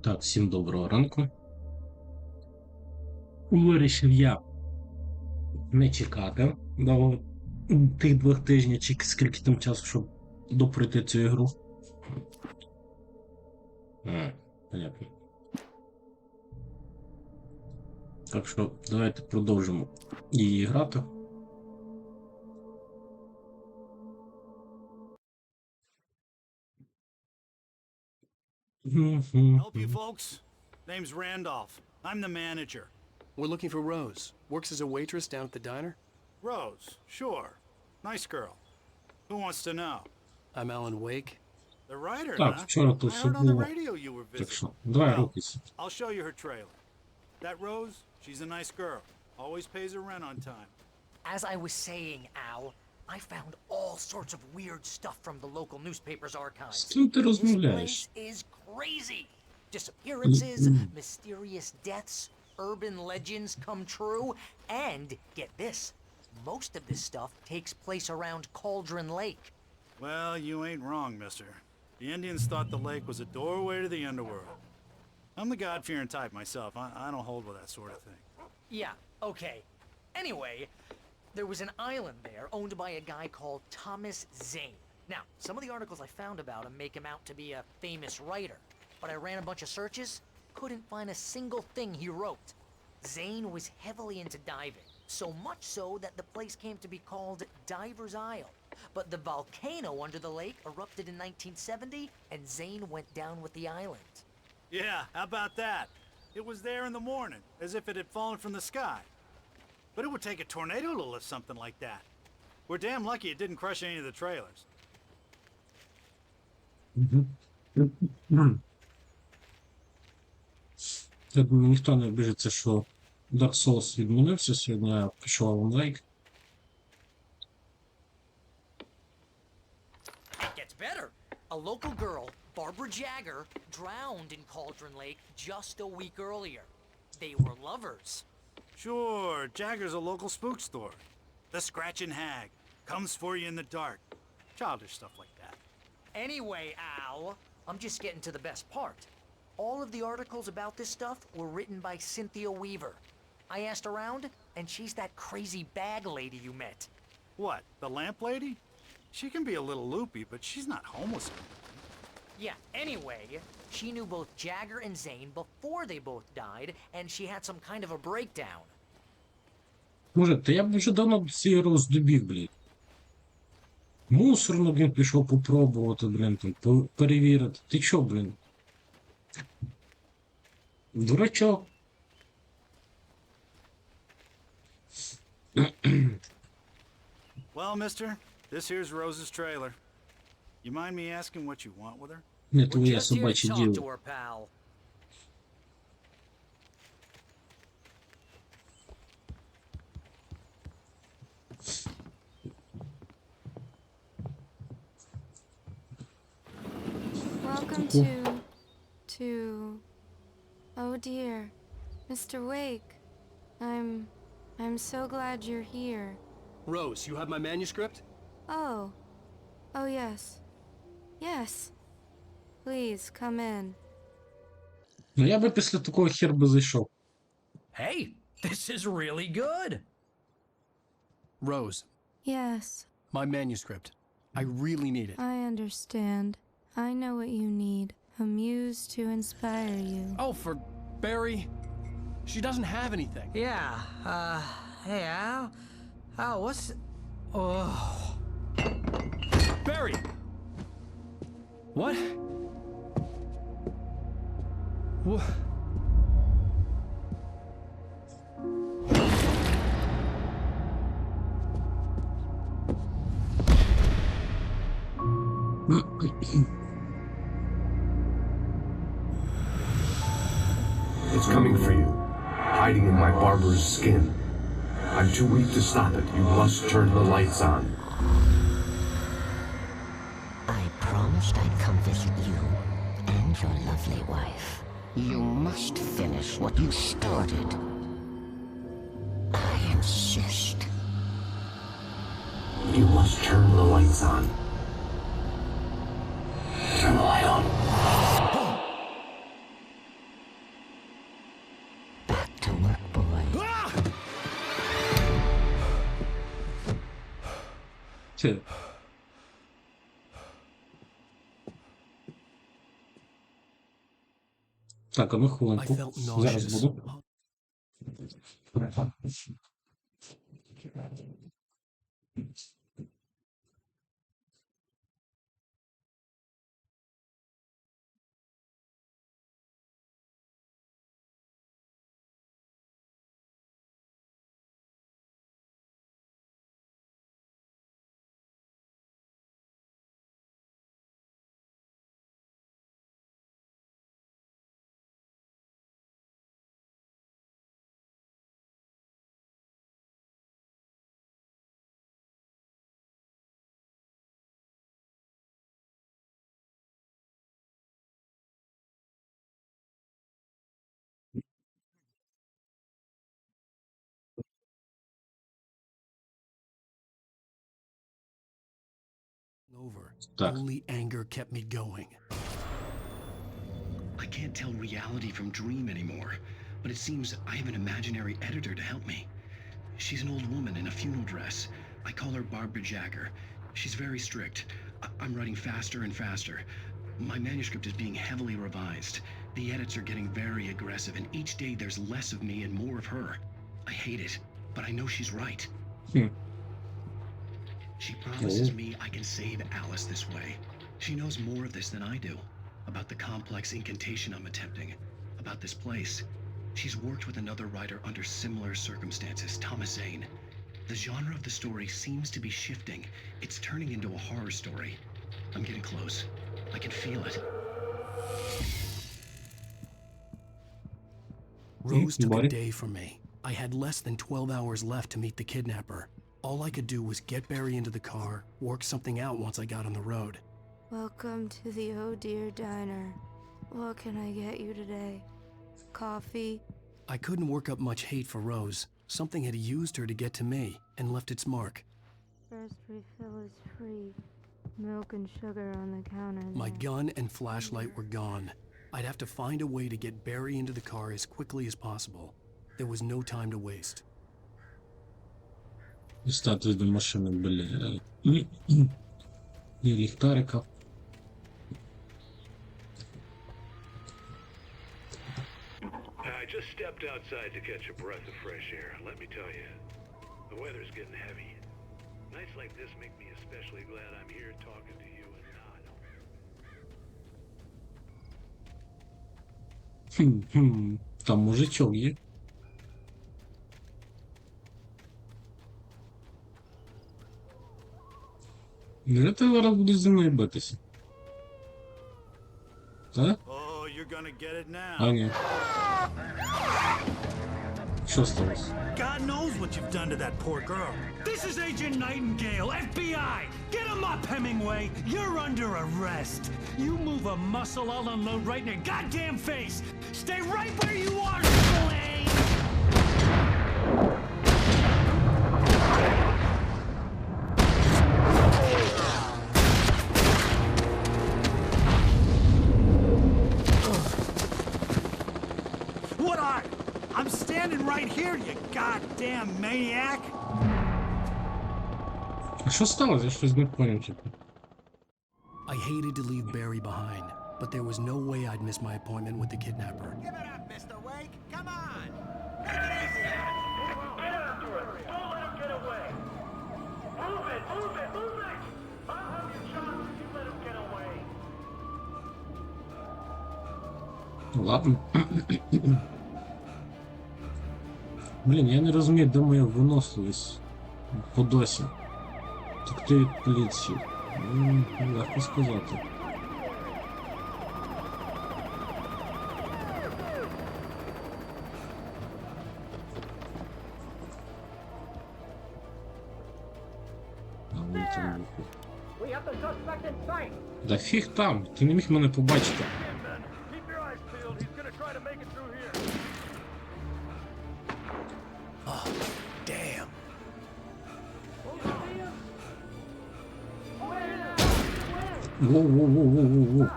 Так, всім доброго ранку. Вирішив я не чекати до тих 2 тижнів, чи скільки там часу, щоб допройти цю ігру. Понятно. Так що давайте продовжимо її грати. Help you folks? Name's Randolph. I'm the manager. We're looking for Rose. Works as a waitress down at the diner. Rose, sure. Nice girl. Who wants to know? I'm Alan Wake. The writer, Так, huh? вчора тут I все heard on the було. radio you were Так visiting. що, давай Well, рухайся. I'll show you her trailer. That Rose, she's a nice girl. Always pays her rent on time. As I was saying, Al, I found all sorts of weird stuff from the local newspaper's З archives. ким ти This розмовляєш? place is crazy. Disappearances, mysterious deaths, urban legends come true, and get this, most of this stuff takes place around Cauldron Lake. Well, you ain't wrong, mister. The Indians thought the lake was a doorway to the underworld. I'm the God-fearing type myself. I don't hold with that sort of thing. Yeah, okay. Anyway, there was an island there owned by a guy called Thomas Zane. Now, some of the articles I found about him make him out to be a famous writer, but I ran a bunch of searches, couldn't find a single thing he wrote. Zane was heavily into diving, so much so that the place came to be called Diver's Isle. But the volcano under the lake erupted in 1970, and Zane went down with the island. Yeah, how about that? It was there in the morning, as if it had fallen from the sky. But it would take a tornado to lift something like that. We're damn lucky it didn't crush any of the trailers. Я думаю, ніхто не обіжиться, що Dark Souls відмінився сьогодні, я пішов Alan Wake. It gets better. A local girl, Barbara Jagger, drowned in Cauldron Lake just a week earlier. They were lovers. Sure, Jagger's a local spook store. The Scratching Hag. Comes for you in the dark. Childish stuff like that. Anyway, Al, I'm just getting to the best part. All of the articles about this stuff were written by Cynthia Weaver. I asked around, and she's that crazy bag lady you met. What, the lamp lady? She can be a little loopy, but she's not homeless. Yeah, anyway, she knew both Jagger and Zane before they both died, and she had some kind of a breakdown. Може, та я б вже давно до цієї роздобіг, блін. Мусорно, блін, пішов попробувати, блін, там, перевірити. Ти чо, блін? Дурачок. Well, mister, this here's Rose's trailer. You mind me asking what you want with her? Не We're твоє just here to собаче talk to діло. her, pal. Welcome to... Oh dear, Mr. Wake. I'm so glad you're here. Rose, you have my manuscript? Oh. Oh yes. Yes. Please, come in. Ну я би після такого хер би зайшов. Hey, this is really good. Rose, Yes, my manuscript. I really need it. I understand. I know what you need. A muse to inspire you. Oh, for Barry. She doesn't have anything. Yeah, hey, Al? Al, what's... Oh... Barry! What? What? It's coming for you, hiding in my barber's skin. I'm too weak to stop it. You must turn the lights on. I promised I'd come visit you and your lovely wife. You must finish what you started. I insist. You must turn the lights on. Turn the light on. ти? Так, а ну I хвилинку. felt Зараз nauseous. буду. Over. Так. Only anger kept me going. I can't tell reality from dream anymore, but it seems I have an imaginary editor to help me. She's an old woman in a funeral dress. I call her Barbara Jagger. She's very strict. I'm writing faster and faster. My manuscript is being heavily revised. The edits are getting very aggressive, and each day there's less of me and more of her. I hate it, but I know she's right. She promises me I can save Alice this way. She knows more of this than I do. About the complex incantation I'm attempting. About this place. She's worked with another writer under similar circumstances, Thomas Zane. The genre of the story seems to be shifting. It's turning into a horror story. I'm getting close. I can feel it. Rose took a Buddy. day from me. I had less than 12 hours left to meet the kidnapper. All I could do was get Barry into the car, work something out once I got on the road. Welcome to the Oh Dear Diner. What can I get you today? Coffee? I couldn't work up much hate for Rose. Something had used her to get to me and left its mark. First refill is free. Milk and sugar on the counter My there. gun and flashlight were gone. I'd have to find a way to get Barry into the car as quickly as possible. There was no time to waste. Дістати до машини, бля. І ліхтарика. I just stepped outside to catch a breath of fresh air. Let me tell you, the weather's getting heavy. Nights like this make me especially glad I'm here talking to you and not. Там мужичок є. Невже ти зараз будеш зі мною битися? Так? Oh, you're gonna get it now. А ні. Що сталося? God knows what you've done to that poor girl. This is Agent Nightingale, FBI! Get him up, Hemingway! You're under arrest! You move a muscle, I'll unload right in your goddamn face! Stay right where you are, Slane! What are? I'm standing right here, you goddamn maniac! А що сталося? Я щось не поняв, типу. I hated to leave Barry behind, but there was no way I'd miss my appointment with the kidnapper. Give it up, Mr. Wake! Come on! Take it easy now! Get after it! Don't let him get away! Move it! Move it! Move it! I'll have your chance if you let him get away! Ладно. Блін, я не розумію, де моя виносливість по досі. Текти від поліції. Легко сказати. Да фіг там, ти не міг мене побачити. Keep your eyes peeled. He's gonna try to make it through here. Damn. Воу-воу-воу-воу-воу.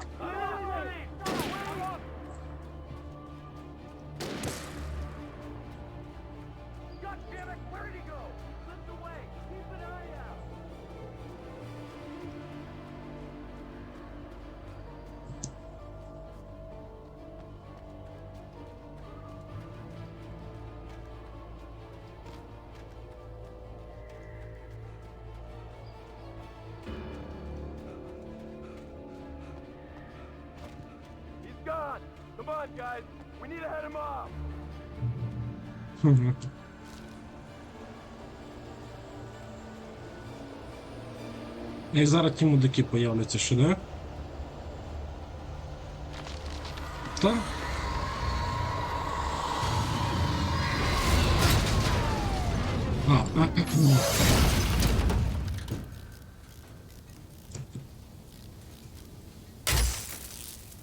God damn it! Where did he go? Slipped away. Keep an eye out. Come on, guys. We need to head him off. І зараз ті мудаки появляться, що да? Та?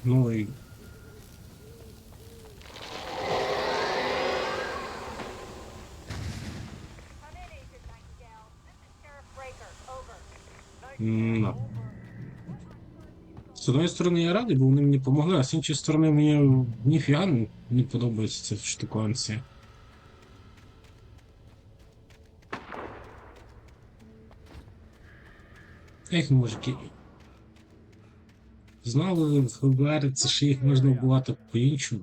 Ну і... З однієї сторони я радий, бо вони мені допомогли, а з іншої сторони мені ніфіга не подобається ця штуканція. Ех, мужики. Знали в ФБР, це ще їх можна вбивати по-іншому.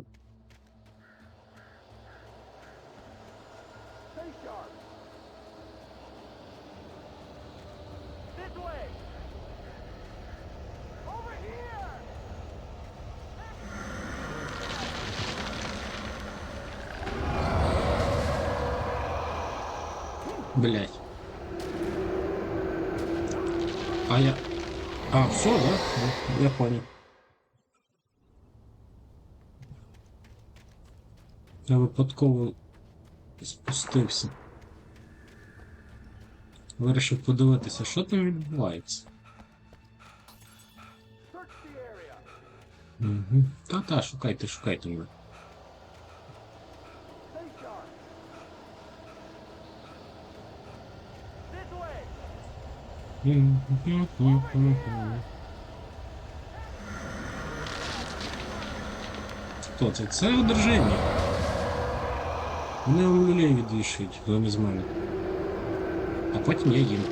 Блять. Все, да? Я понял. Я випадково спустився. Вирішив подивитися, що там відбувається. Угу. Та, шукайте мене. Хто це? Це одержання. Вони вам люлей відвішують замість мене. А потім я їм.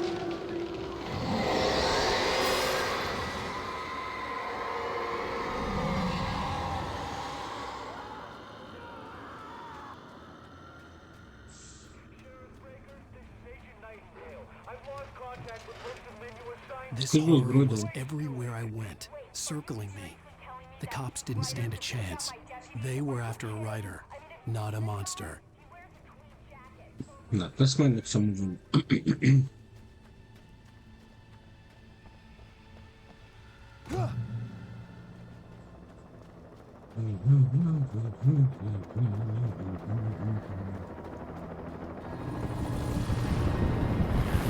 This horror was everywhere I went, circling me. The cops didn't stand a chance. They were after a writer, not a monster. Да, письменник в цьому винен.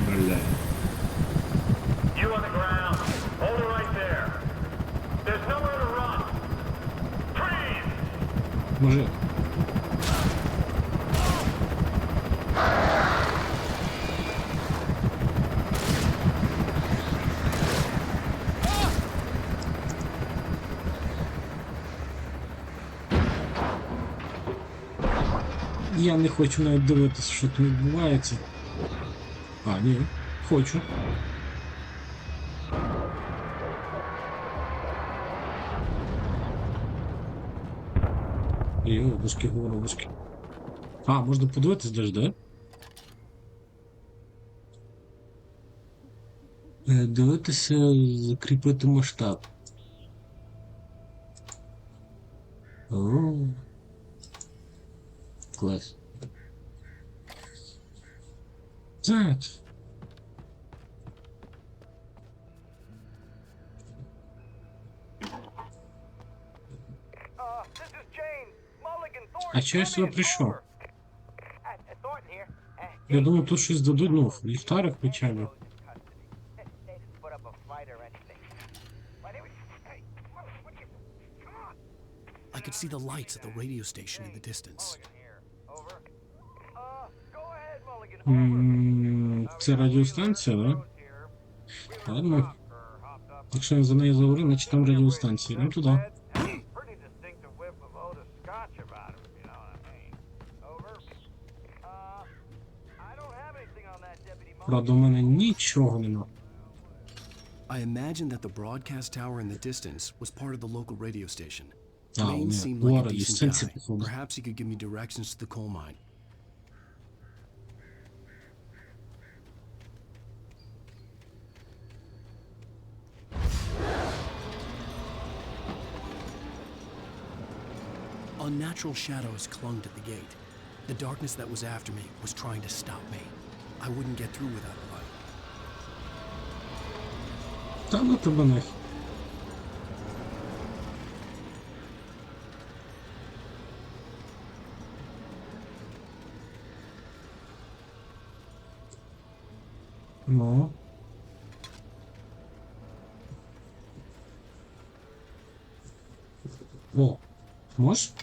Бля. You on the ground. Hold it right there. There's nowhere to run. Freeze! Мужик. Я не хочу навіть дивитися, що тут відбувається. А, ні, хочу. Йобушки, горобушки. А, можна подивитись даже, да? Дивитися, закріпити масштаб. О. Клас. Так. А чого я сюди прийшов? Я думаю, тут щось дадуть, ну, ліхтарик хоча б. I could see the lights at the radio station in the distance. Це радіостанція, да? Ладно. Якщо я за неї заговорив, значить там радіостанція. Ну туди. Правда, у мене нічого нема. I imagine that the broadcast tower in the distance was part of the local radio station. Ah, Maine yeah. seemed like a Water, decent you guy. sensitive. Perhaps he could give me directions to the coal mine. Unnatural shadows clung to the gate. The darkness that was after me was trying to stop me. I wouldn't get through without a light. Та ну тебе нахер. Ну. О, можеш?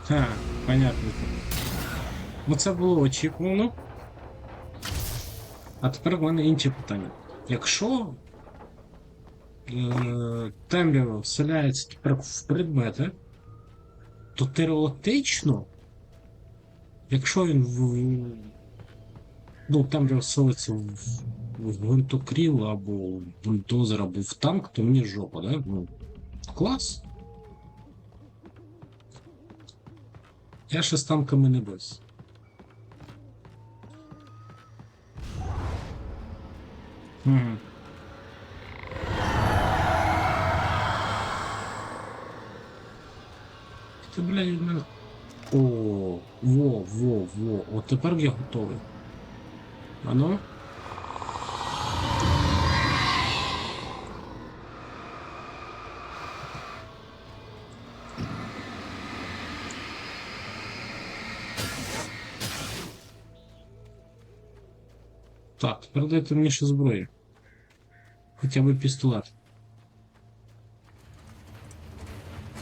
Так, понятно. Ну це було очікувано. А тепер в мене інші питання. Якщо темрява вселяється тепер в предмети, то теоретично, якщо він темрява вселиться в гвинтокріл або в бульдозер, або в танк, то мені жопа, да? Ну, клас. Я ще з танками не бився. Угу. Ти, блядь, від мене... О, во. От тепер я готовий. Ано? Так, тепер дайте мені ще зброю. Хоча б пістолет.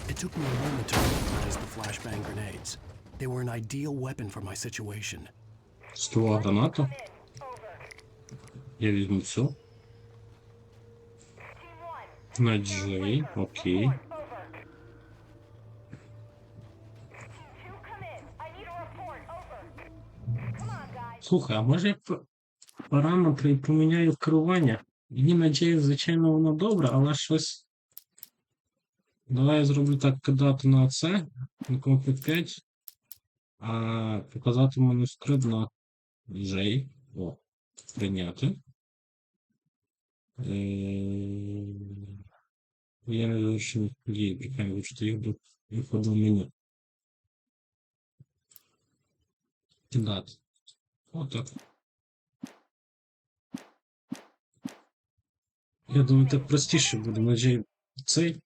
It took me a moment to recognize the flashbang grenades. They were an ideal weapon for my situation. Ствола граната. Я візьму все. На Джей, окей. Слухай, а може я параметри і поміняю керування? Мені на Джей, звичайно, воно добре, але щось... Давай я зроблю так, кидати на це, на комп 5, а показати манускрипт на Джей. О, прийняти. Я не завершив дії, прикольно, що їх до виходу в меню. Кидати. Отак. Я думаю, так простіше буде на Джей цей.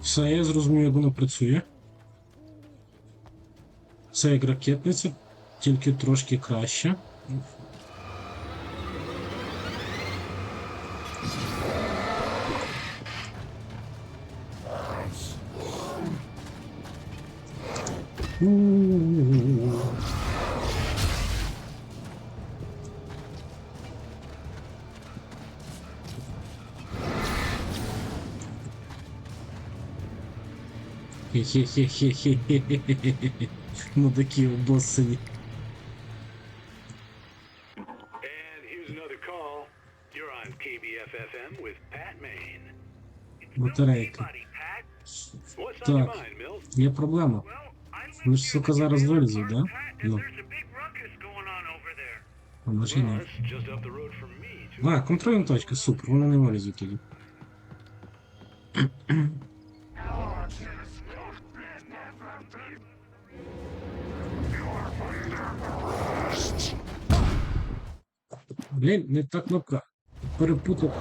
Все, я зрозумів, як воно працює. Це як ракетниця, тільки трошки краще. Хе-хе-хе-хе-хе-хе-хе-хе. Мудаки обоссані. And here's another call. You're on KBFFM with Pat Main. Батарейка. What's on your Так, mind, Milt? є проблема. Вони ж, сука, зараз вилізуть, да? Ну. А може ні. It's just up the road from me, too. А, контрольна точка, супер, вони не вилізуть тоді. Блін, не та кнопка. Перепутав.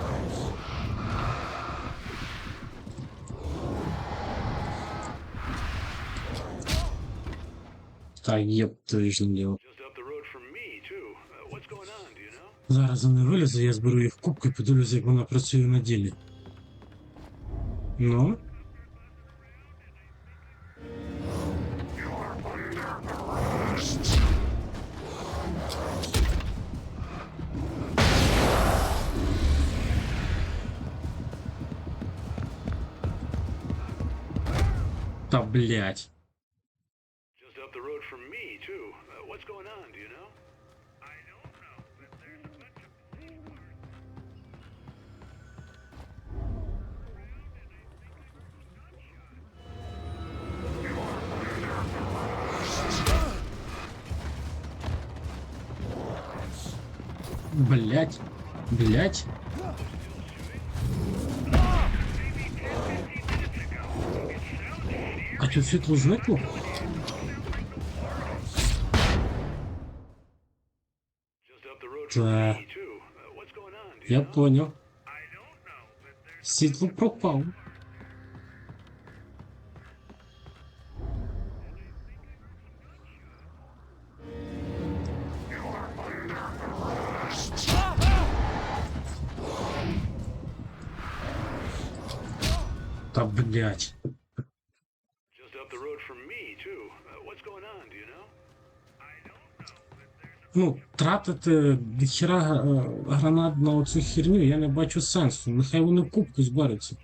Та єб, твої ж не діло. Just up the road from me, too. What's going on, do you know? Зараз вони вилізу, я зберу їх в кубку і подивлюся, як вона працює на ділі. Ну? Та блять. Just up the road from me, too. What's going on, do you know? Блять. Блять. А чё світло зникло? Та... Я понял. Світло пропало. Та блять. Just up the road from me, too. What's going on, do you know? Ну, тратити дохіра гранат на оцю херню, я не бачу сенсу. Нехай вони в кубку зберуться.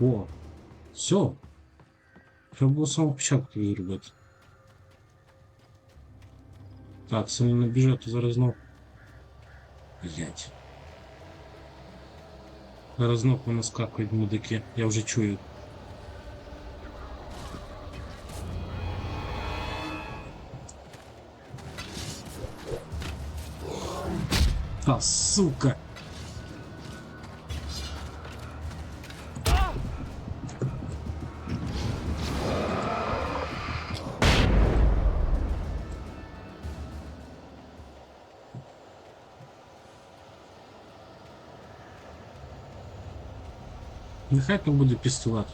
О, все. Треба було з самого початку її робити. Так, це не набіжать, то зараз знов. Блять. Зараз знов понаскакують мудики, я вже чую. Та сука! Нехай там буде пістолет.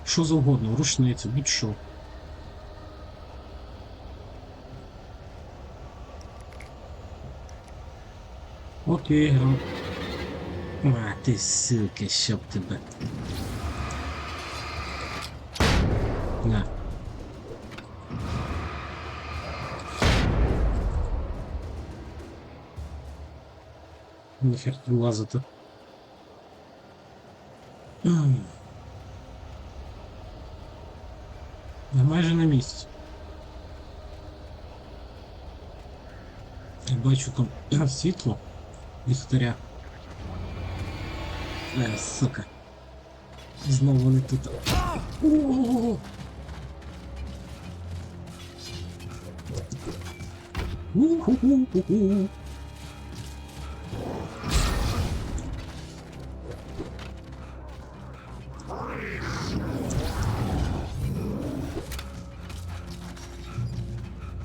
Що завгодно, рушниця, будь-що. Окей, грам. А, ти сука, щоб тебе. На. Нахер тут лазити. Я майже на місці. Я бачу там світло ліхтаря. Сука. Знову вони тут. О-о-о! У-ху-ху-ху-ху.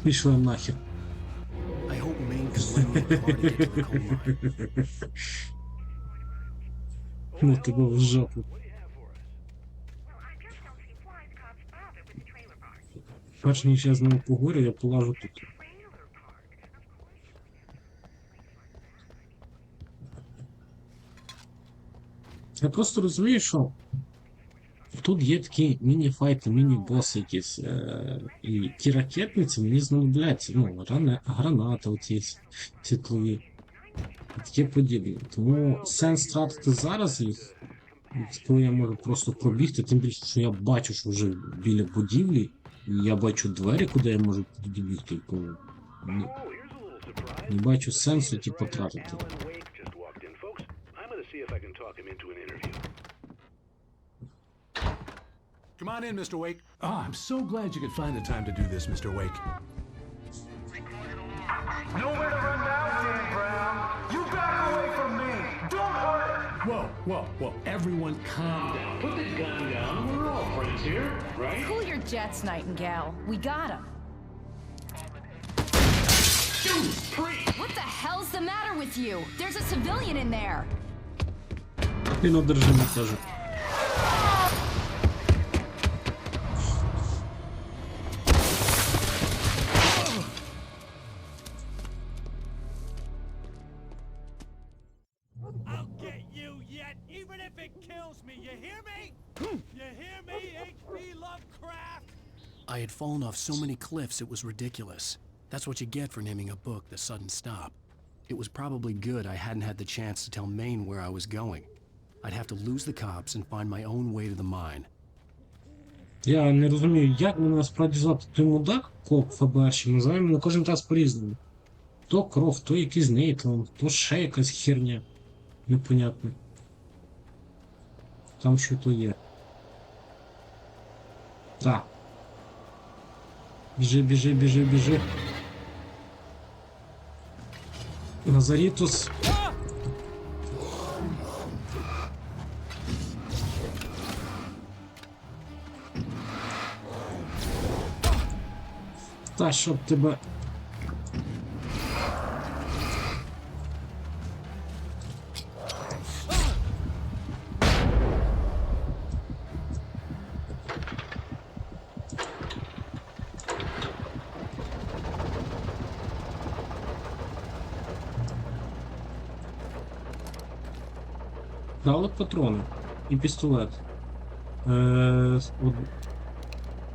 Пішли нахер. I hope Maine can lend me a car to get to Tacoma. Ну тебе в жопу. Перш ніж я з ним поговорю, я полажу тут. Я просто розумію, що тут є такі міні-файти, міні-боси якісь. І ті ракетниці мені знадобляться. Ну, гранати оці світлові. Таке подібне. Тому сенс тратити зараз їх, коли я можу просто пробігти, тим більше, що я бачу, що вже біля будівлі, і я бачу двері, куди я можу підбігти. Не бачу сенсу ті потратити. Alan Wake just walked in, folks. I'm gonna see if I can talk him into an interview. Come on in, Mr. Wake. Oh, I'm so glad you could find the time to do this, Mr. Wake. Nowhere to run now, Dan Brown. You back away from me. Don't hurt. Whoa. Everyone calm down. Put the gun down. We're all friends here, right? Cool your jets, Nightingale. We got him. Judas Priest! What the hell's the matter with you? There's a civilian in there. Він одержимий теж. I'll get you yet, even if it kills me. You hear me? You hear me, H.P. Lovecraft? I had fallen off so many cliffs it was ridiculous. That's what you get for naming a book The Sudden Stop. It was probably good I hadn't had the chance to tell Maine where I was going. I'd have to lose the cops and find my own way to the mine. Я не розумію, як мене насправді звати. Той мудак, коп ФБРщик, називає мене кожен раз по-різному. То кров, то якийсь Нейтан, то ще якась херня. Непонятно. Там що то є. Так. Біжи, біжи, біжи, біжи. Назарітус. Та, щоб тебе... Дали патрони і пістолет.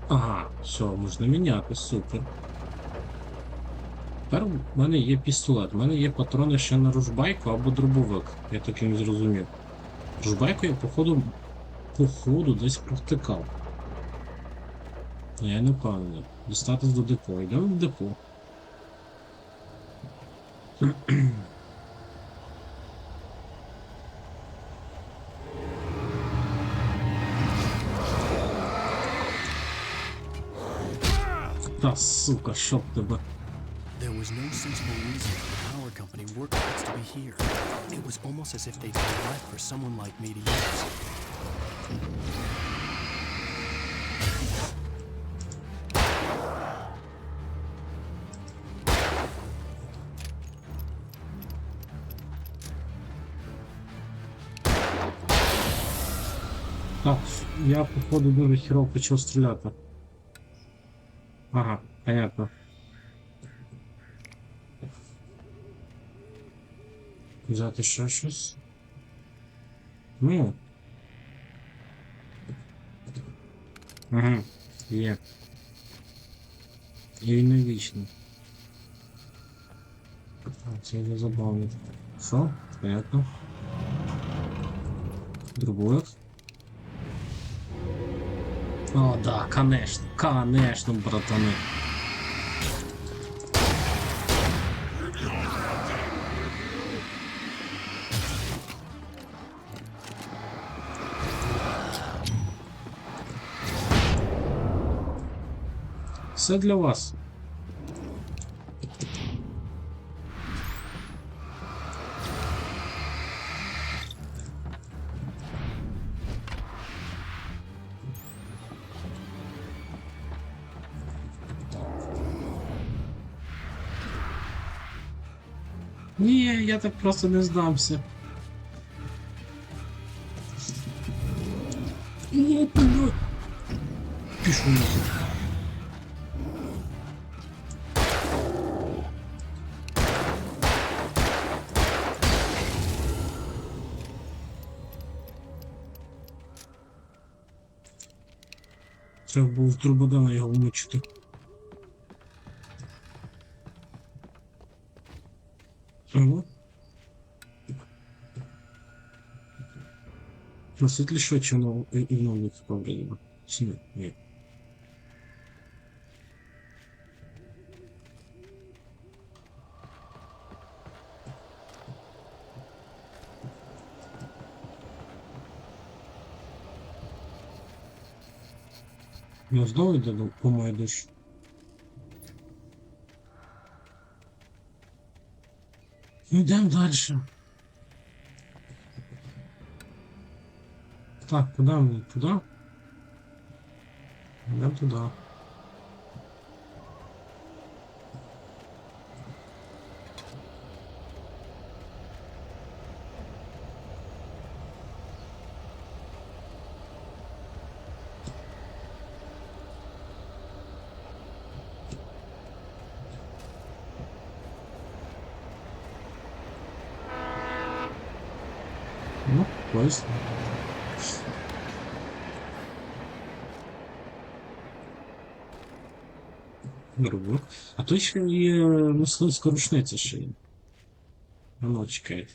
Ага, все, можна міняти, супер. Тепер в мене є пістолет, в мене є патрони ще на ружбайку або дробовик, я так і не зрозумів. Ружбайку я походу десь провтикав. Я не впевнений. Дістатись до депо. Йдемо в депо. Та сука, щоб тебе. There was no sensible reason for the power company workers to be here. It was almost as if they'd been left for someone like me to use. Так, я походу дуже хірово почав стріляти. Ага, понятно. Взяти ще щось. Ну. Ага, є. І не вічно. Це не забавно. Що? Понятно. Другое. О, да, конечно, конечно, братаны. Все для вас. Ні, я так просто не здамся. О, блядь. Пішов нахуй. Треба було в Трубодана його вмучити. Ого. На світлі що чи і новий повредимо? Чи ні? Ні. Ну знову йде по мою душу. Йдемо далі. Так, куди мені? Туди? Йдемо туди. Ну, ось. Грубо. А тут ще є мисливська рушниця ще є. Ну, чекайте.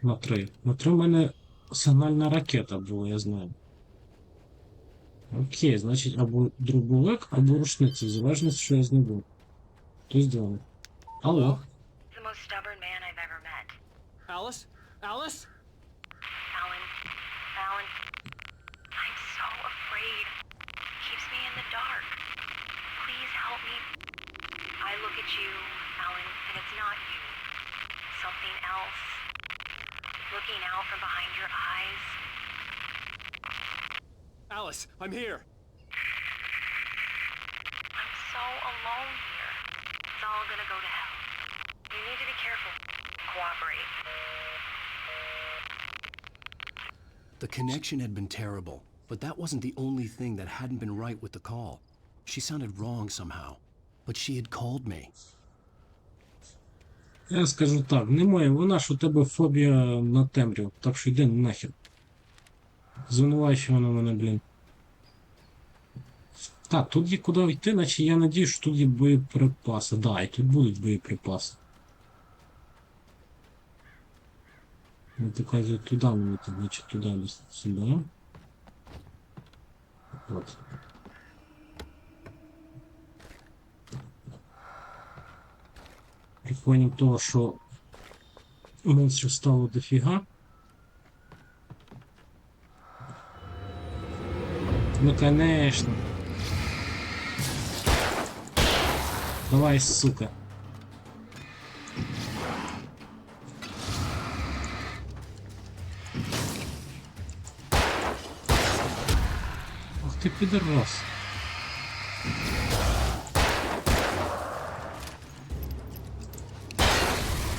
На 3. На 3 в мене сигнальна ракета була, я знаю. Окей, значить, або дробовик, або рушниця, в залежності, що я з ним був. Хтось дзвонить. Алло. The most stubborn man I've ever met. Alice? Alice? Alan. Alan. I'm so afraid. Keeps me in the dark. Please help me. I look at you, Alan, and it's not you. Something else. Looking out from behind your eyes. Alice, I'm here. I'm so alone here. It's all gonna go to hell. You need to be careful. Cooperate. The connection had been terrible, but that wasn't the only thing that hadn't been right with the call. She sounded wrong somehow, but she had called me. Я скажу так, немає вона, що у тебе фобія на темряву, так що йди нахер. Звинувачує вона мене, блін. Так, тут є куди йти, наче я надію, що тут є боєприпаси. Да, і тут будуть боєприпаси. Я показую туди, мені тут, значить туди десь сюди. От. Прикольно того, що монстрів стало дофіга. Ну, конечно. Давай, сука. Ах ты пидорас.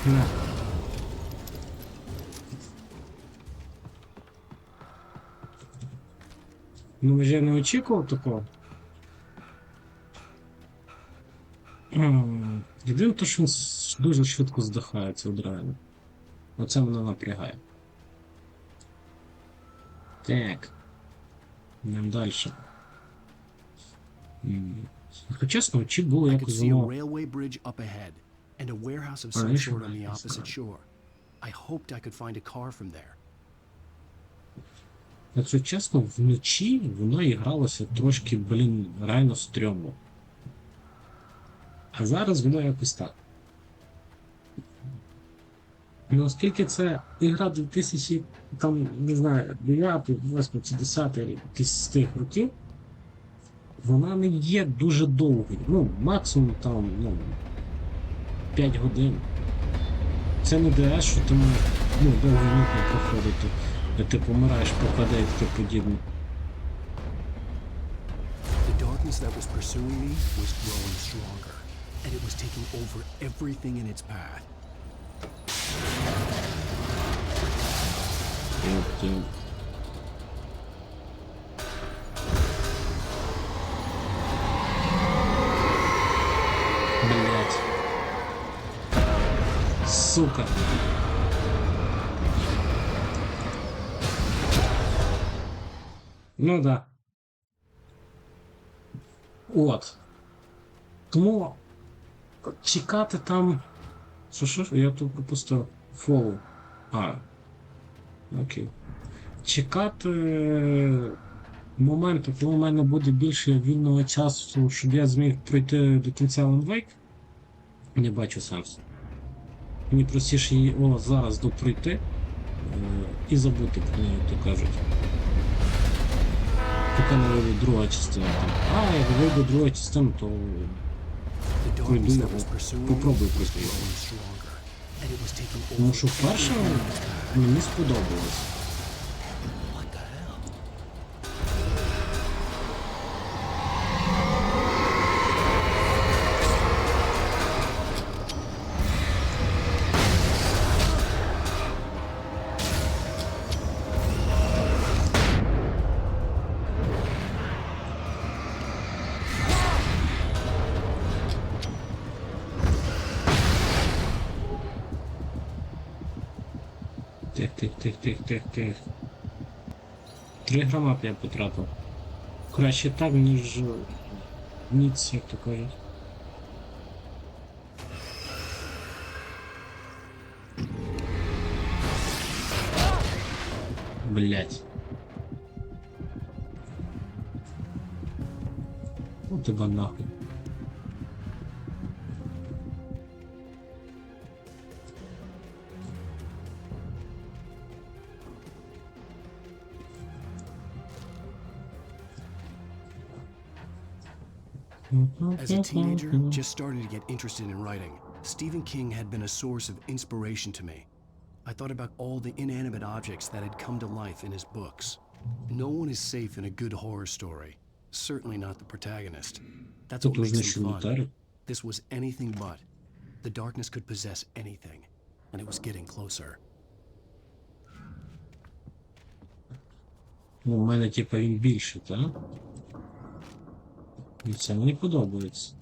На. Ну, я не очікував такого. Єдине те, що він дуже швидко здихається від реально. Оце мене напрягає. Так. Йдемо далі. Хоча чесно, чи було I could якось see a воно... railway bridge up ahead, and a warehouse of some sort on the opposite shore. I hoped I could find a car from there. Якщо чесно, вночі воно і гралося трошки, блін, реально стрьомно. А зараз воно якось так. Ну, оскільки це ігра 2000, там, не знаю, 9, 8 чи 10 якийсь з тих років, вона не є дуже довгою. Ну, максимум там, 5 годин. Це не ДС, що ти можеш, довго нудно проходити, де ти помираєш, попаде і таке подібне. The darkness that was pursuing me was growing stronger, and it was taking over everything in its path. Блять. Сука. Ну да. От. Тому чекати там... Що? Я тут пропустив. Follow. Окей. Чекати моменту, коли у мене буде більше вільного часу, щоб я зміг пройти до кінця Alan Wake, не бачу сенсу. Мені простіше її зараз допройти і забути про неї, то кажуть. Поки не вийде друга частина. Як вийде друга частина, то пройду його. Попробую пройти його. Тому що вперше мені сподобалось. Тих. 3 гранати я потратив. Краще так, ніж ніц, як то кажуть. Блять. Ну тебе нахуй. As a teenager, just starting to get interested in writing, Stephen King had been a source of inspiration to me. I thought about all the inanimate objects that had come to life in his books. No one is safe in a good horror story. Certainly not the protagonist. That's what makes them fun. This was anything but. The darkness could possess anything, and it was getting closer. Ну, у мене, типа, він більше, так? І це мені подобається.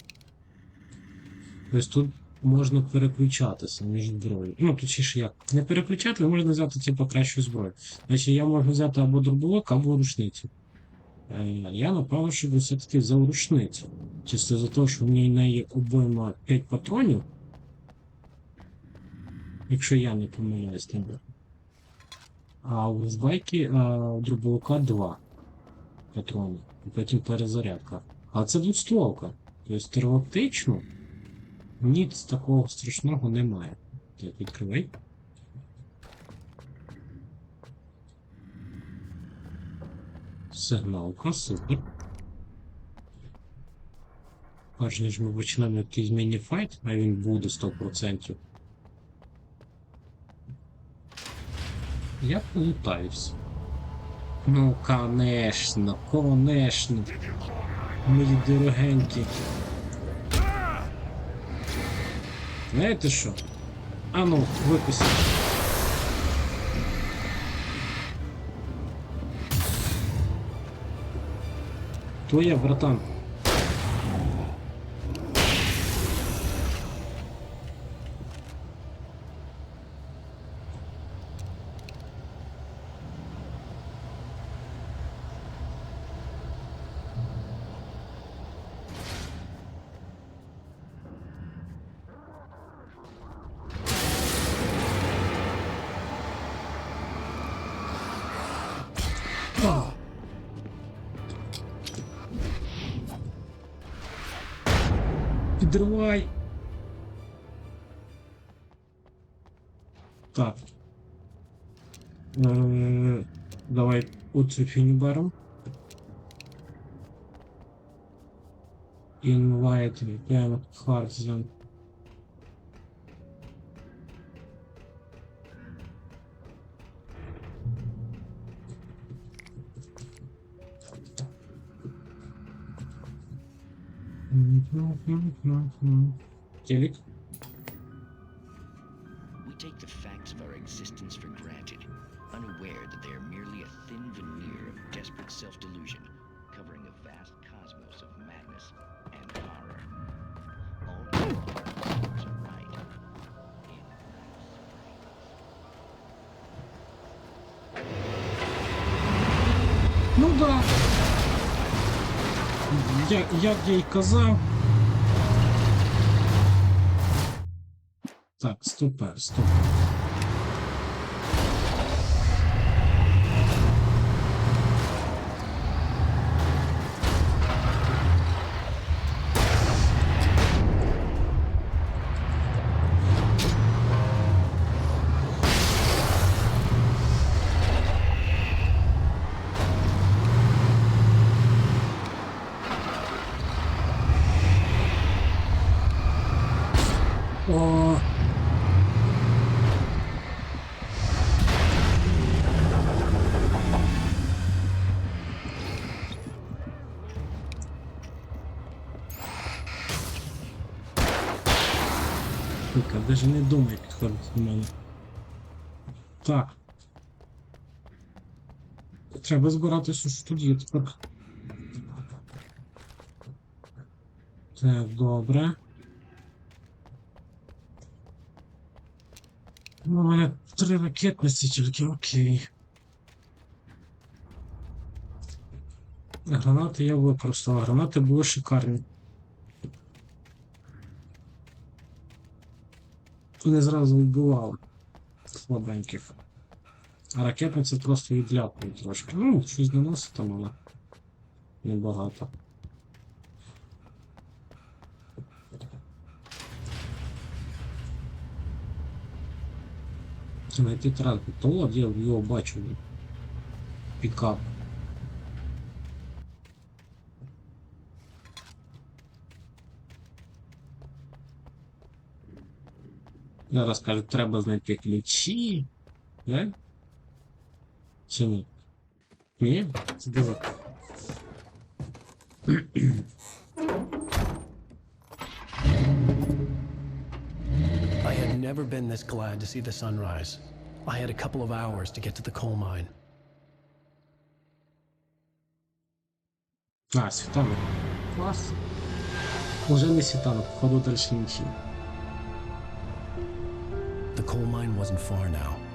Тобто тут можна переключатися між зброєю. Ну, точніше як. Не переключати, а можна взяти, типа, кращу зброю. Значить, я можу взяти або дробовик, або рушницю. Я, напевно, щоб все-таки взяв рушницю. Чисто за те, що в неї обойма 5 патронів. Якщо я не помиляюсь, там. А у збайки дробовика 2 патрони. І потім перезарядка. А це двостволка. Тобто теоретично ніц такого страшного немає. Так, відкривай. Сигналка, супер. Перш ніж ми почнемо якийсь міні-файт, а він буде 100%. Я полутаюсь. Ну, конечно, конечно. Мої дорогенькі. Знаєте що? А ну, виписуй. Твоя, братан. Підривай. Так. Давай оцю фіню берем. Invite прямо Hardzen. Телек. We take the facts of our existence for granted, unaware that they are merely a thin veneer of desperate self-delusion, covering a vast cosmos of madness and horror. All are right. Ну да. Як я й казав. Так, стопер, стоп. О. Сука, даже не думай підходити до мене. Так. Треба збиратися, що тут є тепер. Так, добре. Ну, у мене 3 ракетниці тільки, окей. Гранати я використав, гранати були шикарні. Не зразу вбивали слабеньких. А ракетниця просто відляпує трошки. Ну, щось наносить там, але небагато. Знайти транспорт. То от я його бачу. Пікап. Зараз кажуть, треба знайти ключі. Не? Чи ні? Ні? Це дуже. I had never been this glad to see the sunrise. I had a couple of hours to get to the coal mine. А, світанок. Клас. Уже не світанок, походу далі нічим. The coal mine wasn't far now.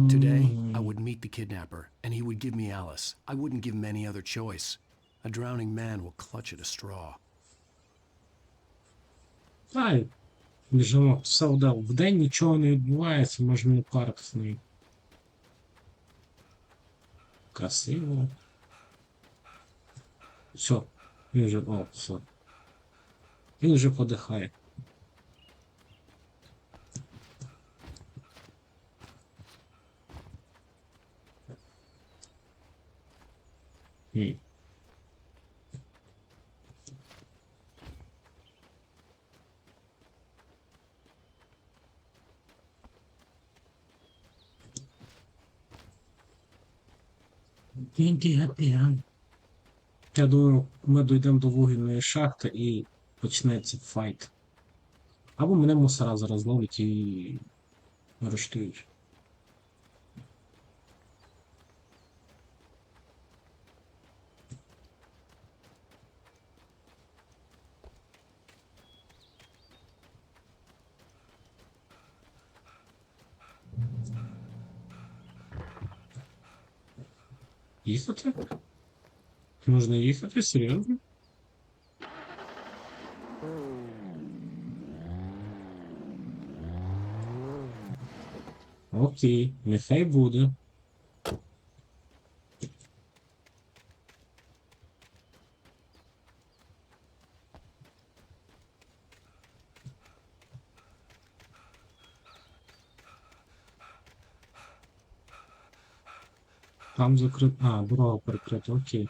Today, I would meet the kidnapper, and he would give me Alice. I wouldn't give him any other choice. A drowning man will clutch at a straw. Ай, біжимо, все вдав. Вдень нічого не відбувається, може мені парк з нею. Красиво. Все, він вже, о, все. Він вже подихає. Ні. Я думаю, ми дійдемо до вугільної шахти і почнеться файт. Або мене мусора зараз ловлять і арештують. Їхати? Можна їхати? Серйозно? Окей, нехай буде. Там закрито. А, дорога перекрита, окей.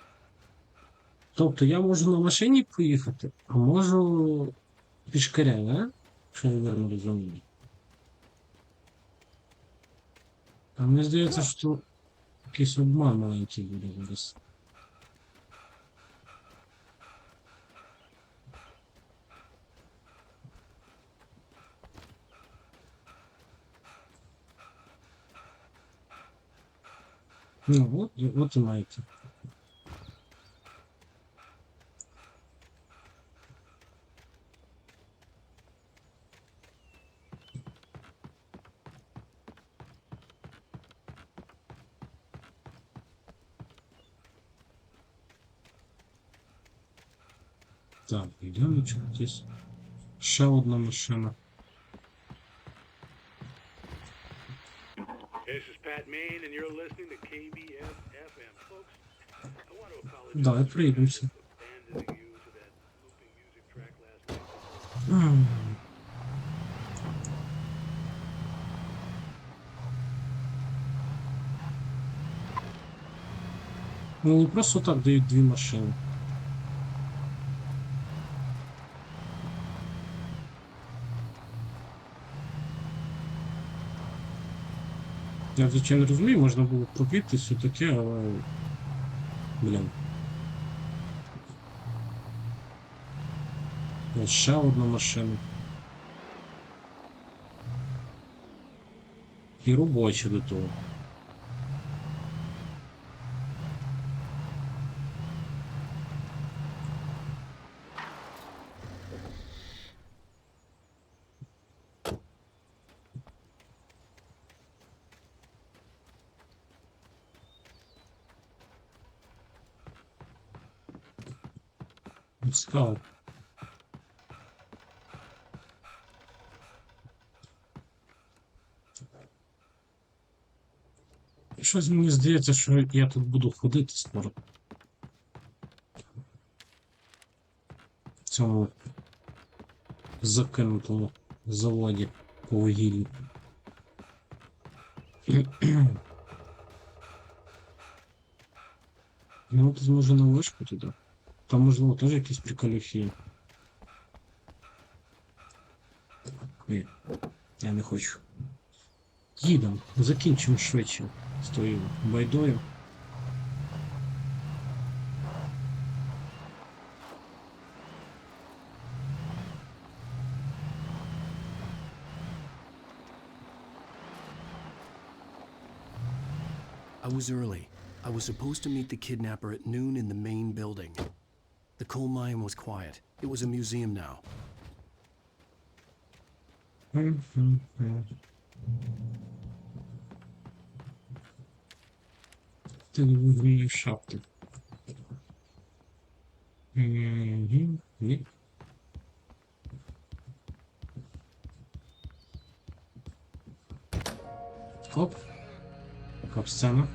Тобто я можу на машині поїхати, а можу пішкаря, не? Що я вірно розумію. А мені здається, що якийсь обман маленький буде зараз. Ну, от і маєте. Так, йдемо чутись. Ще одна машина. This is Pat Main, and you're listening to KBF-FM. Folks, I want to apologize Давай приїдемося. for abandoning you to that looping music track last night. Ну не просто так дають дві машини. Я звичайно розумію, можна було пробити все таке, але... Блін. Ось ще одна машина. І робочі до того. Цікаво. Щось мені здається, що я тут буду ходити скоро. В цьому закинутому заводі по вугіллю. Ну, тут може на вишку туди. Там, можливо, теж якісь приколюхи є. Ні, я не хочу. Їдемо, закінчимо швидше з тою байдою. I was early. I was supposed to meet the kidnapper at noon in the main building. The coal mine was quiet. It was a museum now. Ти не вугільні шахти. Ні. Хоп. Кап-сцена.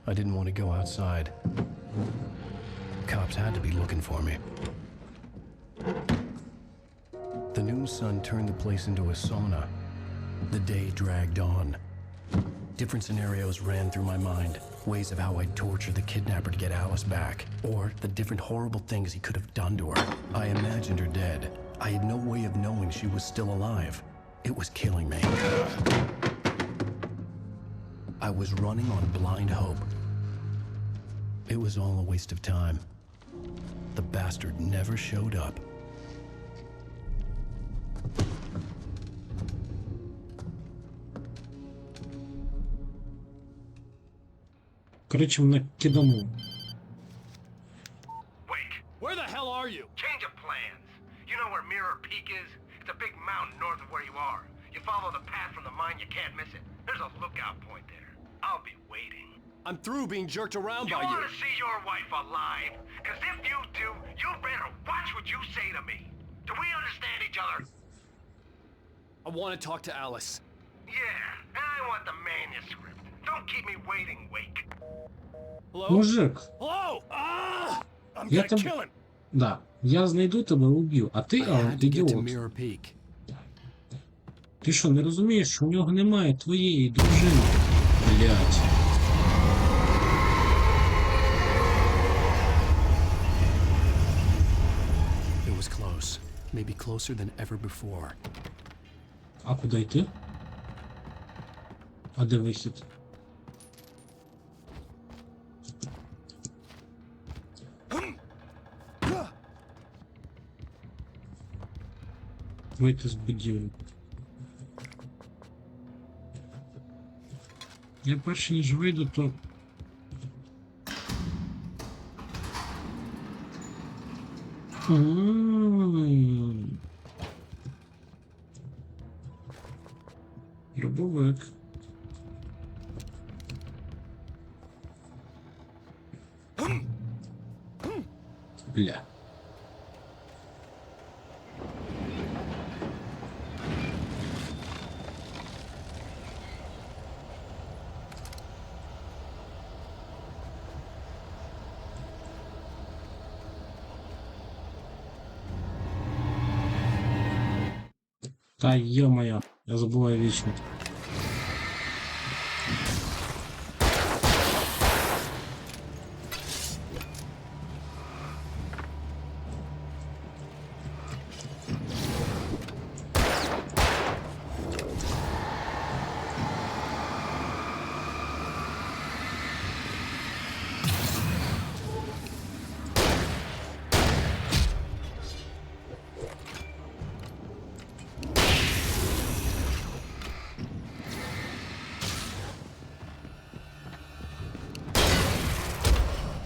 I didn't want to go outside. Cops had to be looking for me. The noon sun turned the place into a sauna. The day dragged on. Different scenarios ran through my mind. Ways of how I'd torture the kidnapper to get Alice back. Or the different horrible things he could have done to her. I imagined her dead. I had no way of knowing she was still alive. It was killing me. I was running on blind hope. It was all a waste of time. The bastard never showed up. Короче, мене киданув. Wait, Where the hell are you? change of plans. You know where Mirror Peak is? It's a big mountain north of where you are. You follow the path from the mine, you can't miss it. There's a lookout point there. I'll be waiting. I'm through being jerked around You by you. want to see your wife alive? Because if you do, you better watch what you say to me. Do we understand each other? I want to talk to Alice. Yeah, and I want the manuscript. Don't keep me waiting, Wake. Hello? Мужик, Hello? I'm я gonna тебе... kill him. Да, я знайду тебе, уб'ю. А ти, I had to get to ідіот. Mirror Peak. Ти що, не розумієш, що у нього немає твоєї дружини? Блядь. It was close. Maybe closer than ever before. А куди йти? А де вихід? Вийти з будівлі. Я перш ніж вийду, то... Дробовик. Бля. Та ё-моё, я забываю вечно.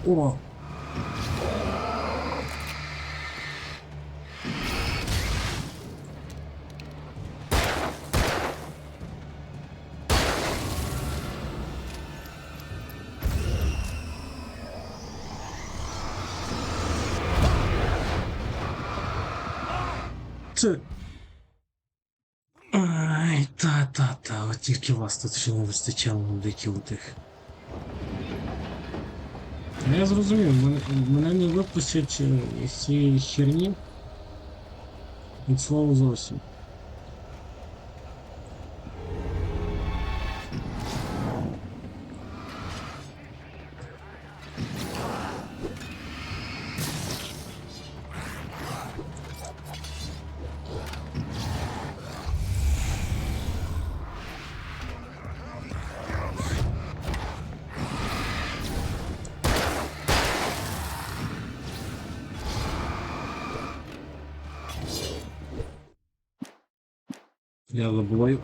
О! Це... Ай, та. От тільки вас тут ще не вистачало мудиків тих. Я зрозумів, мене не випустять із цієї херні від слова зовсім. Я забуваю.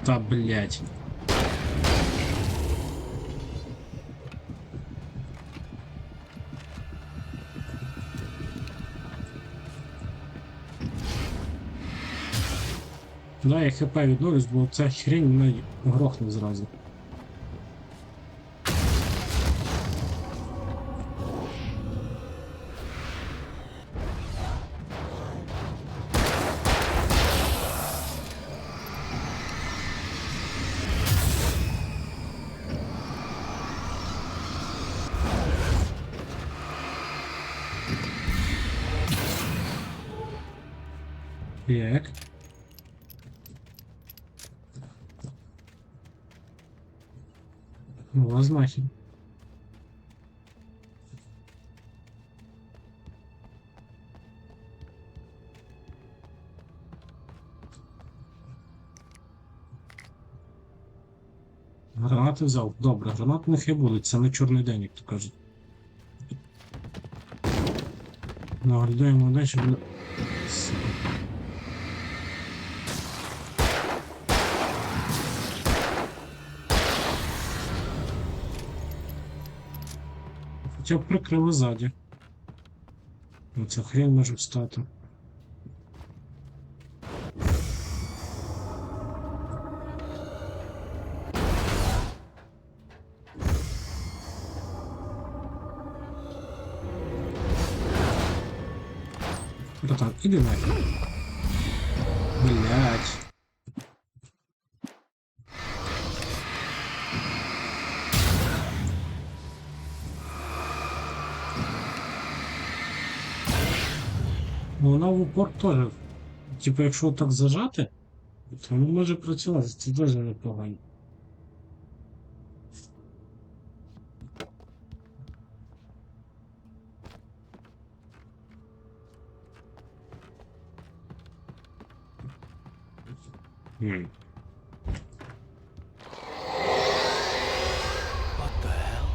Та, блядь. Да, я хп відновлюсь, бо ця хрень мене грохне зразу. Так. Возможно. Гранати взяв. Добре, гранати нехай будуть, це не чорний день, як то кажуть. Наглядаємо далі, щоб... Хоча б прикрили ззаді. Оця хрень може встати. Братан, іди нафиг. Блять. Вона в упор теж. Типу, якщо так зажати, то воно може працювати, це дуже непогано. What the hell?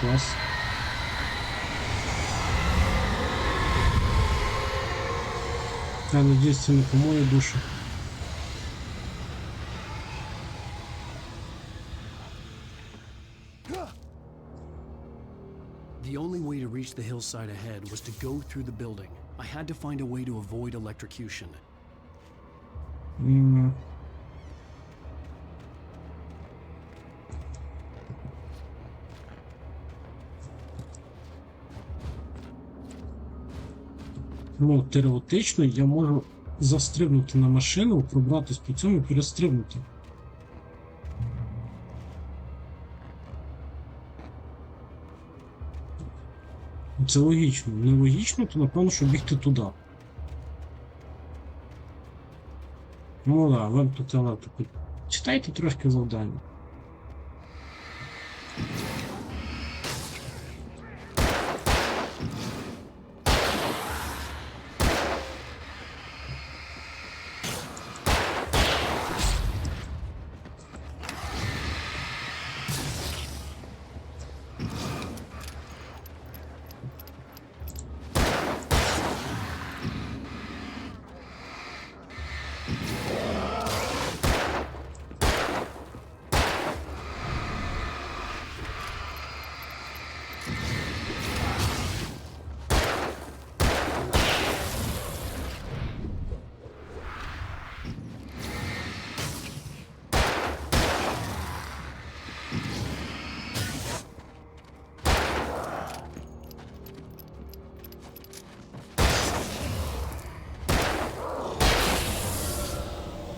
Клас. Я надеюсь, це не по мою душу. The only way to reach the hillside ahead was to go through the building. I had to find a way to avoid electrocution. Ну, теоретично я можу застрибнути на машину, пробратись по цьому і перестрибнути. Це логічно. Нелогічно, то напевно, що бігти туди. Ну да, вам тут електрику. Читайте трошки завдання.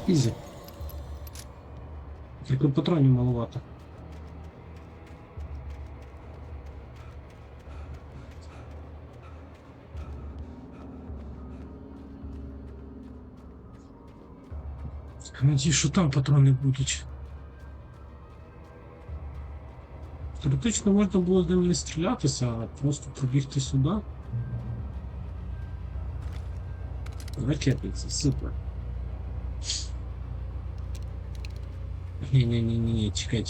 Ізі. Тільки патронів маловато. Надіюсь, що там патрони будуть. Теоретично можна було з ними не стрілятися, а просто пробігти сюди. Ракетниця, супер. Ні, чекай.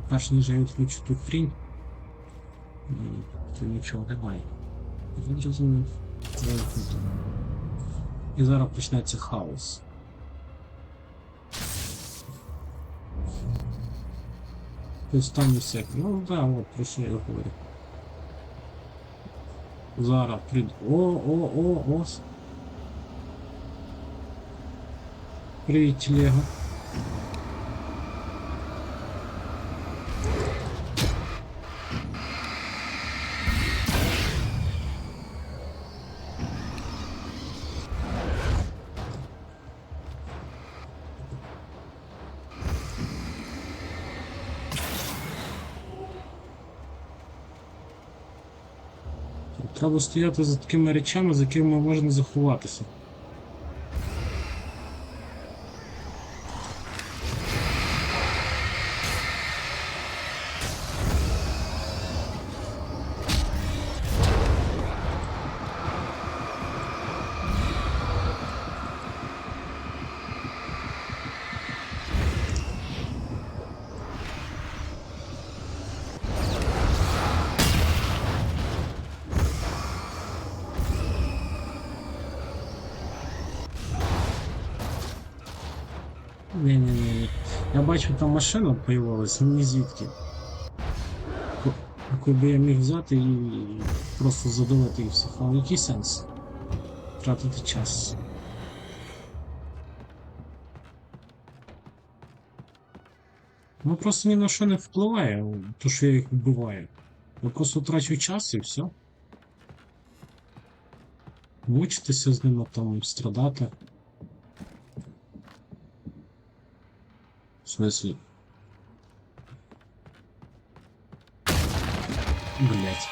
Перш ніж я відключу ту хрінь. Тут нічого немає. Я зрозумів. І зараз почнеться хаос. Останній сектор. Ну да, от про що я говорю. Зараз прийду. О. Привіт, телега. Треба стояти за такими речами, за якими можна заховатися. Ні. Я бачу, там машина появилась, ні звідки. Яку би я міг взяти і просто задавити їх всіх. Але який сенс? Тратити час. Ну просто ні на що не впливає, то що я їх вбиваю. Я просто трачу час і все. Мучитися з ними, там, страдати. В смысле? Блять.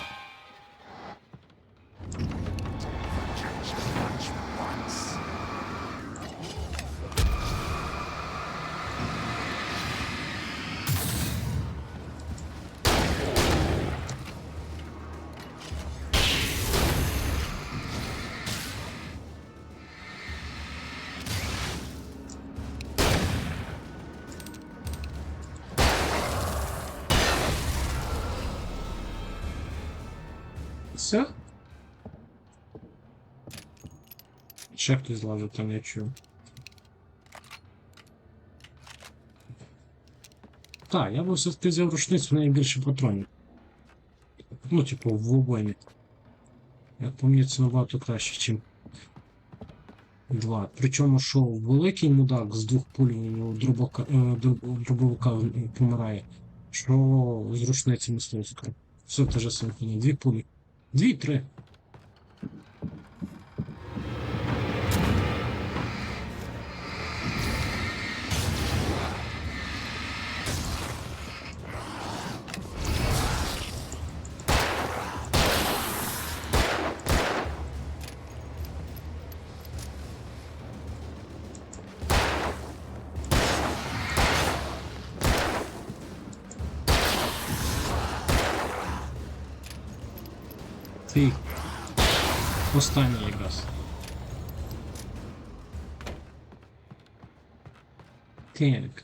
Все? Ще хтось злазить, там я чую. Так, я б все-таки взяв рушницю, в неї більше патронів. Ну, типу, в обоймі. Я пам'ятаю, це набагато краще, ніж два. Причому, що великий мудак з двох пуль дробовика помирає, що з рушницями слизько. Все те ж саме, дві пулі. 2-3. Твій останній якраз. Так.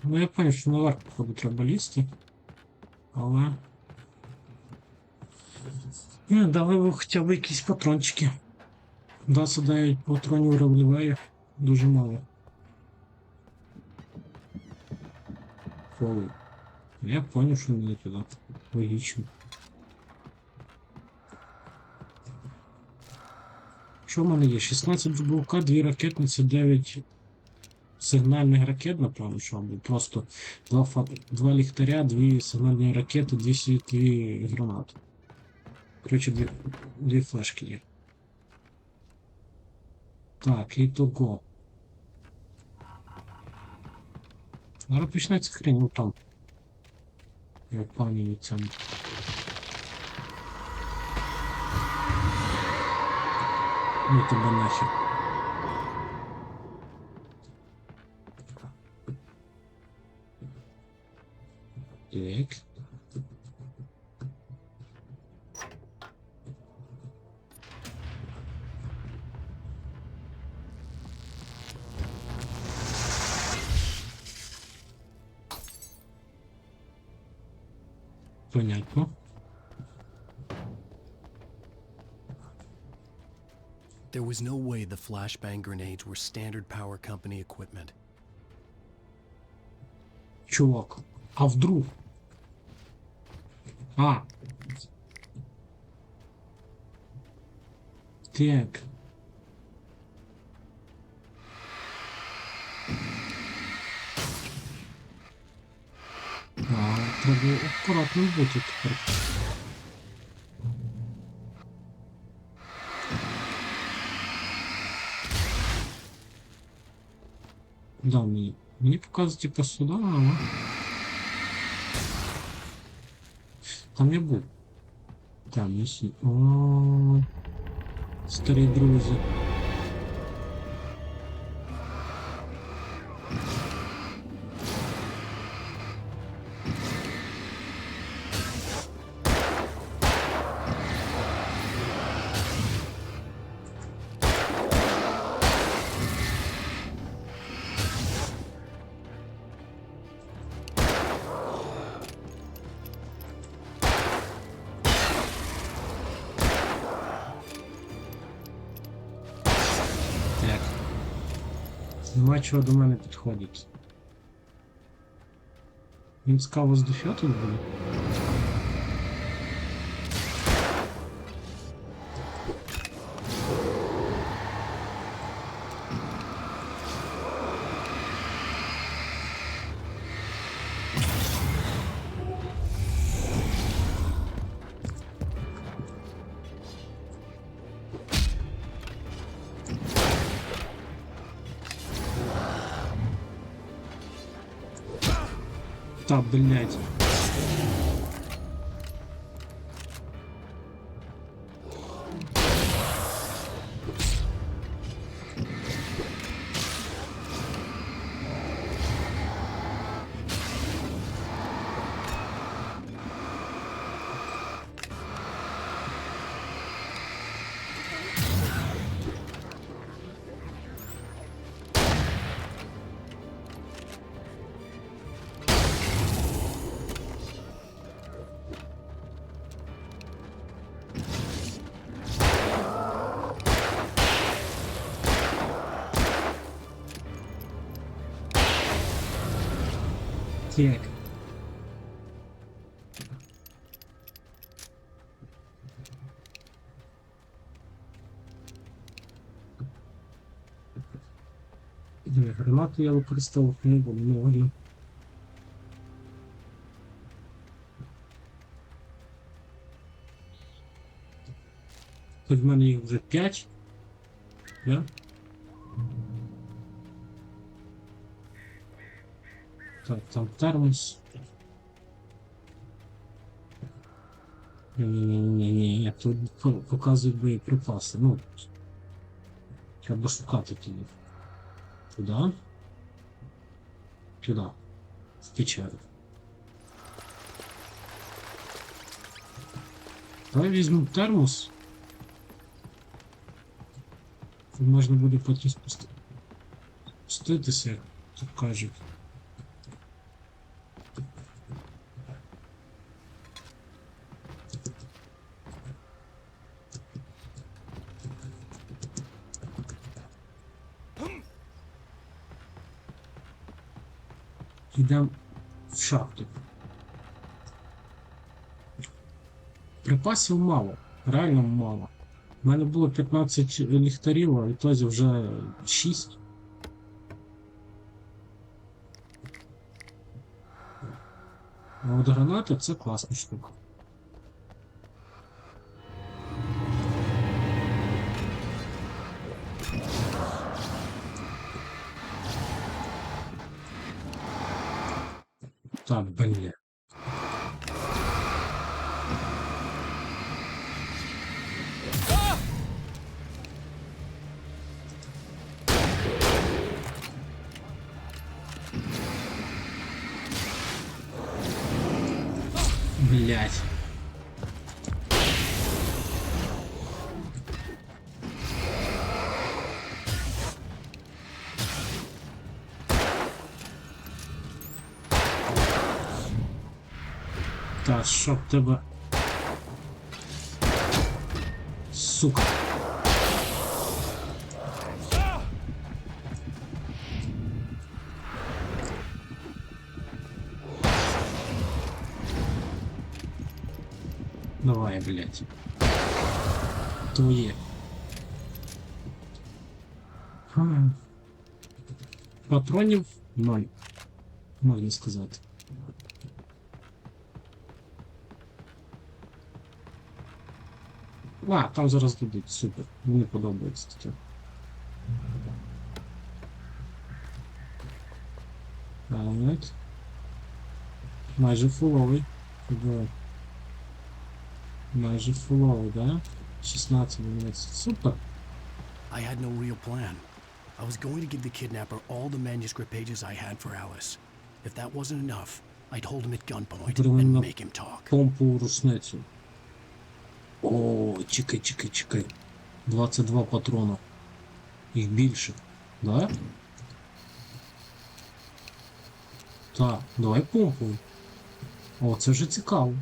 Ну я понял, що наверх, походу, треба лізти. Але... Ну, дали б хоча б якісь патрончики. 29 патронів револьвера. Дуже мало. Фоли. Я понял, що мені туди. Логічно. Що в мене є? 16 дробовика, 2 ракетниці, 9 сигнальних ракет, напевно, що або просто два ліхтаря, дві сигнальні ракети, дві світлові гранати. Коротше, дві флешки є. Так, і того. Зараз почнеться хрень, ну там. Я впевнений в цьому. Ну тебе нахер. Так. Понятно. There was no way the flashbang grenades were standard power company equipment. Чувак, а вдруг? А. Так. Треба акуратно бути тепер. Да, мені показують типа сюди, але... Там я був. Там є. О, старі друзі. Нема чого до мене підходить. Він цікаво з дефьо тут буде. Та, блядь. Так. Гранату я використовувати не буду, не важно. Тут в мене їх вже 5. Да? Так, там термос. Ні, тут показують боєприпаси. Ну, треба шукати тоді. Туди. Туди. В печеру. Давай візьмемо термос. Тут можна буде потім спуститися, як тут кажуть. Йдемо в шахту. Припасів мало, реально мало. У мене було 15 ліхтарів, а в ітозі вже 6. А от гранати це класна штука. Так, блін. Блять. Та щоб тебе. Сука. Давай, блядь. Твоє. Патронів 0. Можна сказати. А, там зараз дадуть, супер. Мені подобається таке. Так. Майже фуловий. Майже фуловий, да? 16 11. Супер. I had no real plan. I was going to give the kidnapper all the manuscript pages I had for Alice. If that wasn't enough, I'd hold him at gunpoint and make him talk. Помпу рушницю. О, чекай. 22 патрона. Їх більше. Да? Так, давай помпу. О, це вже цікаво.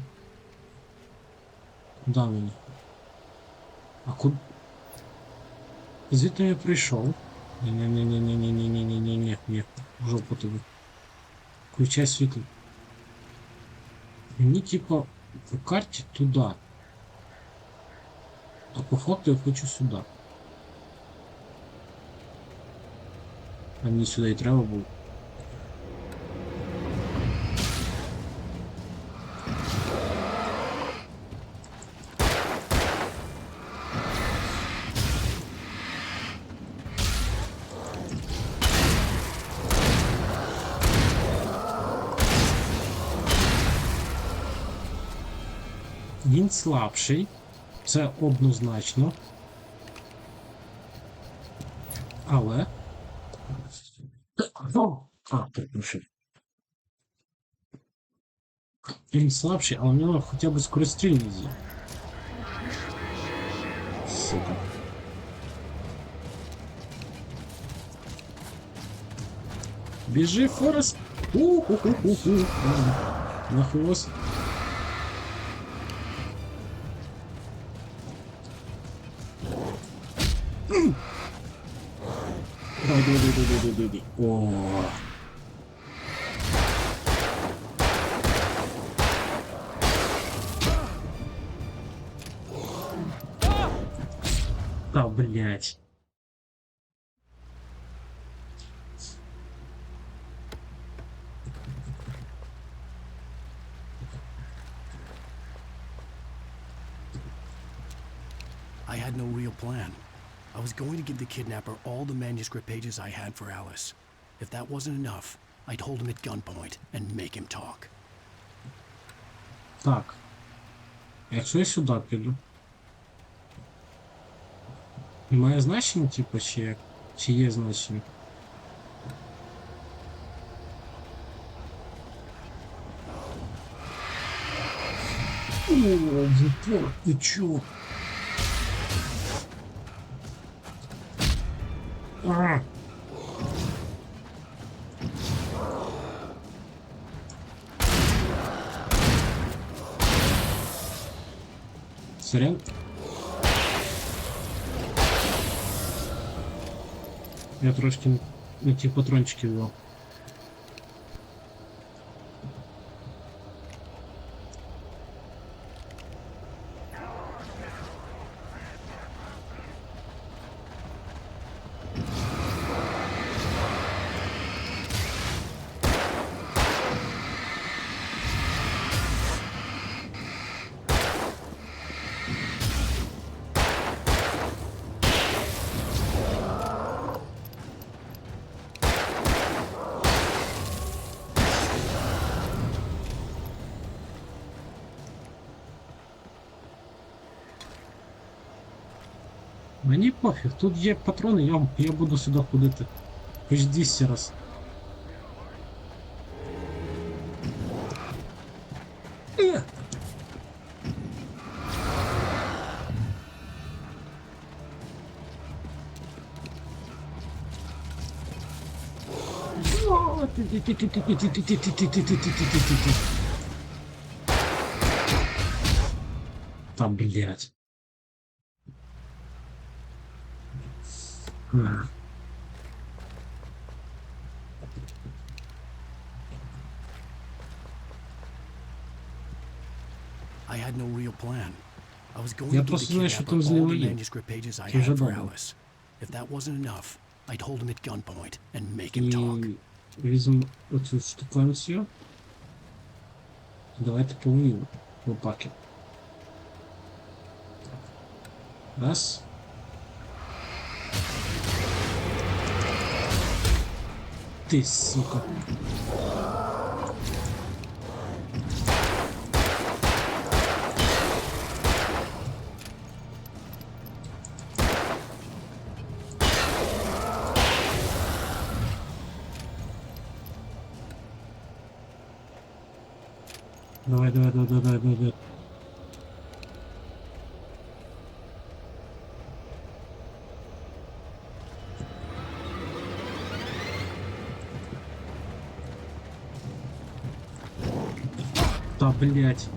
Да, мені. А куди? Звідти я прийшов. Ні. В жопу тобі. Включай світло. Мені, типа, по карті туди. А по факту я хочу сюди. А мені сюди і треба було. Він слабший, це однозначно. Але... Він слабший, але в нього хоча б скорострільність є. Сука. Біжи, Форест! На хвост. Давай. О. Да, блять. I had no real plan. I was going to give the kidnapper all the manuscript pages I had for Alice. If that wasn't enough, I'd hold him at gunpoint and make him talk. Так. Якщо я сюди піду. Немає значення, типу, чи є значення? О, Вітор, ти чо? А! Сорян. Я трошки на ті патрончики взяв. Мені пофіг, тут є патрони, я буду сюди ходити. Хоч 200 раз. Та, блядь. I had no real plan. I was going Я to просто знаю, що kidnap там all the зліва є. manuscript pages I Це вже had for добре. Alice. If that wasn't enough, I'd hold him at gunpoint and make him talk. І візьму оцю штуканцію. Давайте повинні лопаки. Раз. Ти, сука. Давай. Та, блядь.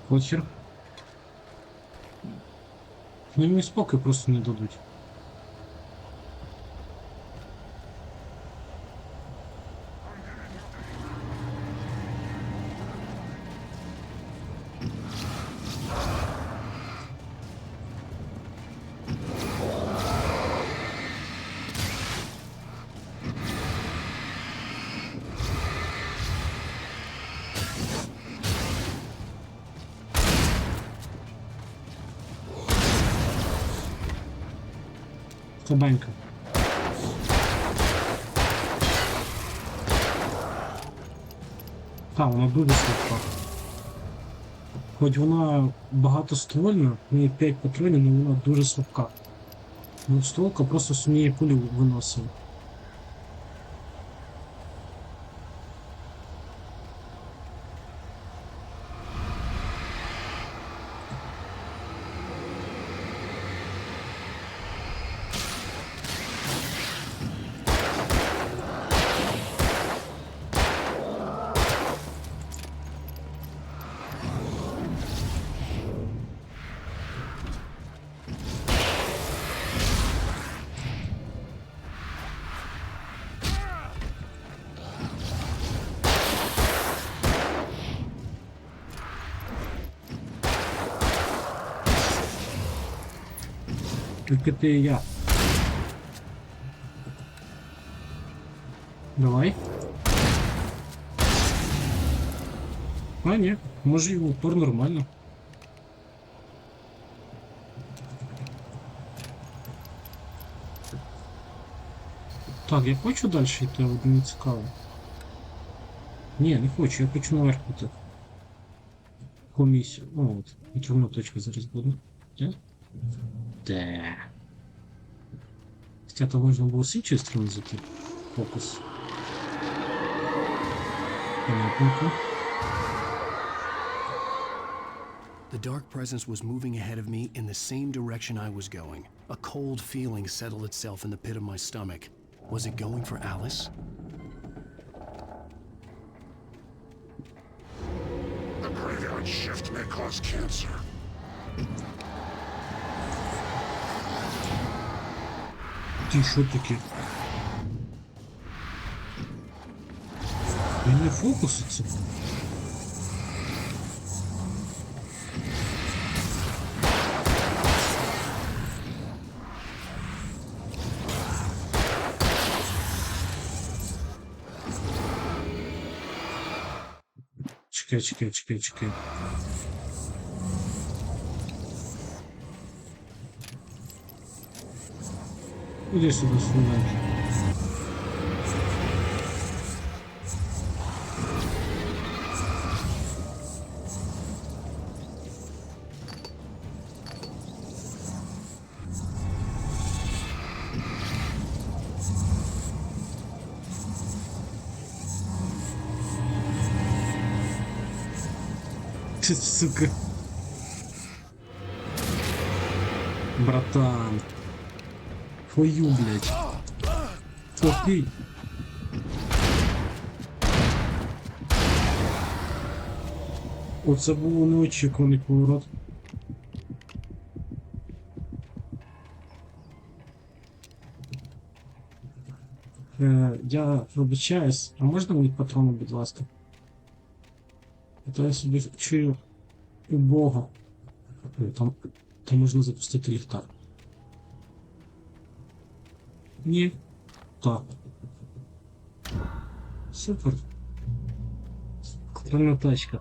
Почер. Ну мені спокій просто не дадуть. Слабенько. Так, вона дуже слабка. Хоч вона багатоствольна, в неї 5 патронів, але вона дуже слабка. Двохстволка просто суміє пулю виносить. Тільки ти і я. Давай. А, ні, може і в упор нормально. Так, я хочу далі йти, але не цікаво. Ні, не хочу, я хочу наверх піти. Комісію. О, от. І чорна точка зараз буде. Де? Де? Хоча то можна було з іншої сторони зайти. Фокус. Понятненько. The dark presence was moving ahead of me in the same direction I was going. A cold feeling settled itself in the pit of my stomach. Was it going for Alice? The graveyard shift may cause cancer. Ти що таке? Він не фокуситься. Чекай. Іди сюди, сюди. Ты, сука. Братан. Твою, блядь. Твой. Оце було неочікуваний поворот. Я вибачаюсь, а можна мені патрони, будь ласка? А то я собі чую убого. Там можна запустити ліхтар. Ні. Так. Супер. Патронна тачка.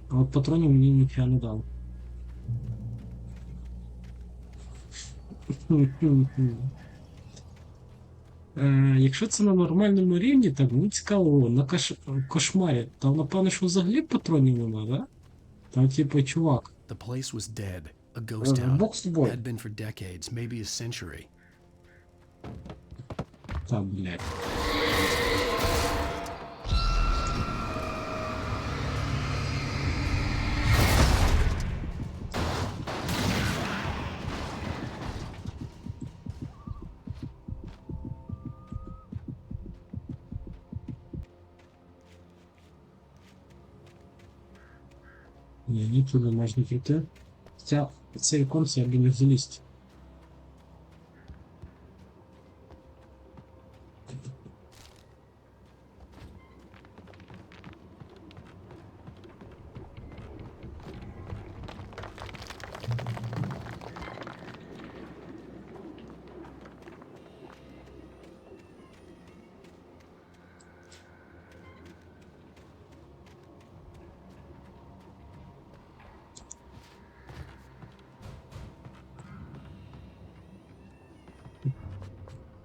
А от патронів мені ніфіга не дали. Якщо це на нормальному рівні, так мені цікаво, на кошмарі. Там, напевно, що взагалі патронів немає, да? Там типу чувак. The place was dead. A ghost town. Бог з тобою. Had been for decades, maybe a century. Та, блядь. Ні, туди можна прийти. Хоча це віконце я б не залізти.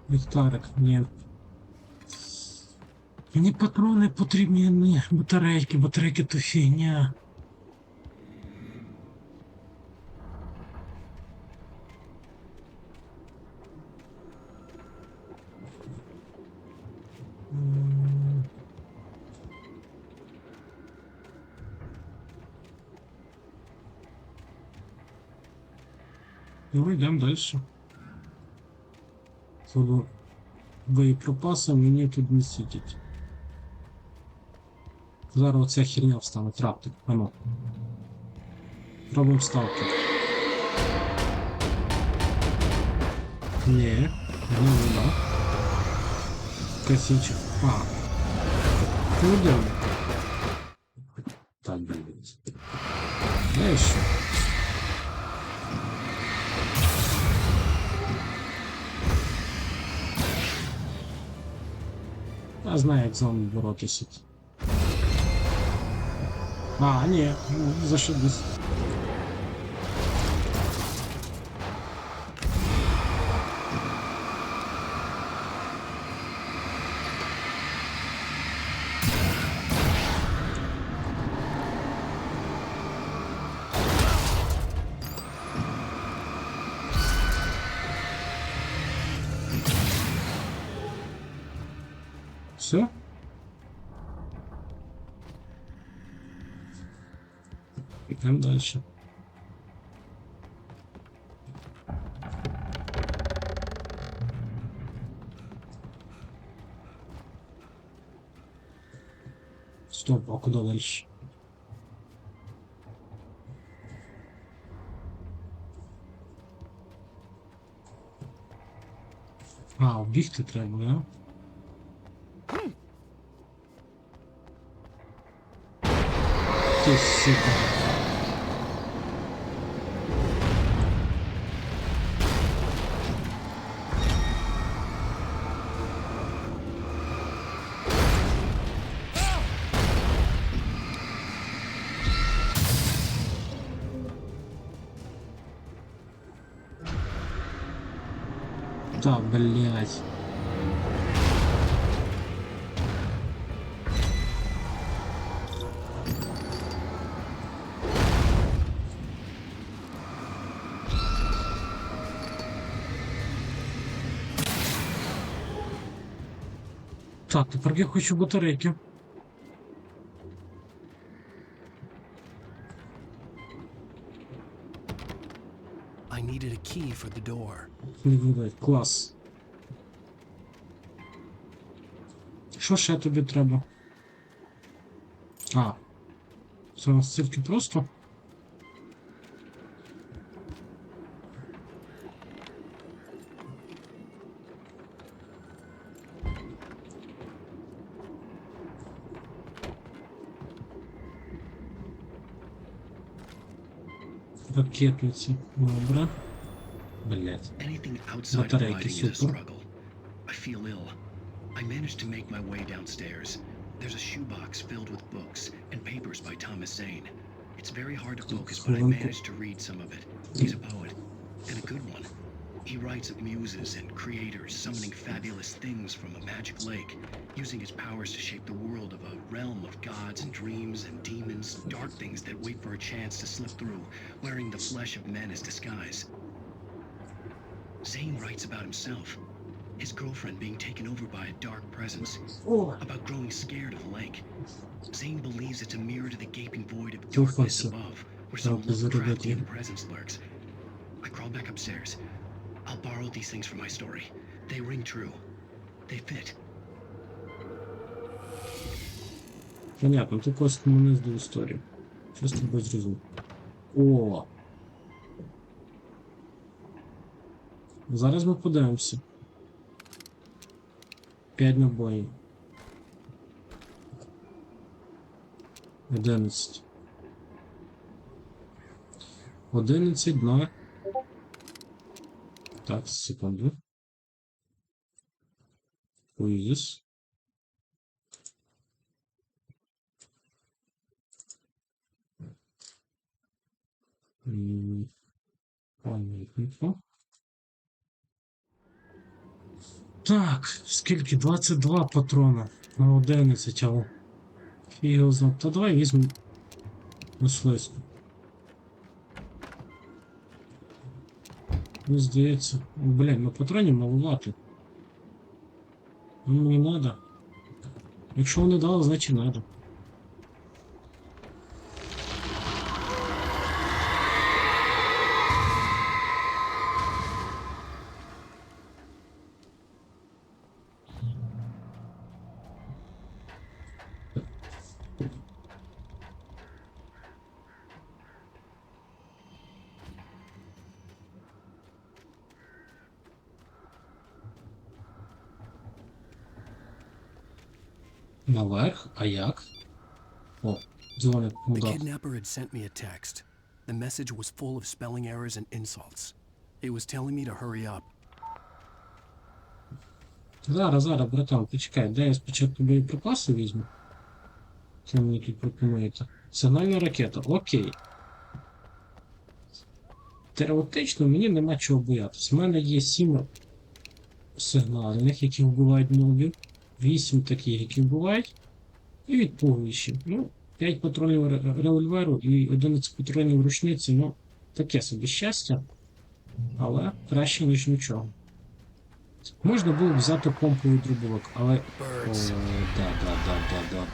Ліхтарик, ні. Мені патрони потрібні, ні. Батарейки то фігня. Ну, йдемо далі. Боєприпаси мені тут не світять. Зараз оця херня встане, трактор. Ану. Робимо ставки. Не вода. Косичок. А. Куди? Так, блин. Знаєш що? Я знаю, як з вами боротися. А, ні, зашибись. Все? Идем дальше. Стоп, а куда дальше? А, убігти треба, да? Ты сука. Та, блядь. Так, тепер я хочу батарейки. I needed a key for the door. Не видать, клас. Що ще тобі треба? А. Це настільки просто. Ракетниці. Добре. Блять. Anything outside of Батарейки, hiding is a супер. struggle. I feel ill. I managed to make my way downstairs. There's a shoebox filled with books and papers by Thomas Zane. It's very hard to focus, but I managed to read some of it. He's a poet, and a good one. He writes of muses and creators summoning fabulous things from a magic lake, using his powers to shape the world of a realm of gods and dreams and demons, dark things that wait for a chance to slip through, wearing the flesh of men as disguise. Zane writes about himself, his girlfriend being taken over by a dark presence, about growing scared of the lake. Zane believes it's a mirror to the gaping void of darkness above, where some Lovecraftian presence lurks. I crawl back upstairs. I'll borrow these things from my story. They ring true. They fit. Понятно, ти просто мене до історії. Що з тобою зрозумів? О! Зараз ми подивимося. 5 набоїв. 11. 11 на... Так, секунду. Quiz. Понятненько. Так, скільки? 22 патрона на 11, але фіг його знав. Та давай візьмемо мисливську. Мені здається... Блін, ну патронів малувати. Ну мені надо. Якщо вони дали, значить надо. Наверх? А як? О, дзвоник The мудак. kidnapper had sent me a text. The message was full of spelling errors and insults. It was telling me to hurry up. Зараз, братан, почекай, де я спочатку боєприпаси візьму? Що мені тут пропонуєте? Сигнальна ракета, окей. Теоретично мені нема чого боятися. У мене є 7 сигнальних, які вбивають мобів, 8 таких, які вбивають, і відпугуючі. Ну, 5 патронів револьверу і 11 патронів рушниці, ну, таке собі щастя, але краще, ніж нічого. Можна було б взяти помповий дробовик, але... О,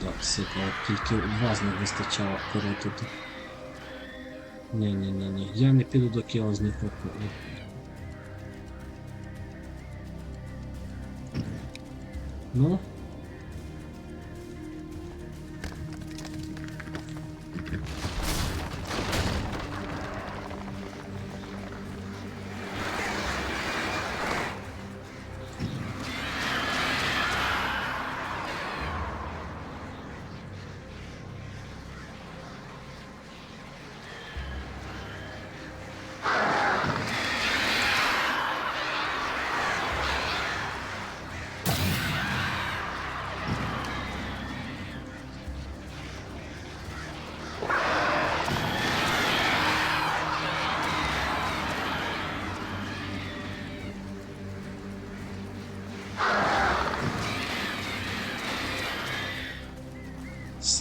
да, сика, от тільки вас не вистачало коротити. Ні, я не піду до кіла з них виходить. Ну?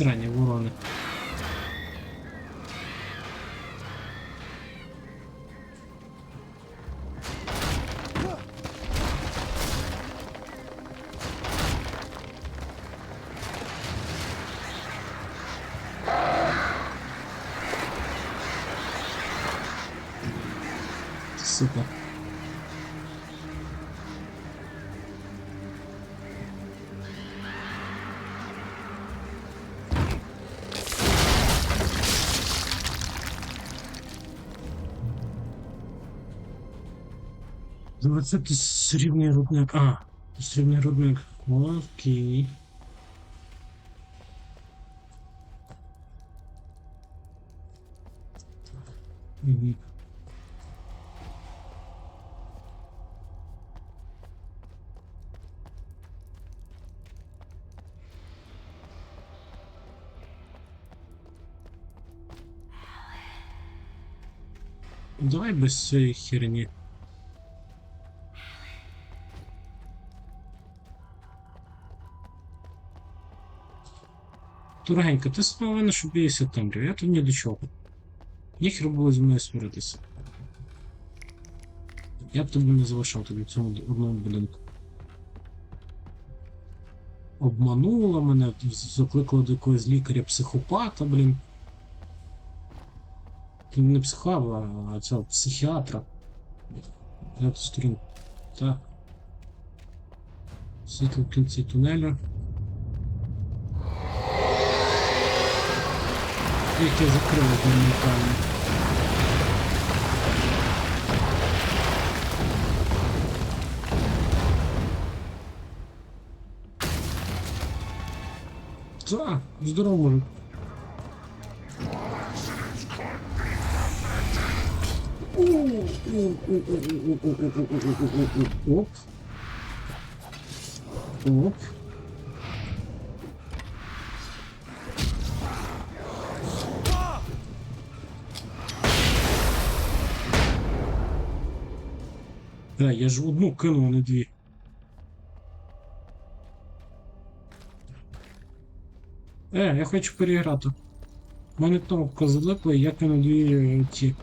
срані ворони. Супер. Це срібний рудник. А, срібний рудник. Окей. Угу. Давай без цієї херні. Дорогенька, ти сама винна, що бійся темряви, я тут ні до чого. Ніхер було зі мною сваритися. Я б тебе не залишав тобі в цьому одному будинку. Обманула мене, закликала до якогось лікаря-психопата, блін. Не психолога, а цього психіатра. Я тут сторін. Так. Світло в кінці тунелю. Як я закрив моментально. Так, здорово, мужик. Оп. Оп. Да, я ж одну кинув, а не дві. Я хочу переіграти. У мене кнопка залипла, і я кинув дві ті.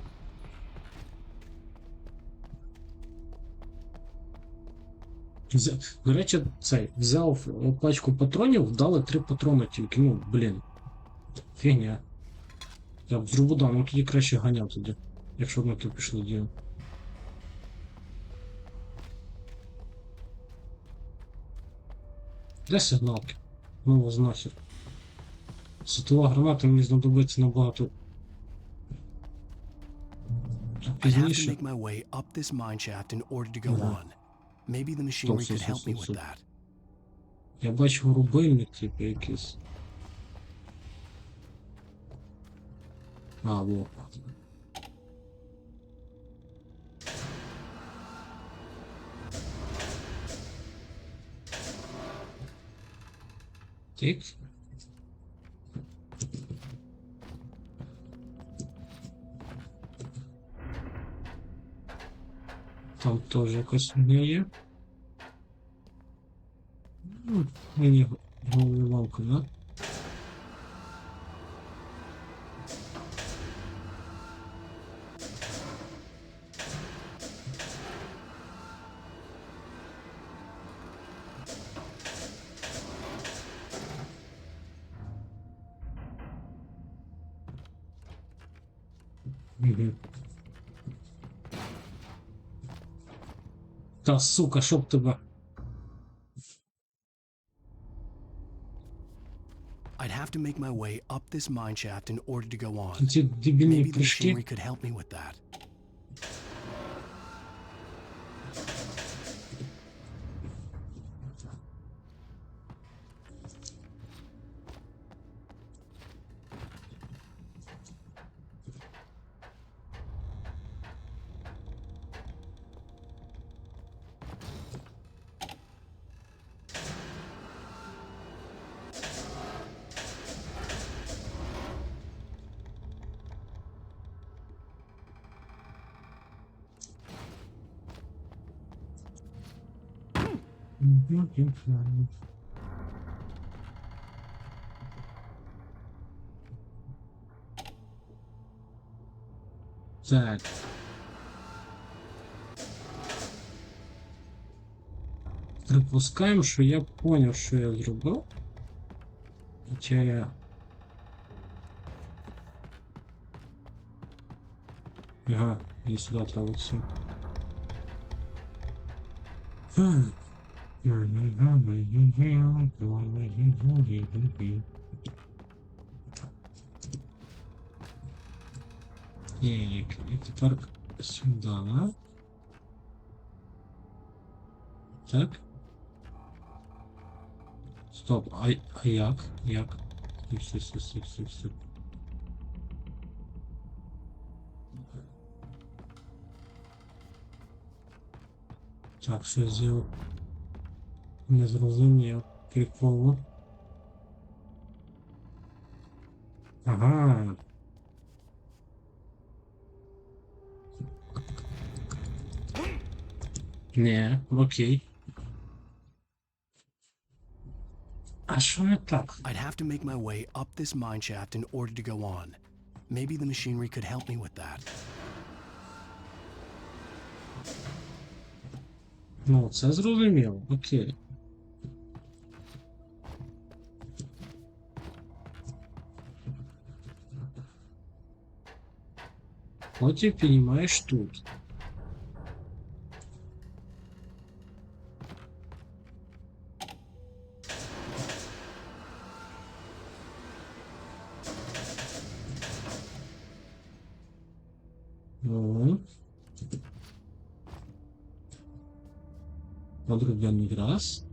До речі, цей, взяв пачку патронів, дали 3 патрони тільки, ну, блін. Фігня. Я б з Рубуданом тоді краще ганяв тоді, якщо б ми тут пішли діяти. Де сигналки? Ну вас нахер. Світова граната мені знадобиться набагато пізніше. Я бачив рубильник, типу, якийсь. А, во. Так. Там теж якось не є. Ну, мені головоломка, да? Угу. Та сука, щоб тебе. I'd have to make my way up this mine shaft in order to go on. Ці дебільні Maybe the прыжки. machinery could help me with that. Так. Припускаємо, що я поняв, що я зробив. Хоча я... Ага, і сюди треба все. І тепер сюди. Так. Стоп, а як? Як? Все. Так, що зробив? Не зрозумів. Приколу. Ага. Не, окей. А що не так? I'd have to make my way up this mine shaft in order to go on. Maybe the machinery could help me with that. Ну, це зрозуміло, окей. Потім піднімаєш тут. Подроблений раз.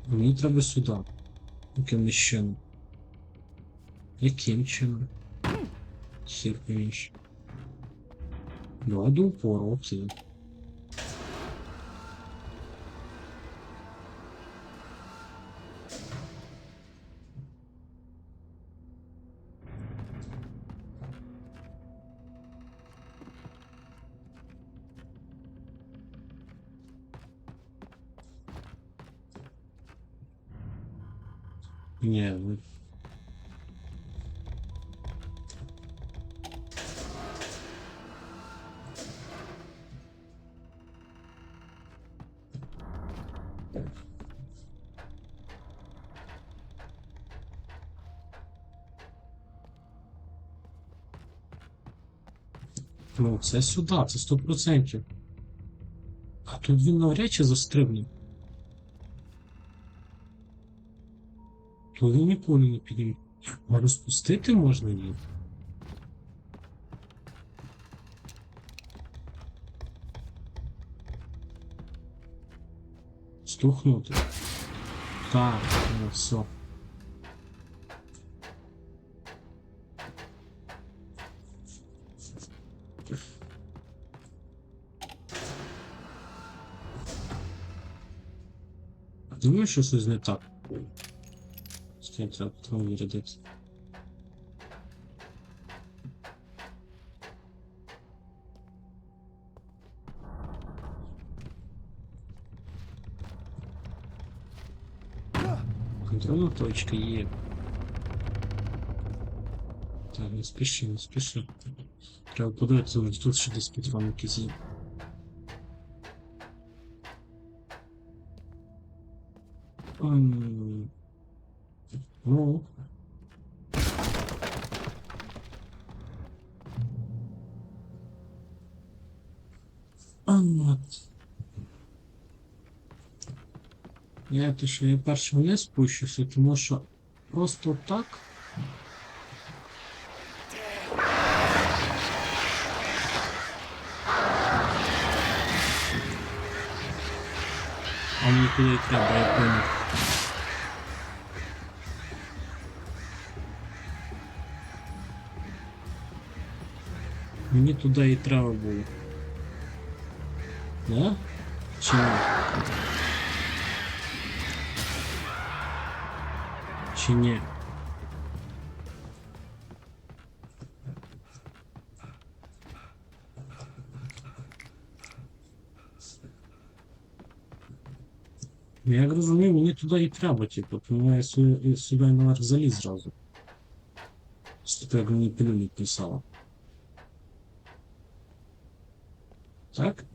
Мені треба сюди. Яким чином? Яким чином? Хер поміж. Ну, до упору, окей. Ні, ну... Ну, це сюди, це 100%. А тут він навряд чи застрибне. Тут він ніколи не підійде. А розпустити можна її? Стухнути. Так, ну все. Думаю, що щось не так. Скажіть, треба відрядитися. Контрольна точка є. Так, не спіши, не спіши. Треба подивитися, тут ще десь підвал якийсь є. Ну. Я перший вниз спущуся, тому що просто так. А мені куди треба, я понял. Мені туди і треба було. Да? Чи ні? Чи ні? Я розумію, мені туди і треба, типу, тому я сюди наверх заліз зразу. типу, як мені пилюлі писала. Так?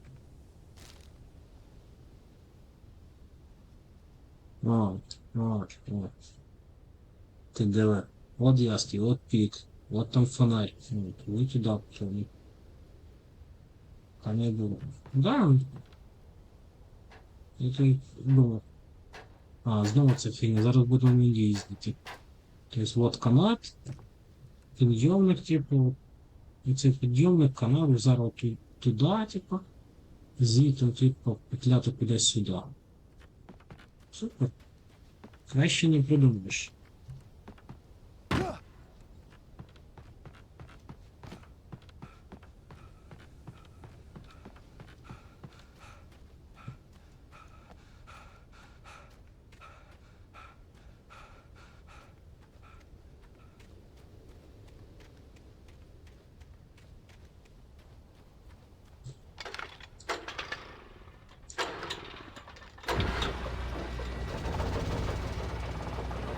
От. Ти диви. От ясний, от пік, от там фонарь. Ви туди потім. А не було. Да. Я тут думав. Знову це фігня. Зараз буду на ній їздити. Тобто, от канат, підйомник, типу, і цей підйомник, канат, зараз туди, типу, звідти, типу, петляти кудись сюди. Супер. Краще не придумаєш.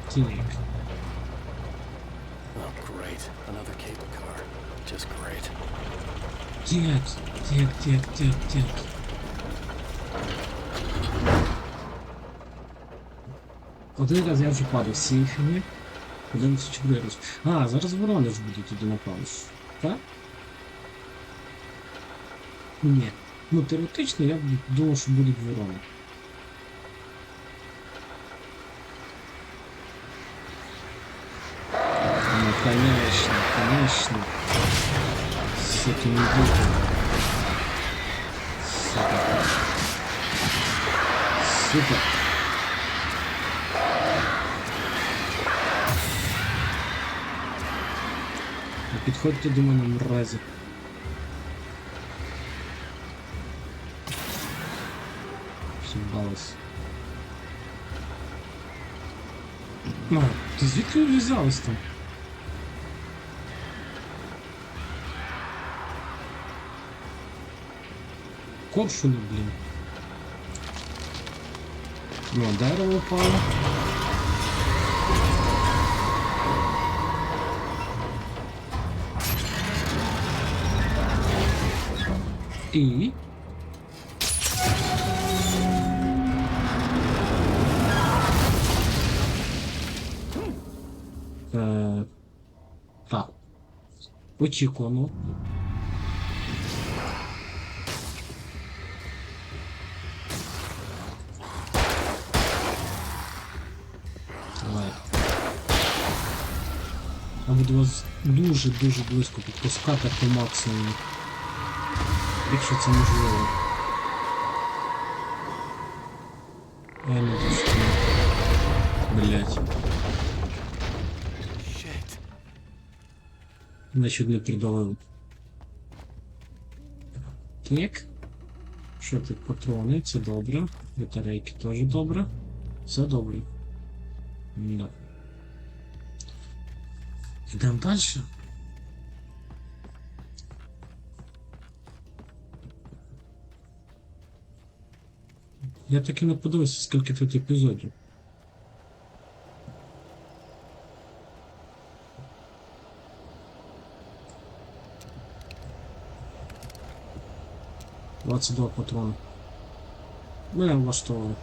Тінік. Oh, great. Another cable car. Just great. Тік. Один раз я вже падав з цієї фігні. Подивимося, чи буде роз... зараз ворони ж будуть туди напевно. Так? Ні. Ну, теоретично я б думав, що будуть ворони. Ну, конечно. С этим идиотом. Супер. Підходьте до мене, мразі. Съебалось. Ти звідки ви взялись там? Коршуни, блін. Дерево впало. І... Так. Очікуємо. Давай. Я буду вас дуже близько підпускати по максимуму. Якщо це можливо. Я не достану. Блять. Значить не придавив. Так. Що тут патрони? Це добре. Батарейки теж добре. Все добре. Да. Йдемо далі. Я таки не подивився, скільки тут епізодів. — 22 патрона. Мене влаштовує.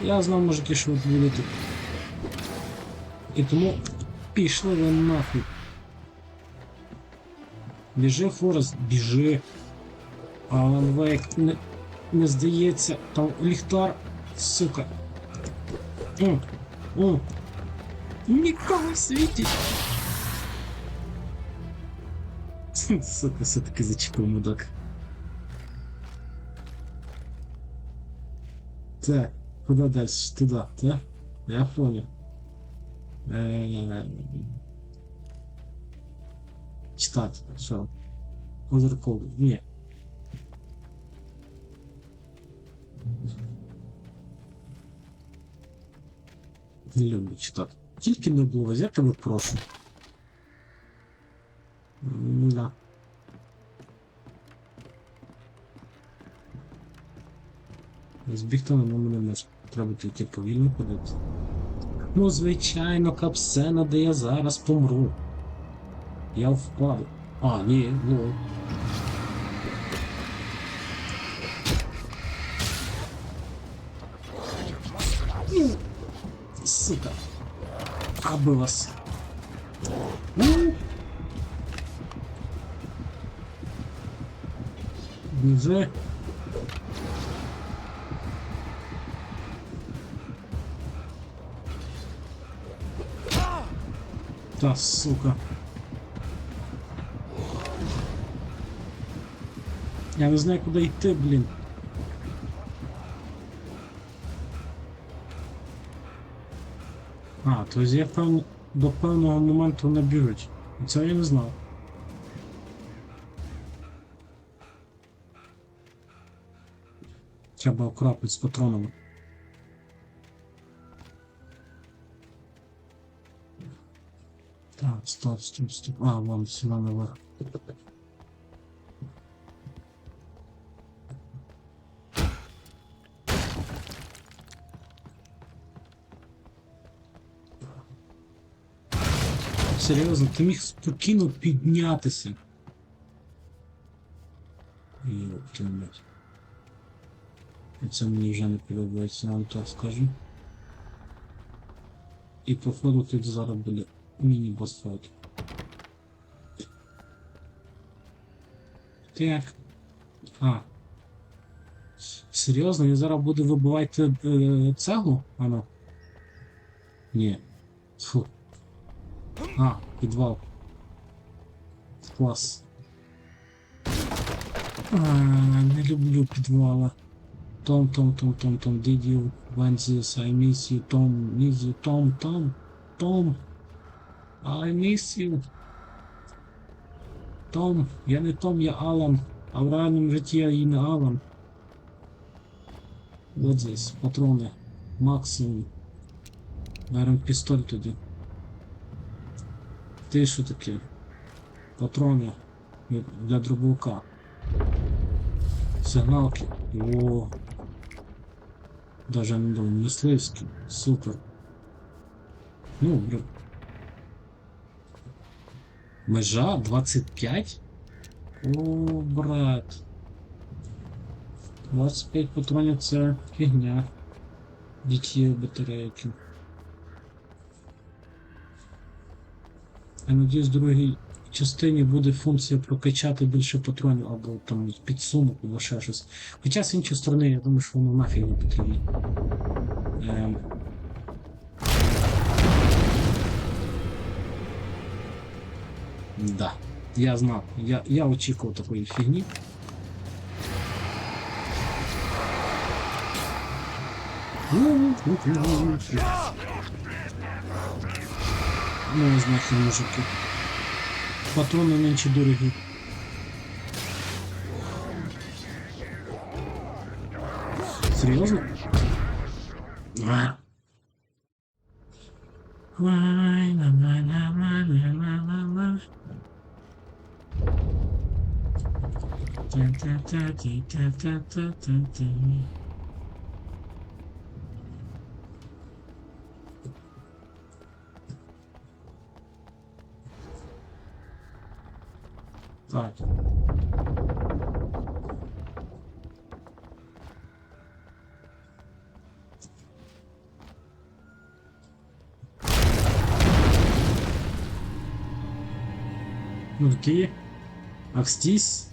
Я знав, мужики, що ви будете. І тому пішли ви нахуй. Біжи, Форест, біжи. Alan Wake не здається. Там ліхтар, сука. Нікого в світі. Сука, все-таки зачепив мудак. Так, куда дальше? Туда, да? Я понял. Читать, что? Озерковый. Не. Не люблю читати. Тільки не було, я тебе прошу. Да. Збігти на мене не може. Треба тільки повільно ходити. Ну, звичайно, капсцена, де я зараз помру. Я впаду. А, ні, ну. Сука. Аби вас. Біжи. Та, сука. Я не знаю, куди йти, блін. А, то есть я до певного моменту не біжуть. Це я не знав. Треба окропити з патронами. Так, стоп. А, вон, сюди наверх. Серйозно, ти міг спокійно піднятися. Йоптимать. Це мені вже не подобається, я вам так скажу. І походу тут зараз буде міні-босс-файт. Так. А. Серйозно, він зараз буде вибивати цеглу? Ано? Ні. Фу. А, підвал. Клас. Не люблю підвала. Том, did you want this? I miss you, Tom, miss you, Tom, I miss you. Том, я не Том, я Алан, а в реальному житті я і не Алан. Вот здесь, патрони, максимум. Берем пістоль тоді. Ти що таке? Патрони для дробовика. Сигналки. О. Даже не думаю, мисливський. Супер. Ну, блин. Межа 25? О, брат. 25 патронів це фігня. Дітєві батарейки. Я надіюсь, в другій частині буде функція прокачати більше патронів, або там підсумок, або ще щось. Хоча з іншої сторони, я думаю, що воно нафіг не потрібно. Да, я знав, я очікував такої фігні. Ну, знахи, мужики. Патрони менше дорогі. Серйозно? Так. Ну окей. Акстись.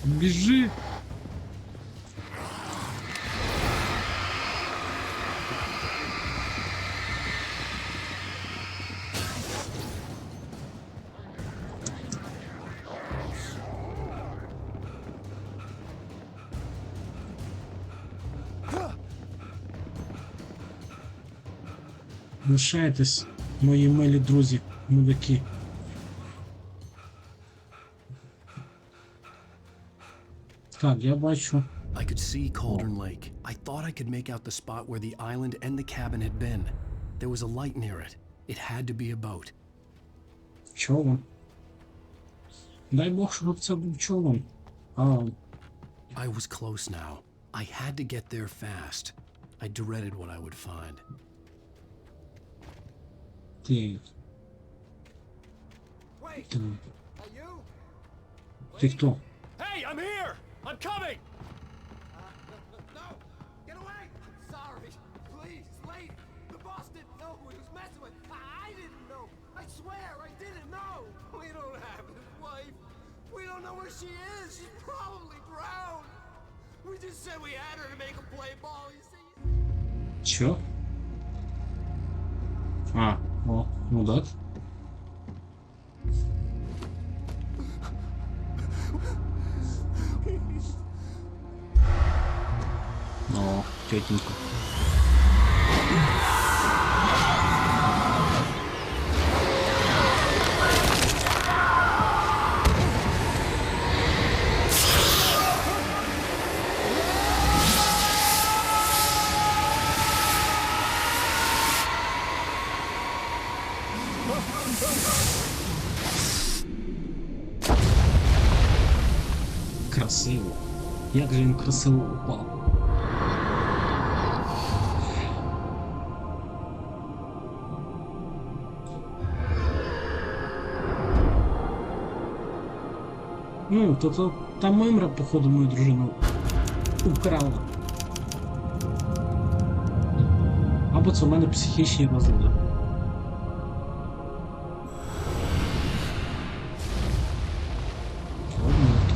Бежи. Лишайтесь, мої милі друзі, мудаки. Так, я бачу. I could see Cauldron Lake. I thought I could make out the spot where the island and the cabin had been. There was a light near it. It had to be a boat. Човен. Дай Бог, щоб це був човен. I was close now. I had to get there fast. I dreaded what I would find. Ти. Ти хто? Hey, I'm here! I'm coming! No! Get away! Sorry. Please, wait! The boss didn't know who he was messing with. I didn't know. I swear, I didn't know. We don't have his wife. We don't know where she is. She's probably drowned. We just said we had her to make him play ball, you see? Чё? Ну да. О, тетенька. Красиво. Як же він красиво упав. Ну, то та мемра, походу, мою дружину украла. Або це в мене психічні розлади.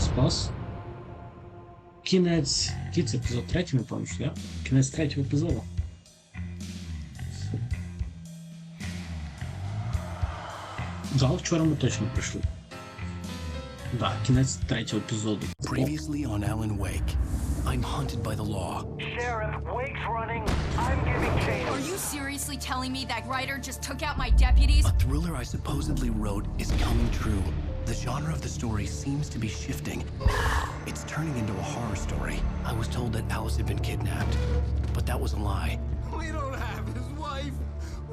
Спас. Кінець. Який це епізод? Третій, не пам'ятаю, що я? Кінець третього епізоду. Жал, вчора ми точно прийшли. Да, кінець третього епізоду. Previously on Alan Wake. I'm hunted by the law. Sheriff, Wake's running. I'm giving chase. Are you seriously telling me that writer just took out my deputies? A thriller I supposedly wrote is coming true. The genre of the story seems to be shifting. It's turning into a horror story. I was told that Alice had been kidnapped, but that was a lie. We don't have his wife.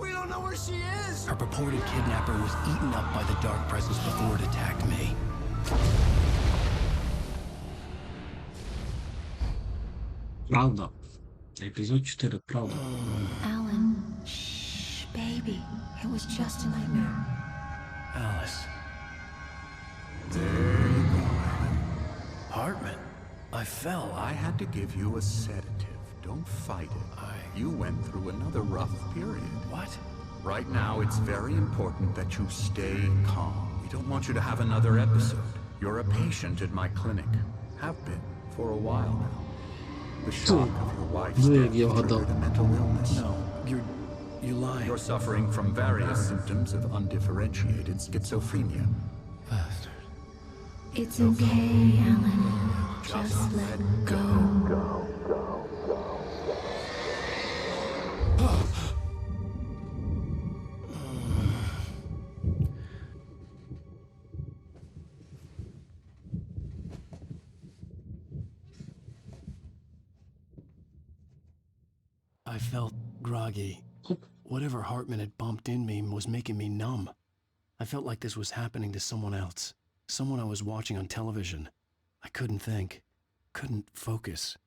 We don't know where she is. Her purported kidnapper was eaten up by the dark presence before it attacked me. Правда. Епізод 4, правда. Alan, shh, baby. It was just a nightmare. Alice. There you go, Alan. Hartman, I fell. I had to give you a sedative. Don't fight it. You went through another rough period. What? Right now, it's very important that you stay calm. We don't want you to have another episode. You're a patient at my clinic. Have been for a while now. The shock of your wife's death triggered a mental illness. No, you're lying. You're suffering from various symptoms of undifferentiated schizophrenia. Bastard. It's okay, Alan. Just let go. I felt groggy. Whatever Hartman had bumped in me was making me numb. I felt like this was happening to someone else. Someone I was watching on television. I couldn't think. Couldn't focus.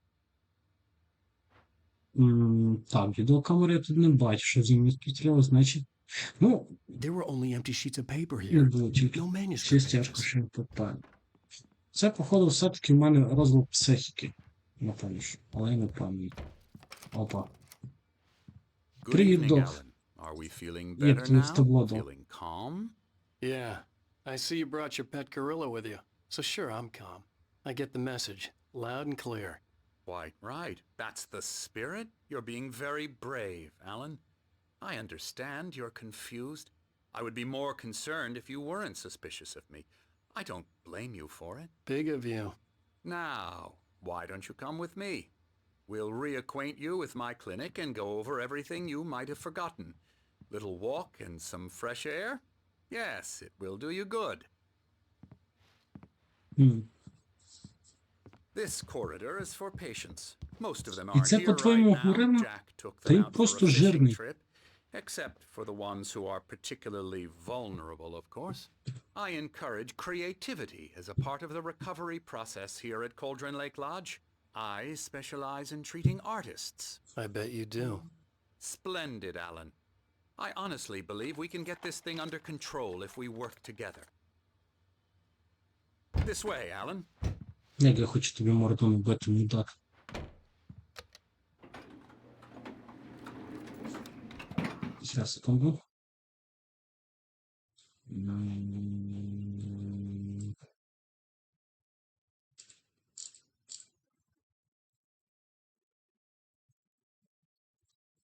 Так, відеокамери я тут не бачу, що зі мною спостерігало, значить... Ну... There were only empty sheets of paper Не here. було тільки No manuscript стяжка, що питання. Це, походу, все-таки в мене розлад психіки. Напевно, що. Але я не пам'ятаю. Опа. Good Привіт, evening, док. Alan. Are we feeling Як better тобі в now? табло, док? Feeling calm? Yeah. I see you brought your pet gorilla with you. So sure, I'm calm. I get the message. Loud and clear. Why, right. That's the spirit. You're being very brave, Alan. I understand you're confused. I would be more concerned if you weren't suspicious of me. I don't blame you for it. Big of you. Now, why don't you come with me? We'll reacquaint you with my clinic and go over everything you might have forgotten. Little walk and some fresh air? Yes, it will do you good. This corridor is for patients. Most of them І aren't це, here right по-твоєму, now. Гурина? Jack took Та them він out for просто a fishing жирний. trip. Except for the ones who are particularly vulnerable, of course. I encourage creativity as a part of the recovery process here at Cauldron Lake Lodge. I specialize in treating artists. I bet you do. Splendid, Alan. I honestly believe we can get this thing under control if we work together. This way, Alan. Як я хочу тобі морду набити, мудак. Сейчас, секунду.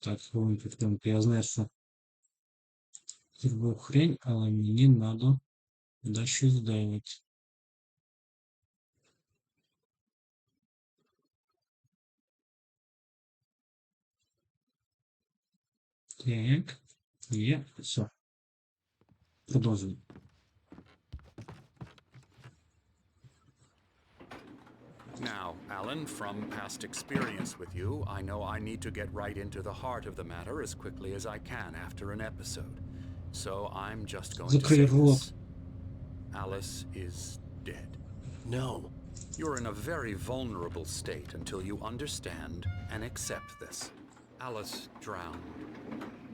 Так, підтримки. Я знаю, що зробив хрень, але мені надо дещо зробити. Так, є, все. Продовжуємо. Now, Alan, from past experience with you, I know I need to get right into the heart of the matter as quickly as I can after an episode. So I'm just going to say this. Alice is dead. No. You're in a very vulnerable state until you understand and accept this. Alice drowned,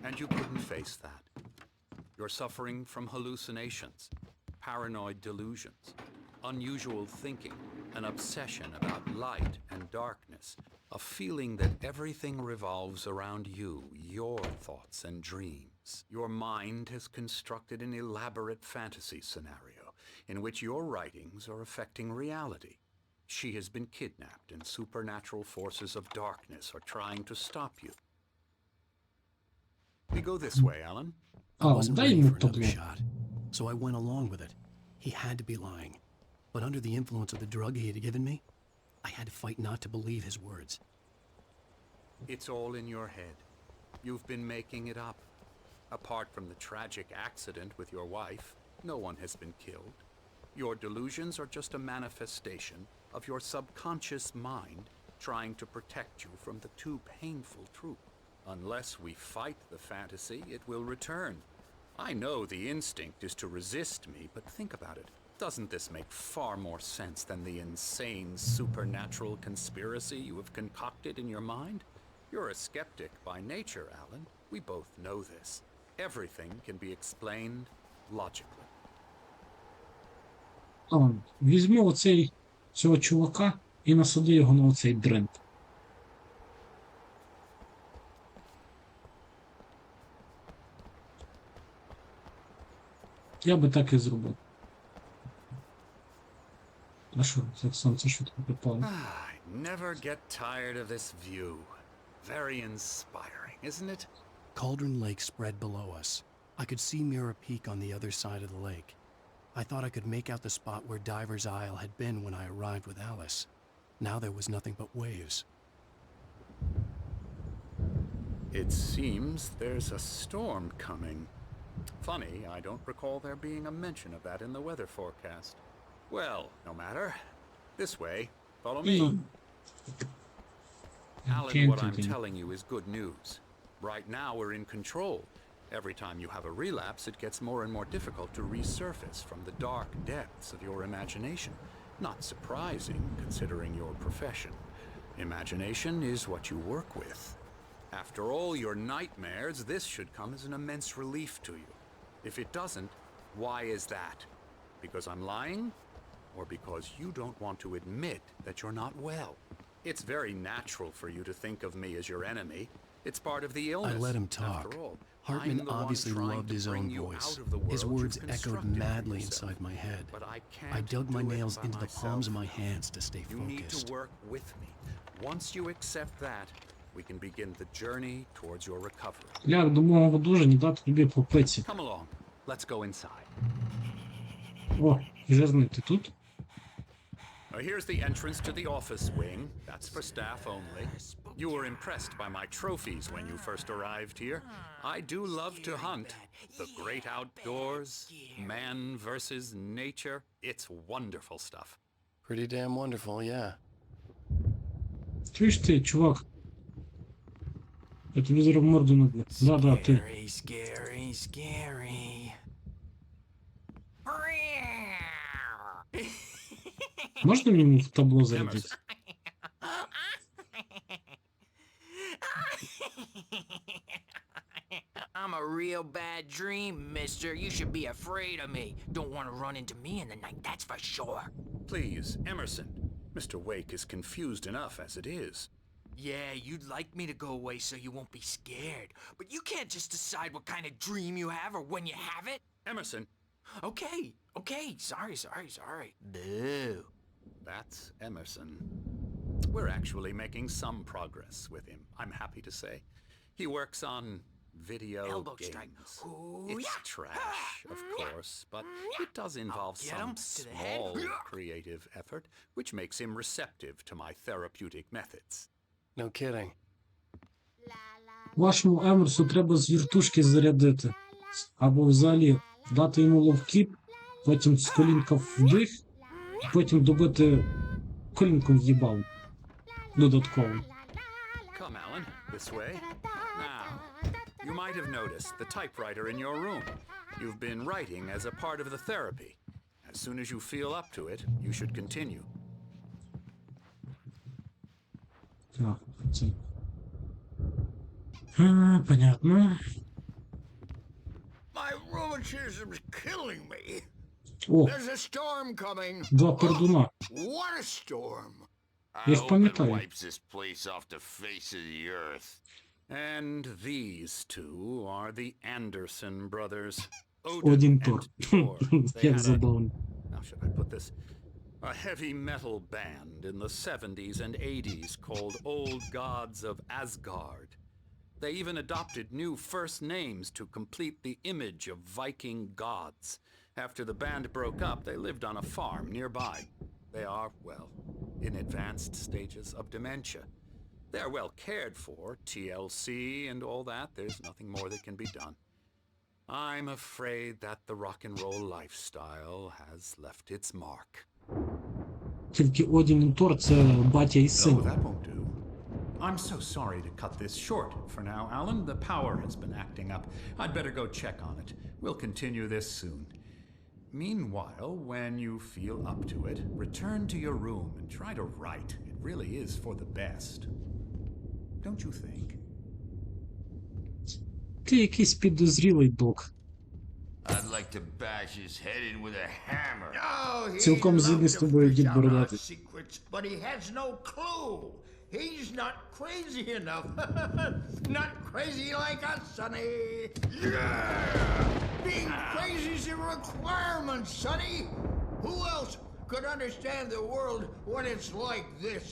and you couldn't face that. You're suffering from hallucinations, paranoid delusions, unusual thinking, an obsession about light and darkness, a feeling that everything revolves around you, your thoughts and dreams. Your mind has constructed an elaborate fantasy scenario in which your writings are affecting reality. She has been kidnapped and supernatural forces of darkness are trying to stop you. We go this way, Alan. I wasn't ready for another shot, so I went along with it. He had to be lying. But under the influence of the drug he had given me, I had to fight not to believe his words. It's all in your head. You've been making it up. Apart from the tragic accident with your wife, no one has been killed. Your delusions are just a manifestation of your subconscious mind trying to protect you from the too painful truth. Unless we fight the fantasy, it will return. I know the instinct is to resist me, but think about it. Doesn't this make far more sense than the insane supernatural conspiracy you have concocted in your mind? You're a skeptic by nature, Alan. We both know this. Everything can be explained logically. Візьми цього чувака і насади його на оцей дрент. Я би так і зробив. А що, це сонце швидко припало? I never get tired of this view. Very inspiring, isn't it? Cauldron Lake spread below us. I could see Mirror Peak on the other side of the lake. I thought I could make out the spot where Diver's Isle had been when I arrived with Alice. Now there was nothing but waves. It seems there's a storm coming. Funny, I don't recall there being a mention of that in the weather forecast. Well, no matter. This way. Follow me. Alan, what I'm telling you is good news. Right now we're in control. Every time you have a relapse, it gets more and more difficult to resurface from the dark depths of your imagination. Not surprising, considering your profession. Imagination is what you work with. After all your nightmares, this should come as an immense relief to you. If it doesn't, why is that? Because I'm lying? Or because you don't want to admit that you're not well? It's very natural for you to think of me as your enemy. It's part of the illness. I let him talk. After all, Hartman obviously loved his own voice. His words echoed madly inside my head. I dug my nails into the palms of my hands to stay You need to focused. work with me. Once you accept that, we can begin the journey towards your recovery. Ляг до мого одужання дати тобі по пиці. Come along. Let's go inside. О, Жирний, ти тут? Here's the entrance to the office wing. That's for staff only. You were impressed by my trophies when you first arrived here. I do love to hunt. The great outdoors, man versus nature. It's wonderful stuff. Pretty damn wonderful, yeah. Чуєш ти, чувак? Я тобі зараз в морду наб'ю. Да, ти. Scary, scary. Можна мені в табло зарядити? I'm a real bad dream, mister. You should be afraid of me. Don't want to run into me in the night, that's for sure. Please, Emerson. Mr. Wake is confused enough as it is. Yeah, you'd like me to go away so you won't be scared. But you can't just decide what kind of dream you have or when you have it. Emerson. Okay. Sorry. Boo. That's Emerson. We're actually making some progress with him, I'm happy to say. He works on video Elbow games. strike. Ooh, It's yeah. trash, of course, but it does involve get some him to the head. small creative effort, which makes him receptive to my therapeutic methods. No kidding. Вашому Емерсу треба з віртушки зарядити. Або взагалі дати йому ловкіп, потім з колінка вдих, потім добити колінком в'їбав. Додатково. Come, Alan, this way. Now, you might have noticed the typewriter in your room. You've been writing as a part of the therapy. As soon as you feel up to it, you should continue. Так, це. Понятно. My rheumatism's killing me. О, There's a storm coming. два пердуна. What a storm. Я їх пам'ятаю. Wipes this place off the face of the earth. And these two are the Anderson brothers. Один Тор. They Як had забавно. how should I put this? A heavy metal band in the 70s and 80s called Old Gods of Asgard. They even adopted new first names to complete the image of Viking gods. After the band broke up, they lived on a farm nearby. They are, well, in advanced stages of dementia. They are well cared for, TLC and all that. There's nothing more that can be done. I'm afraid that the rock and roll lifestyle has left its mark. Тільки Одін і Тор — це батя і Oh, син. that won't do. I'm so sorry to cut this short for now, Alan. The power has been acting up. I'd better go check on it. We'll continue this soon. Meanwhile, when you feel up to it, return to your room and try to write. It really is for the best. Don't you think? Ти якийсь підозрілий, док. I'd like to bash his head in with a hammer. Oh, Цілком згідний з тобою, дід Бородатий. Secrets, but he has no clue. He's not crazy enough. Not crazy like us, Sonny. Yeah! Being crazy's a requirement, Sonny. Who else could understand the world when it's like this?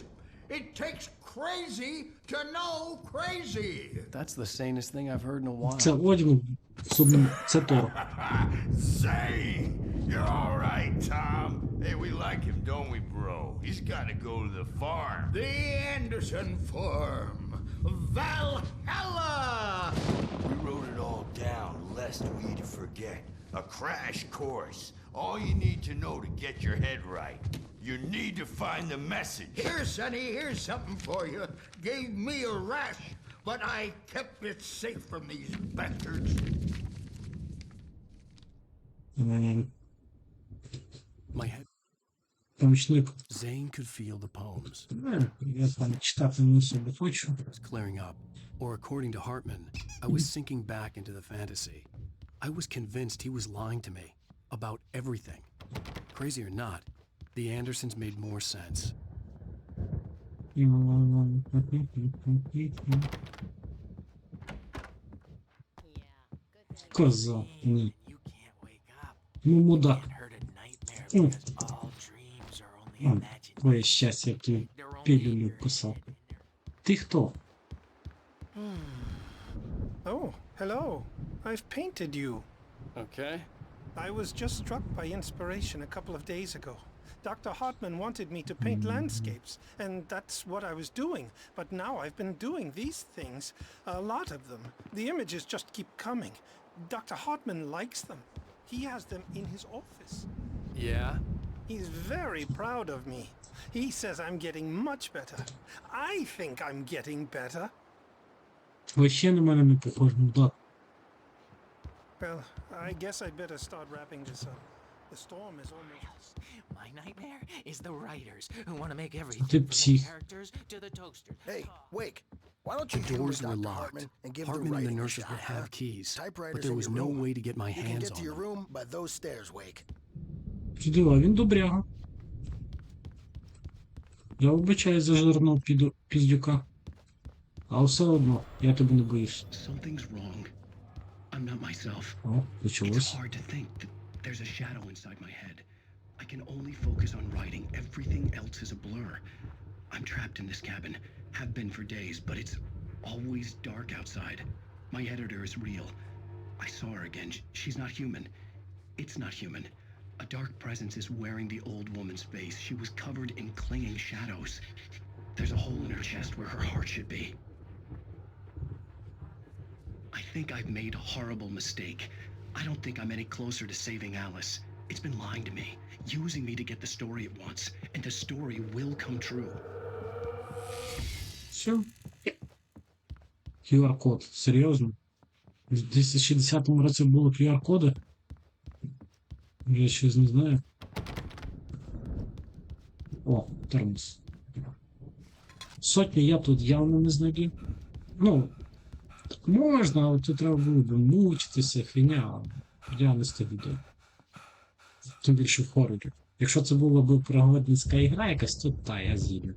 It takes crazy to know crazy. That's the sanest thing I've heard in a while. Це Одін, це Тор. Say, you're all right, Tom. Hey, we like him, don't we, bro? He's got to go to the farm. The Anderson farm. Valhalla! We wrote it all down, lest we forget. A crash course. All you need to know to get your head right. You need to find the message. Here, Sonny, here's something for you. Gave me a rash, but I kept it safe from these bastards. My head. Помічник. Zane could feel the poems. Я там читати не собі хочу. Was clearing up. Or according to Hartman, I was sinking back into the fantasy. I was convinced he was lying to me about everything. Crazy or not, the Andersons made more sense. Коза. Ні. Ну, мудак. Твоє щастя, як ти пілюлю писав. Ти хто? Oh, hello. I've painted you. Okay. I was just struck by inspiration a couple of days ago. Dr. Hartman wanted me to paint landscapes, and that's what I was doing. But now I've been doing these things, a lot of them. The images just keep coming. Dr. Hartman likes them. He has them in his office. Yeah? He's very proud of me. He says I'm getting much better. I think I'm getting better. Вообще на мене не похож, мудак. Well, I guess I'd better start wrapping this up. The storm is almost... My nightmare is the writers who want to make Ти everything from the псих. characters to the toaster. Hey, Wake, why don't you The humor doors were Dr. locked. Hartman and give Hartman the and the writing a nurses shot, would have huh? keys, Typewriters but there in was your no room. way to get my You can hands get to on your them. room by those stairs, Wake. Чудово, він добряга. Я вибачаюсь за жирного піздюка. А все одно, я тебе не боюсь. Something's wrong. I'm not myself. О, It's почалось. hard to think that there's a shadow inside my head. I can only focus on writing. Everything else is a blur. I'm trapped in this cabin. Have been for days, but it's always dark outside. My editor is real. I saw her again. She's not human. It's not human. A dark presence is wearing the old woman's face. She was covered in clinging shadows. There's a hole in her chest where her heart should be. I think I've made a horrible mistake. I don't think I'm any closer to saving Alice. It's been lying to me, using me to get the story it wants, and the story will come true. Все. QR-код. Серйозно? В 2060 році були QR-коди? Я щось не знаю. О, термос. Сотню я тут явно не знайду. Ну, так можна, але тут треба було б мучитися, хріня. Я не з тих людей. Тим більше в хорорі. Якщо це була б пригодницька ігра якась, то та, я згідний.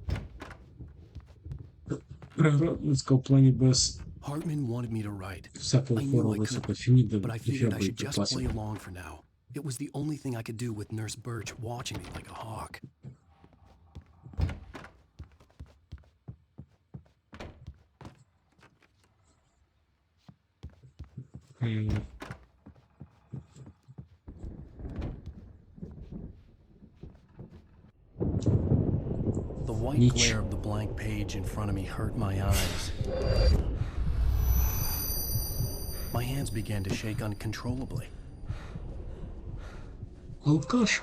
Пригодницька в плані без Hartman wanted me to write. всякого I knew I хорору, couldn't, всякого фініда, but I figured I should just play along for now. It was the only thing I could do with Nurse Birch watching me like a hawk. The white glare of the blank page in front of me hurt my eyes. My hands began to shake uncontrollably. Алкаш.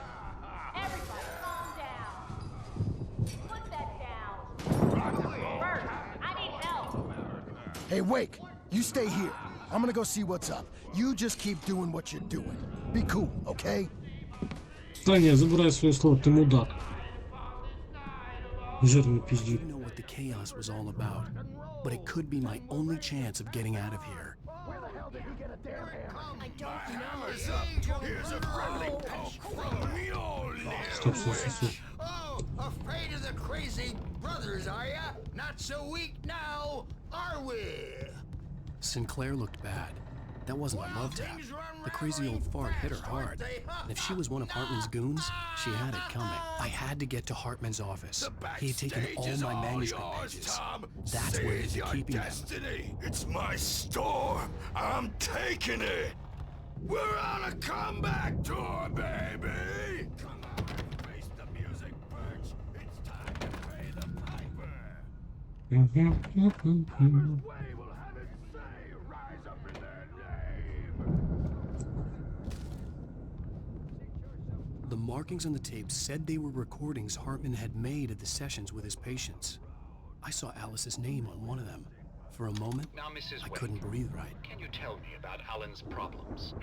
Hey, Wake, you stay here. I'm gonna go see what's up. You just keep doing what you're doing. Be cool, okay? Та ні, забирай своє слово, ти мудак. Жирний I піздюк. didn't know what the chaos was all about, but it could be my only chance of getting out of here. Here's a friendly poke from Mjolnir. Стоп, стоп, стоп, стоп. Oh, afraid of the crazy brothers, are ya? Not so weak now, are we? Sinclair looked bad. That wasn't a love tap. The crazy old fart hit her hard. And if she was one of Hartman's goons, she had it coming. I had to get to Hartman's office. He had taken all my manuscript pages. That's where he was keeping them. It's my storm. I'm taking it. We're on a comeback tour, baby. Come on, face the music, Birch. It's time to pay the piper. The markings on the tape said they were recordings Hartman had made at the sessions with his patients. I saw Alice's name on one of them. For a moment, Now, Mrs. I Wake, couldn't breathe right. Can you tell me about Alan's problems?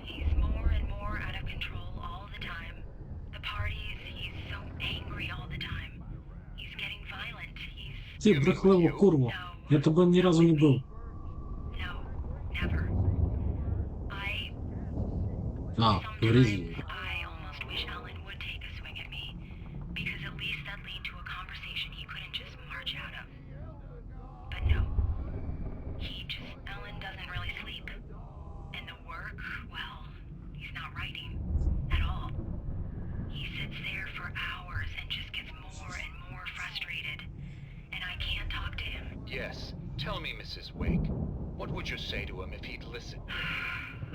He's more and more out of control all the time. The parties, he's so angry all the time. He's getting violent. Ти брехлива курва. Я тебе ні разу не бив. Never. А, врізі. I almost wish Alan would take a swing at me, because at least that lead to a conversation he couldn't just march out of. But no. Alan doesn't really sleep. And the work, well, he's not writing at all. He sits there for hours and just gets more and more frustrated. And I can't talk to him. Yes. Tell me, Mrs. Wake. What would you say to him if he'd listen?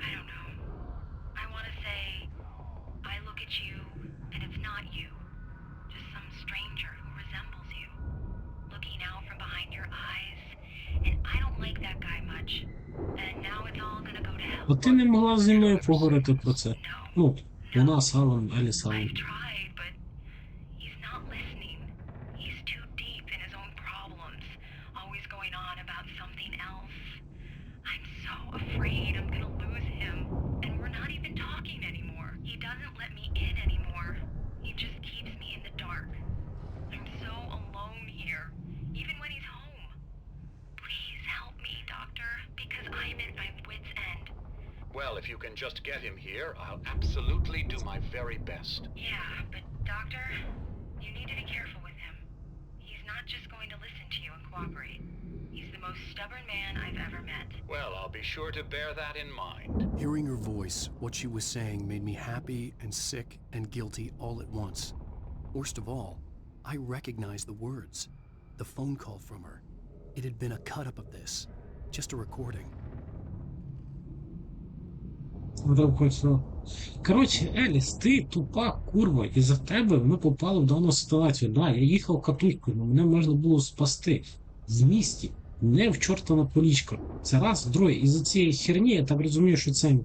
I don't know. I want to say, I look at you, and it's not you. Just some stranger who resembles you. Looking out from behind your eyes. And I don't like that guy much. And now it's all gonna go to hell. А ти не могла зі мною поговорити про це? Ну, у нас Алан, Еліс Алан. I've tried, but he's not listening. He's too deep in his own problems. Always going on about something else. Well, if you can just get him here, I'll absolutely do my very best. Yeah, but Doctor, you need to be careful with him. He's not just going to listen to you and cooperate. He's the most stubborn man I've ever met. Well, I'll be sure to bear that in mind. Hearing her voice, what she was saying made me happy and sick and guilty all at once. Worst of all, I recognized the words. The phone call from her. It had been a cut-up of this. Just a recording. Коротше, Еліс, ти тупа курва, і за тебе ми попали в дану ситуацію. Да, я їхав катушкою, але мене можна було спасти. В місті, не в чортове полічко. Це раз, друге, із-за цієї херні, я так розумію, що це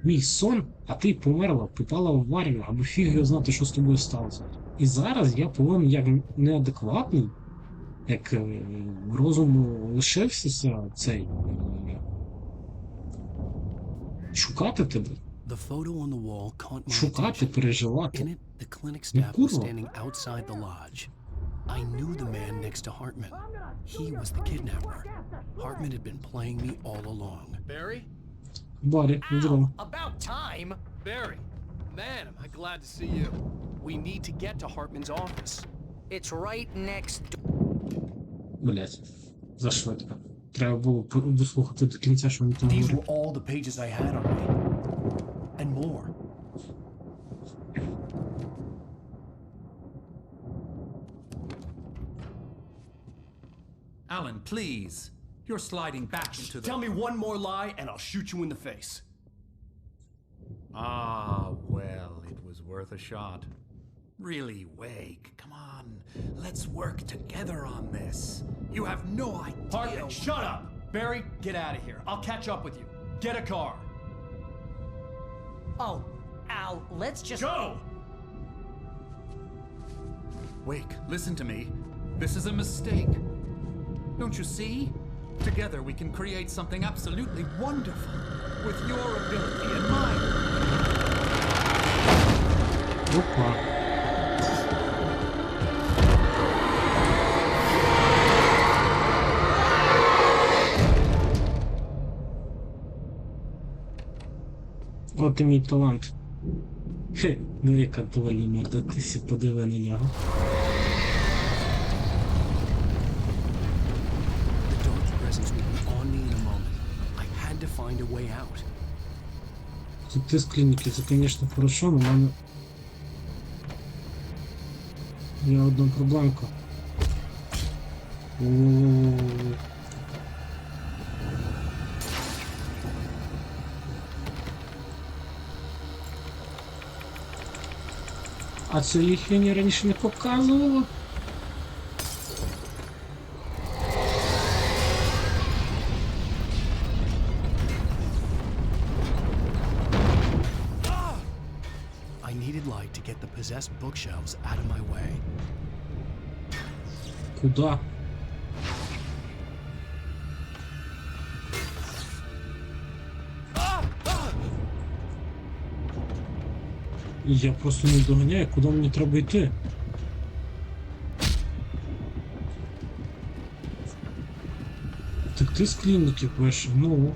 мій сон, а ти померла, попала в аварію, або фіг його знати, що з тобою сталося. І зараз я повинен, як неадекватний, як розуму лишився цей, шукати тебе. The photo on the wall caught my Шукати, attention. переживати. In it, the clinic staff was standing outside the lodge. I knew the man next to Hartman. He was the kidnapper. Hartman had been playing me all along. Barry? Барі, здорово. About time! Barry, man, am I glad to see you. We need to get to Hartman's office. It's right next door. Блять, зашвидко. Треба було дослухати до кінця, що він там These говорить. were all the pages I had on me. And more. Alan, please. You're sliding back into the... Tell me one more lie and I'll shoot you in the face. Ah, well, it was worth a shot. Really, Wake, come on. Let's work together on this. You have no idea... Hartman, shut up! Barry, get out of here. I'll catch up with you. Get a car. Oh, Al, let's just... Go! Wake, listen to me. This is a mistake. Don't you see? Together we can create something absolutely wonderful. With your ability and mine. Опа. От і мій талант. Хе, ну яка доволі морда, ти сі подиви на нього. The dark presence would be on me in a moment. I had to find a way out. Ти з клініки, це, звісно, хорошо, але в мене є одна проблемка. А це їх мені раніше не показувало? I needed light to get the possessed bookshelves out of my way. Куда? Я просто не доганяю, куди мені треба йти. Так ти з клініки пише, ну.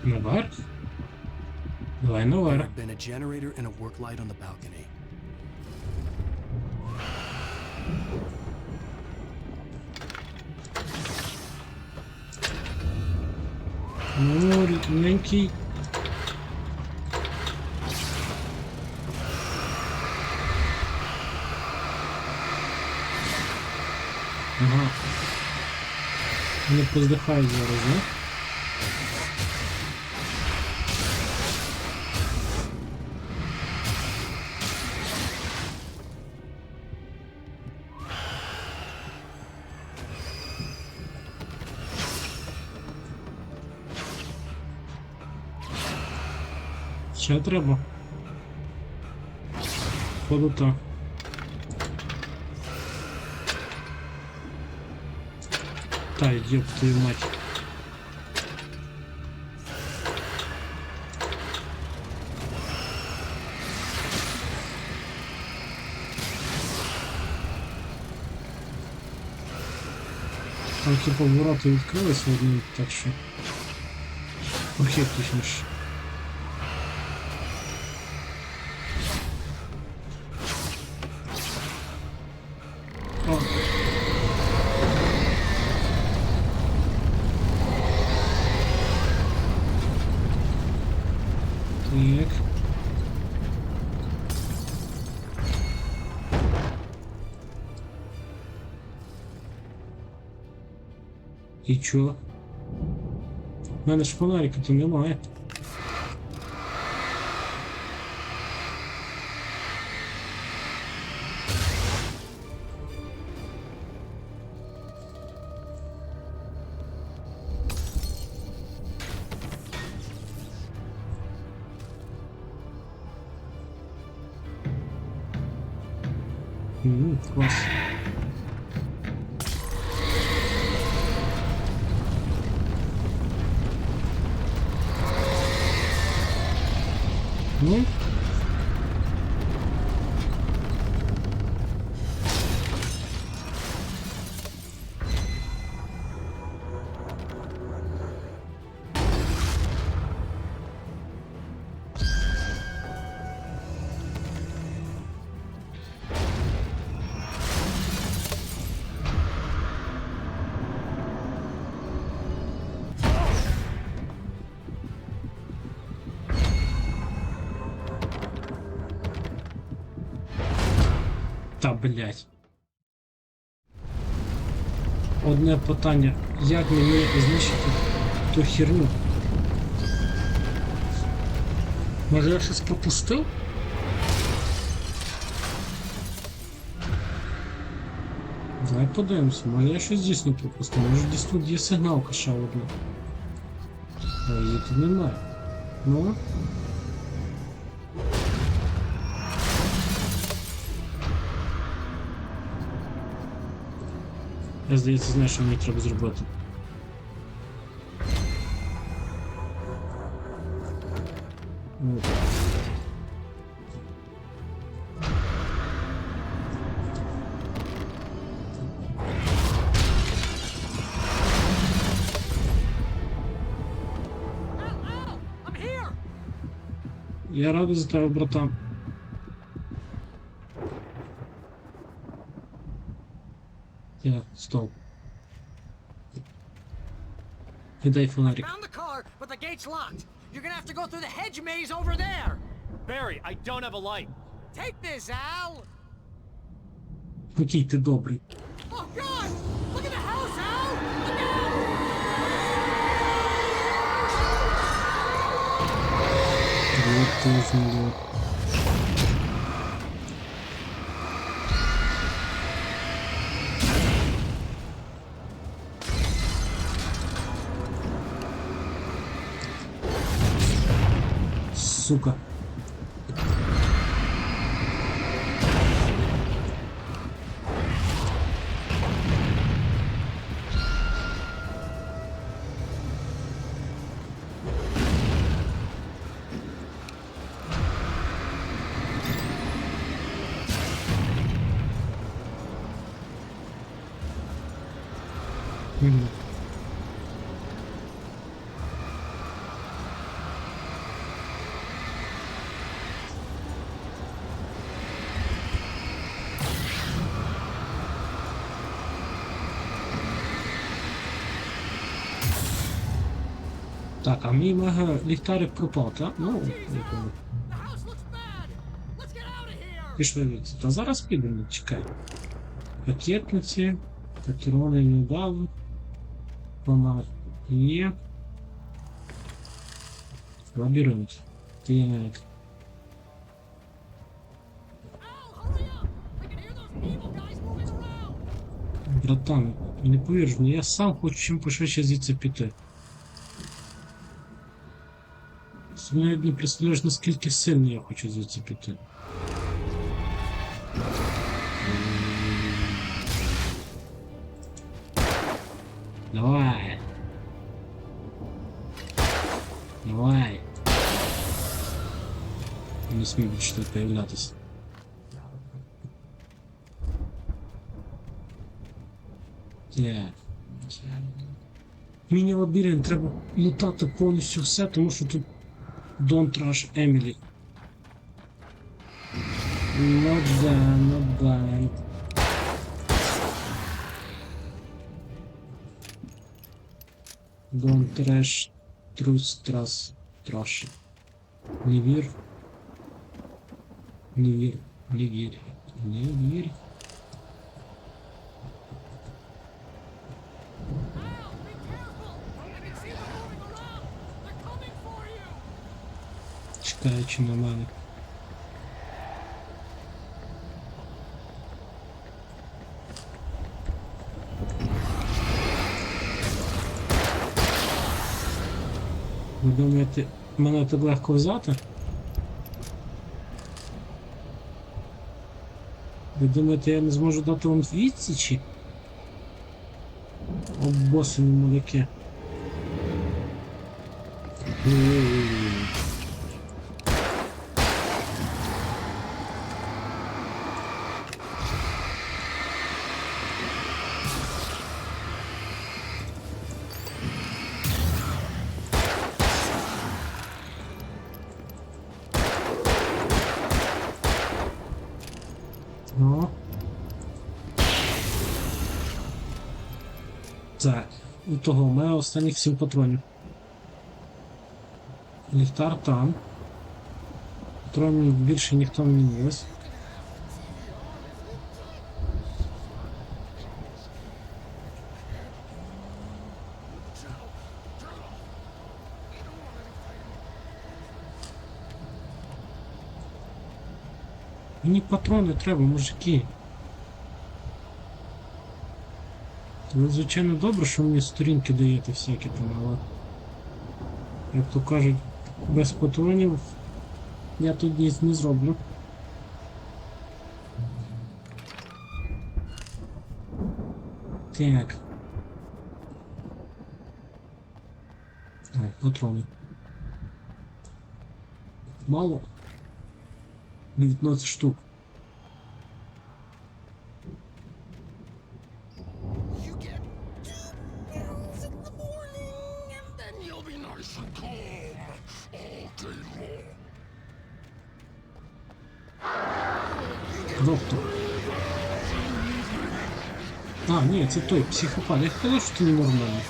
Наверх? Давай There наверх. had been a generator and a work light on the balcony. Ну, рідненький. Ага. Вони поздихають зараз, да? Ще треба. Походу так. Та, ёб твою мать. Трохи повороти відкрилися одним, так що... Прохід точніше. О. Так. І чо? У мене ж фонарика то немає. Клас. Ну? Та, блять. Одне питання. Як мені знищити ту херню? Може я щось пропустив? Давай подивимося, може я щось дійсно пропустив. Може десь тут є сигналка ще одна. А її тут немає. Ну? Я, здається, знаю, що мені треба зробити. От. Я радий за тебе, братан. Я, стоп. І дай фонарик. Found the car, but the gate's locked. You're gonna have to go through the hedge maze over there. Barry, I don't have a light. Take this, Al. Який ти добрий. Oh God! Look at the house, Al. Look out! Вот ти знайшов. Сука. Так, а мій мега ліхтарик пропав, так? Ну, якому. Пішли від. Та зараз підемо, чекай. Пакетниці, патрони не дали. Вона є. Лабіринт. Так. Братан, не повіриш мені, я сам хочу чим пошвидше звідси піти. Ти навіть не представляєш, наскільки сильно я хочу звідси піти. Давай. Давай. Не смій більше тут появлятися. Так. Міні-лабіринт, треба лутати повністю все, тому що тут Don't Rush Emily. Not bad, not bad. Don't Trash Trash. Не вір. Не вір. Не вір. Не вір. Чекаючи на мене. Ви думаєте, мене так легко взяти? Ви думаєте, я не зможу дати вам відсічі? О, босові муляки. Ну. Так, у того у мене останніх 7 патронів. Ліхтар там. Патронів більше ніхто не ніс. Мені патрони треба, мужики. Ви, звичайно, добре, що мені сторінки даєте всякі там, але... Як то кажуть, без патронів я тут ніс не зроблю. Так. Патрони. Мало. 19 штук. Доктор. А, ні, це той психопат. Я казав, що ти ненормальний.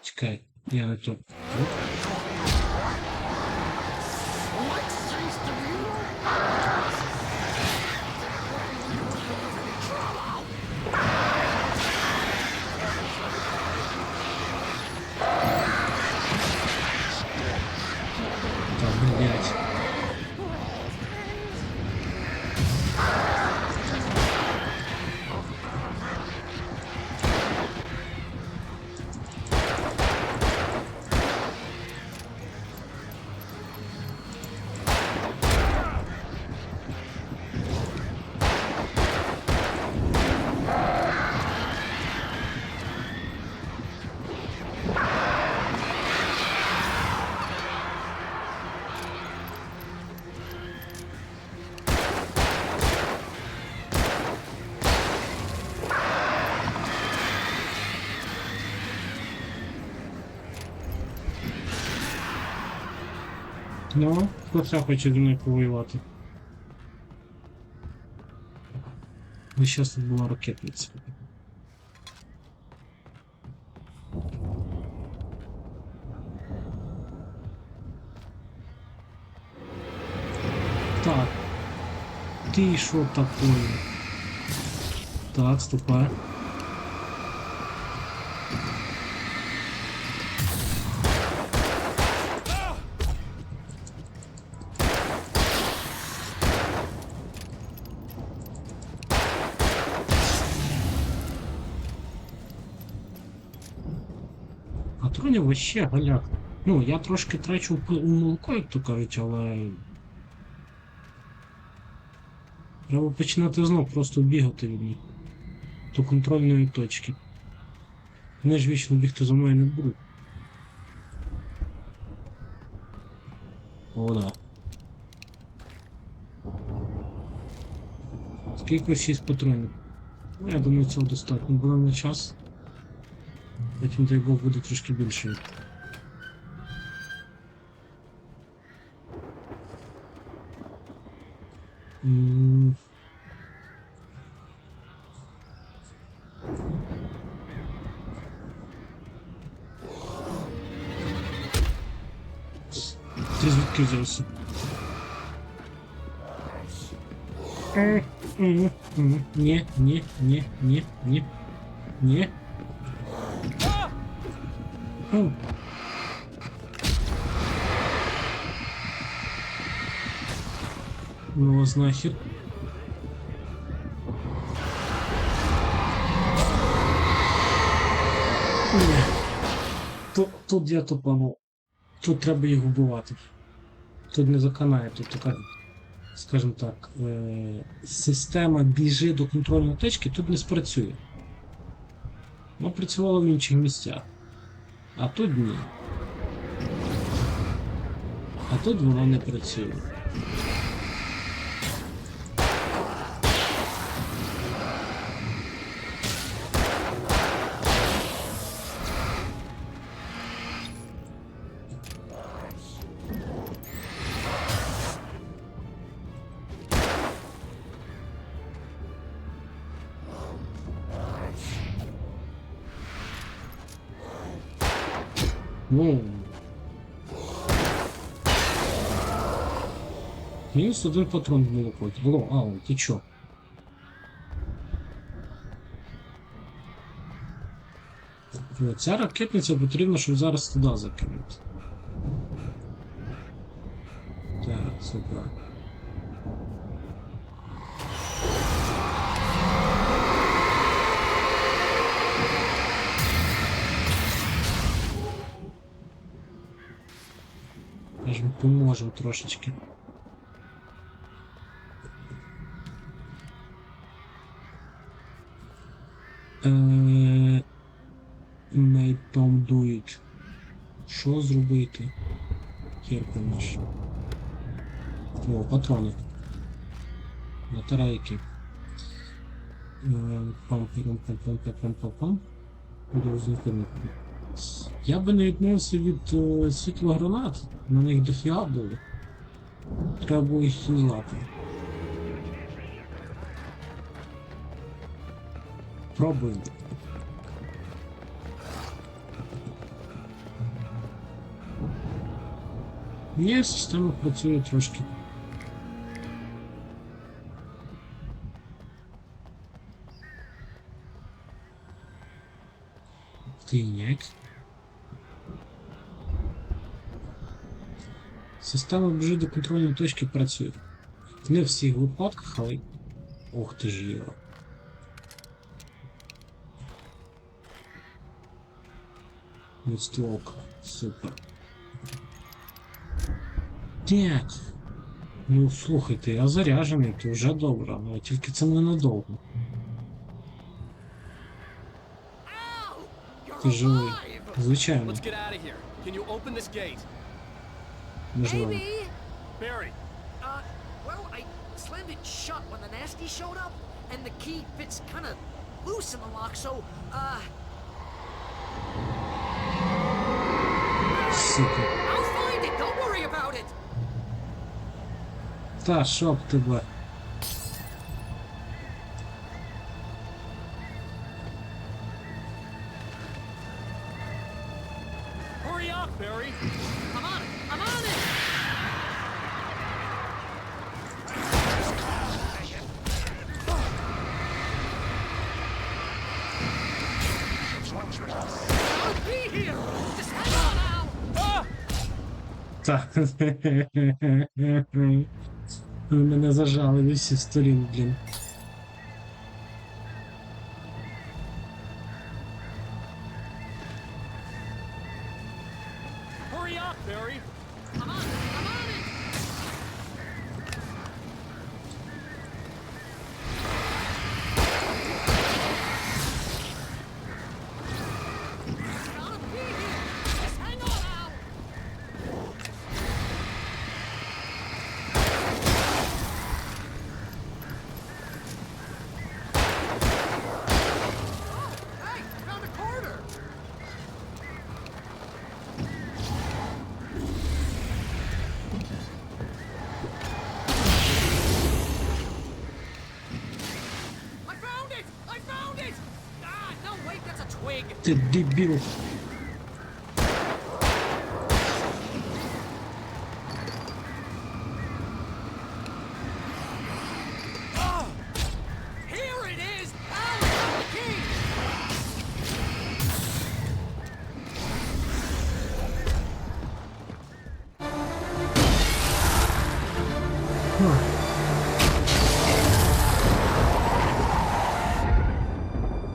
Чекай, я не то. Блять. Ну, хто хоче зі мною повоювати? Ну, зараз тут була ракетниця. Так. Ти що такое? Так, ступай. Патронів вообще галяк. Ну, я трошки трачу у молоко, як то кажуть, але... Треба починати знов просто бігати від них. До контрольної точки. Вони ж вічно бігти за мною не будуть. О, да. Скільки 6 патронів. Ну, я думаю, цього достатньо було на час. Потім, дай Бог, буде трошки більше. Ти звідки взявся? Ні, ні, ні, ні, ні, ні. Ну, знахід. Ні. Тут я тупанув. Тут треба їх вбивати. Тут не заканає, тут така, скажімо так, система біжи до контрольної точки тут не спрацює. Воно працювало в інших місцях. А тут ні. А тут воно не працює. Мінус один патрон було хоч. Було, ти чо? Ця ракетниця потрібно, щоб зараз туди закинути. Так, супер. Я ж поможу трошечки. Не там дують. Що зробити? Херка наш. О, патрони. Батарейки. Пам-пам-пам-пам-пам-пам-пам. Буду розуміти. Я би не відмовився від світлогранат. На них дофіга було. Треба було їх хілати. Пробуємо. Ні, система працює трошки. Так. Система біжить до контрольної точки працює. Не в всіх випадках, але... Ох ти ж його. Відстволк. Супер. Так. Ну, слухайте, я заряджений, то вже добре, але тільки це ненадовго. Ти живий. Звичайно. Можливо. Barry. Well, I slammed it shut when the nasty showed up, and the key fits kind of loose in the lock, so, Сука. I'll find it, don't worry about it! Та, щоб тебе. Hurry up, Barry! I'm on it! I'm on it! I'll be here! Just hang on now! Ah! Та. Мене зажали від всіх сторін, блін. Hurry up, Barry! I'm on it! I'm on it! Gotta be here! Just hang on now! twig. Ти дебіл. Here it is! Alan Wake!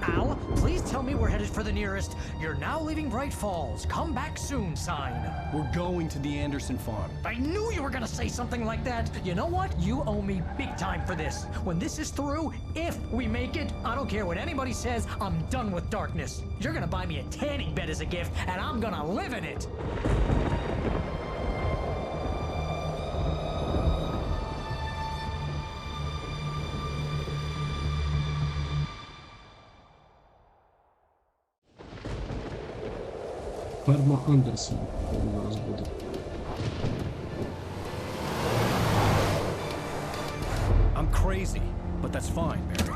Al, please tell me we're headed for the nearest "You're now leaving Bright Falls. Come back soon" sign. We're going to the Anderson farm. I knew you were gonna say something like that. You know what? You owe me big time for this. When this is through, if we make it, I don't care what anybody says, I'm done with darkness. You're gonna buy me a tanning bed as a gift, and I'm gonna live in it. Ферма Андерсон у нас буде. I'm crazy, but that's fine, Barry.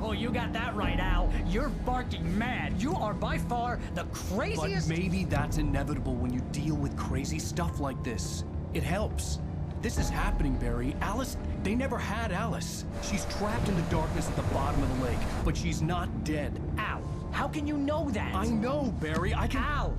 Oh, you got that right, Al. You're barking mad. You are by far the craziest. But maybe that's inevitable when you deal with crazy stuff like this. It helps. This is happening, Barry. Alice, they never had Alice. She's trapped in the darkness at the bottom of the lake, but she's not dead. Al, how can you know that? I know, Barry. I can... Al,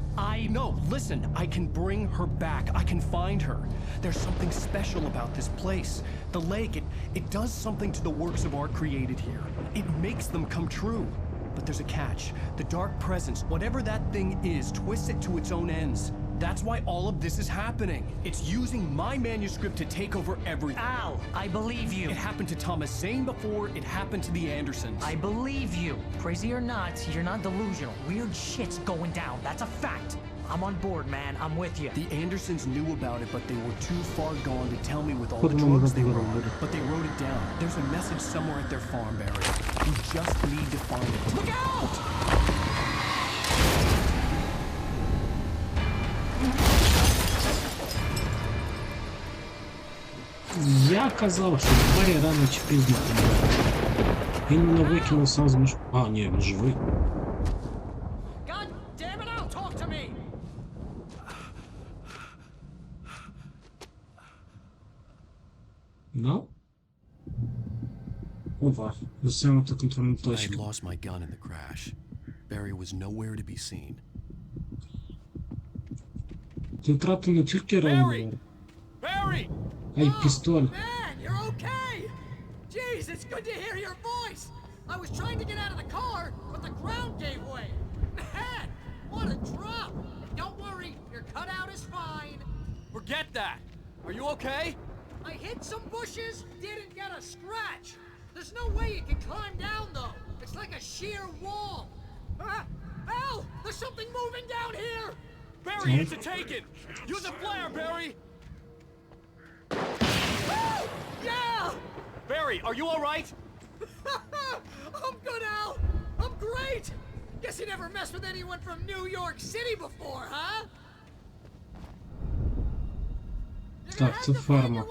No, listen. I can bring her back. I can find her. There's something special about this place. The lake, it does something to the works of art created here. It makes them come true. But there's a catch. The dark presence, whatever that thing is, twists it to its own ends. That's why all of this is happening. It's using my manuscript to take over everything. Al, I believe you. It happened to Thomas Zane before, it happened to the Andersons. I believe you. Crazy or not, you're not delusional. Weird shit's going down. That's a fact. I'm on board, man. I'm with you. The Andersons knew about it, but they were too far gone to tell me with all the drugs they were on. But they wrote it down. There's a message somewhere at their farm, Barry. We just need to find it. Look out! Я казав, що Барі рано чи пізно помре. Він мене викинув сам з між... А, ні, він живий. God damn it, Al, talk to me! Да? Опа, досягнуто контрольну I had точку. lost my gun in the crash. Barry was nowhere to be seen. Ти втратив не тільки револьвер, Barry! а й пістоль. Man, you're okay! Jeez, it's good to hear your voice! I was trying to get out of the car, but the ground gave way. Man, what a drop! Don't worry, your cutout is fine. Forget that! Are you okay? I hit some bushes, didn't get a scratch. There's no way you can climb down, though. It's like a sheer wall. Al, there's something moving down here! Barry, it's a taken! Use a flare, Barry! Woo! Yeah! Barry, are you alright? I'm good, Al. I'm great. Guess you never messed with anyone from New York City before, huh? Так, це ферма.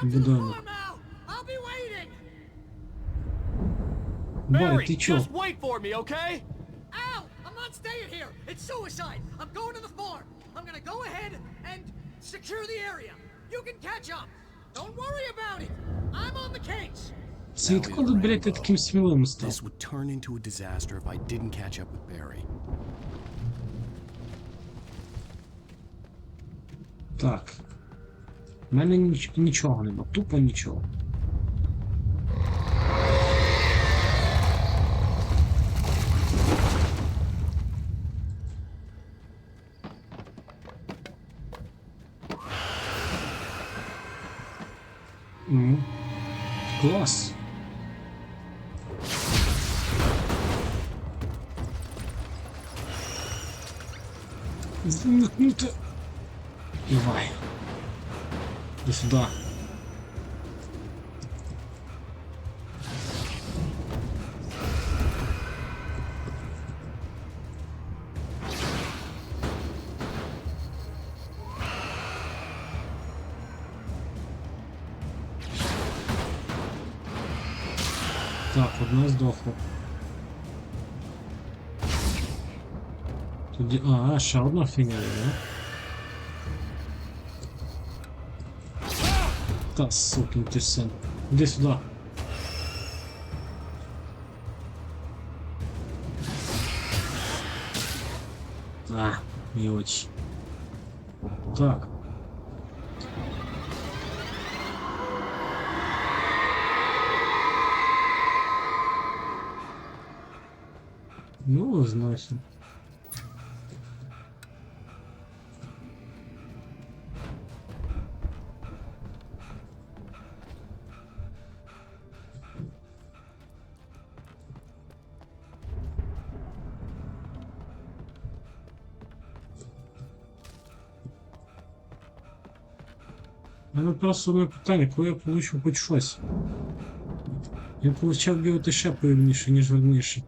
Будинок. I'll be waiting. Барі, ти Barry, чо? just wait for me, okay? Al, I'm not staying here. It's suicide. I'm going to the farm. I'm gonna go ahead and secure the area. You can catch up. Don't worry about it. I'm on the case. Це відколи, блядь, ти таким сміливим став? This would turn into a disaster if I didn't catch up with Barry. Так. У мене нічого нема, тупо нічого. Клас. Замкнути. Давай. Иди сюда. Так, одна здохла. Тоді... ще одна фігня, да? Та, сукин ти син. Іди сюди. Мелочь. Так. Ну, значит. У мене просто одне питання, коли я получу хоч щось. Я получав бігати ще повільніше, ніж раніше.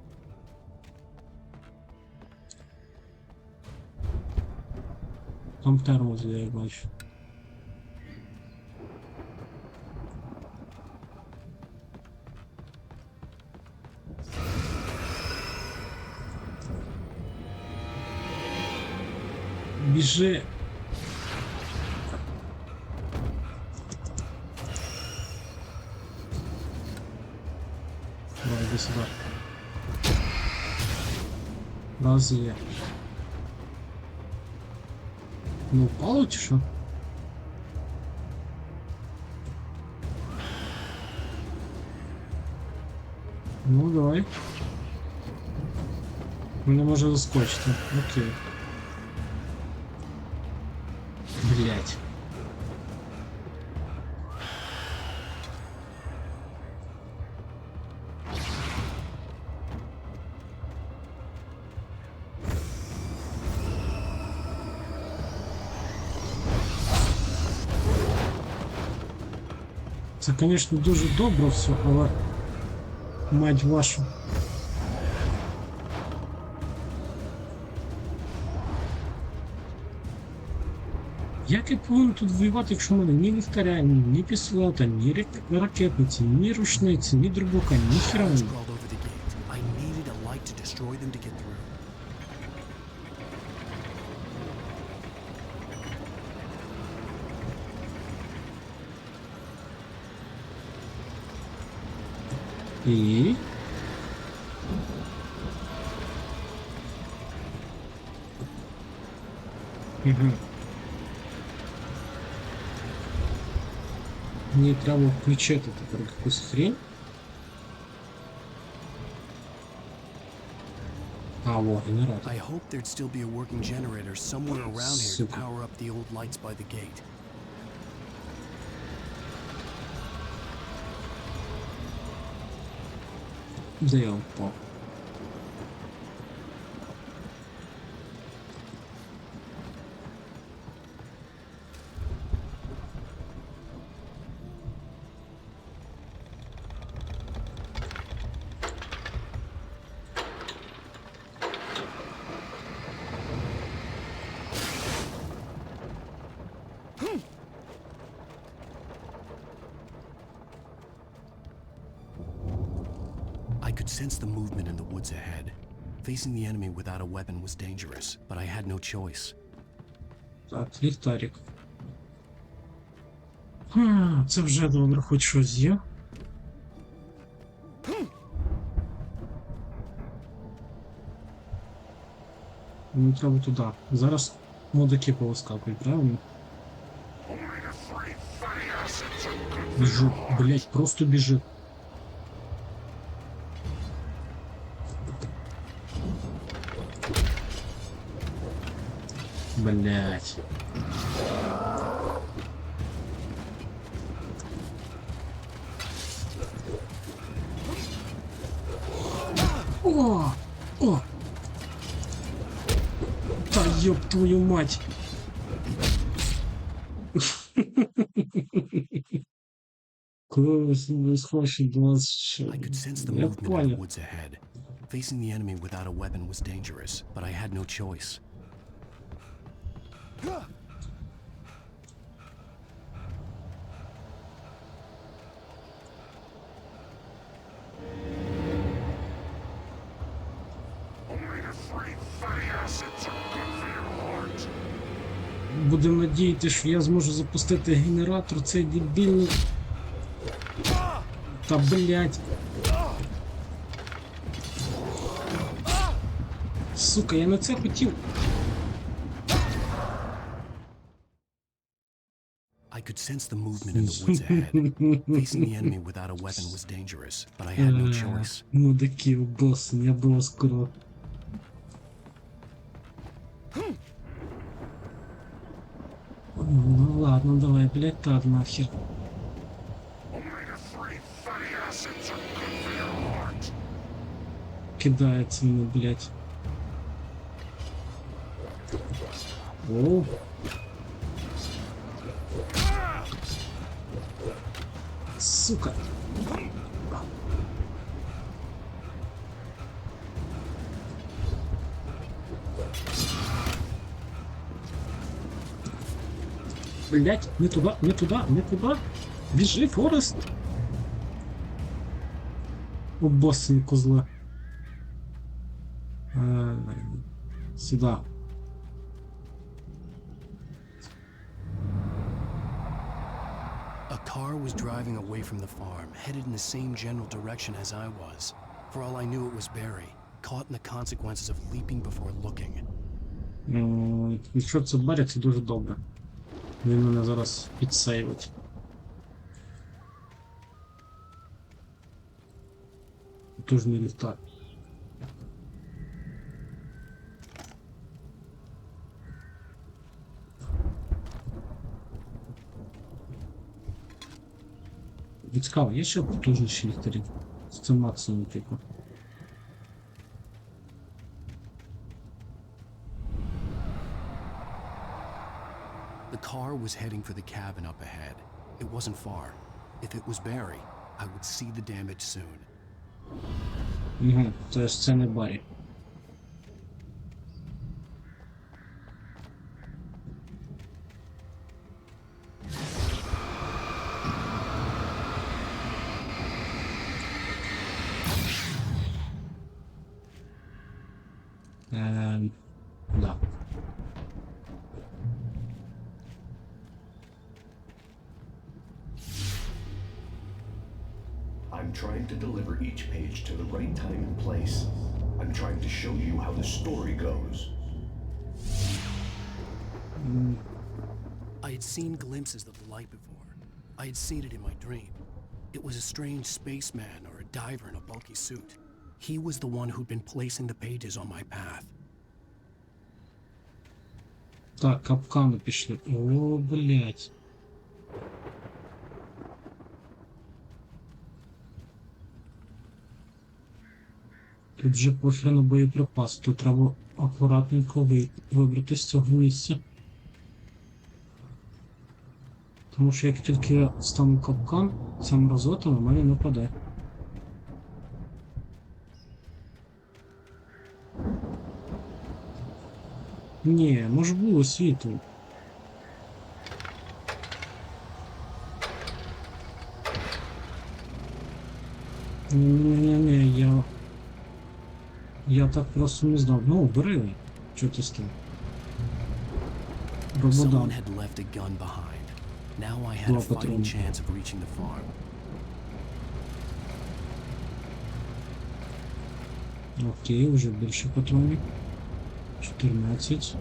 Там термос, я бачу. Біжи. Давай, иди сюда. Раз є. Ну, упало чи що? Ну, давай. Мене може заскочити. Окей. Блять. Це, звісно, дуже добре все, але мать вашу. Як я повинен тут воювати, якщо в мене ні ліхтаря, ні пістолета, ні ракетниці, ні рушниці, ні дробока, ні хера. І... Мені треба включити тепер якусь хрень. Во, генератор. I hope there'd still be a working generator somewhere around here to power up the old lights by the gate. Де я впав? I could sense the movement in the woods ahead. Facing the enemy without a weapon was dangerous, but I had no choice. Так, ліхтарик. Це вже добре, хоч щось є. Мені треба туди. Зараз мудаки повискакують, правильно? Біжу, блять, просто біжи. Блять. О! О! Та ёб твою мать! Close схожі 20. I could sense the movement in the woods ahead. Facing the enemy without a weapon was dangerous, but I had no choice. Only the free funny assets. Будемо надіятися, що я зможу запустити генератор, цей дебільний. Та блять. Сука, я на це хотів. I could sense the movement in the woods ahead. Facing the enemy without a weapon was dangerous, but I had no choice. Мудаки, босс, я було скоро. Ну ладно, давай, блять, так нахер. Кидается мне, блять. О. Сука. Блять, не туда, не туда, не туда. Бежи, Форест. О, босс, не козла. Сюда. A car was driving away from the farm, headed in the same general direction as I was. For all I knew, it was Barry, caught in the consequences of leaping before looking. Якщо це Баррі, це дуже добре. Він мене зараз підсейвить. Потужний ліхтар. Цікаво, є ще потужніші ліхтарі? Це максимум, типу. The car was heading for the cabin up ahead. It wasn't far. If it was Barry, I would see the damage soon. То есть це не Баррі. Да. I'm trying to deliver each page to the right time and place. I'm trying to show you how the story goes. I had seen glimpses of the light before. I had seen it in my dream. It was a strange spaceman or a diver in a bulky suit. He was the one who'd been placing the pages on my path. Так, капканы пішли. О, блять. Тут же похер на боєприпас. Тут треба акуратненько вибрати з цього місця. Тому що як тільки я стану капкан, ця мразота на мене нападе. Ні, може було світло. Не, я так просто не знав. Ну, бери. Чого ти став? Someone had left a gun behind. Now I had a fighting chance of reaching the farm. Окей, вже більше патронів. 14.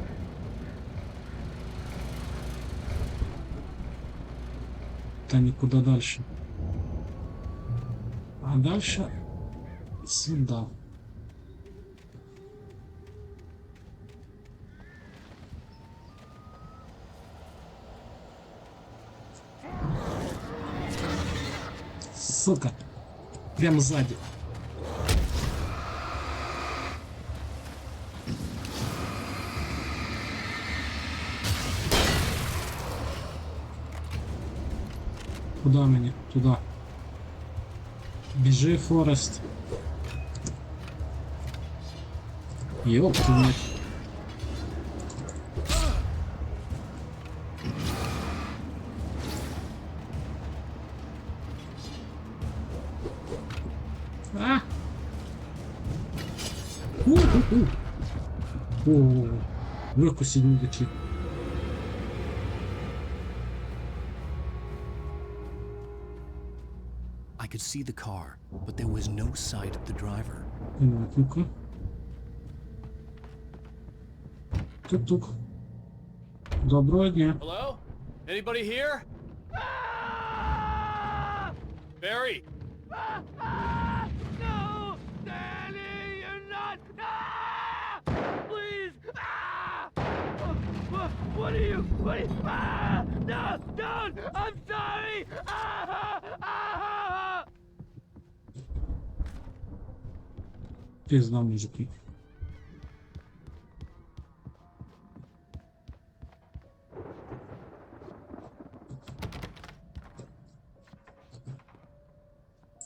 Та нікуди дальше. А дальше сюда. Сука. Прямо сзади. Куда мені? Туда. Біжи, Форест. Ёп, ты мать. А! О, легко сидим такие. could see the car, but there was no sight of the driver. Ну-ка. Тук-тук. Доброго дня. Hello? Anybody here? Barry! No! Danny, you're not! Please! What are you? No! Don't! I'm sorry! Пизда, мужики.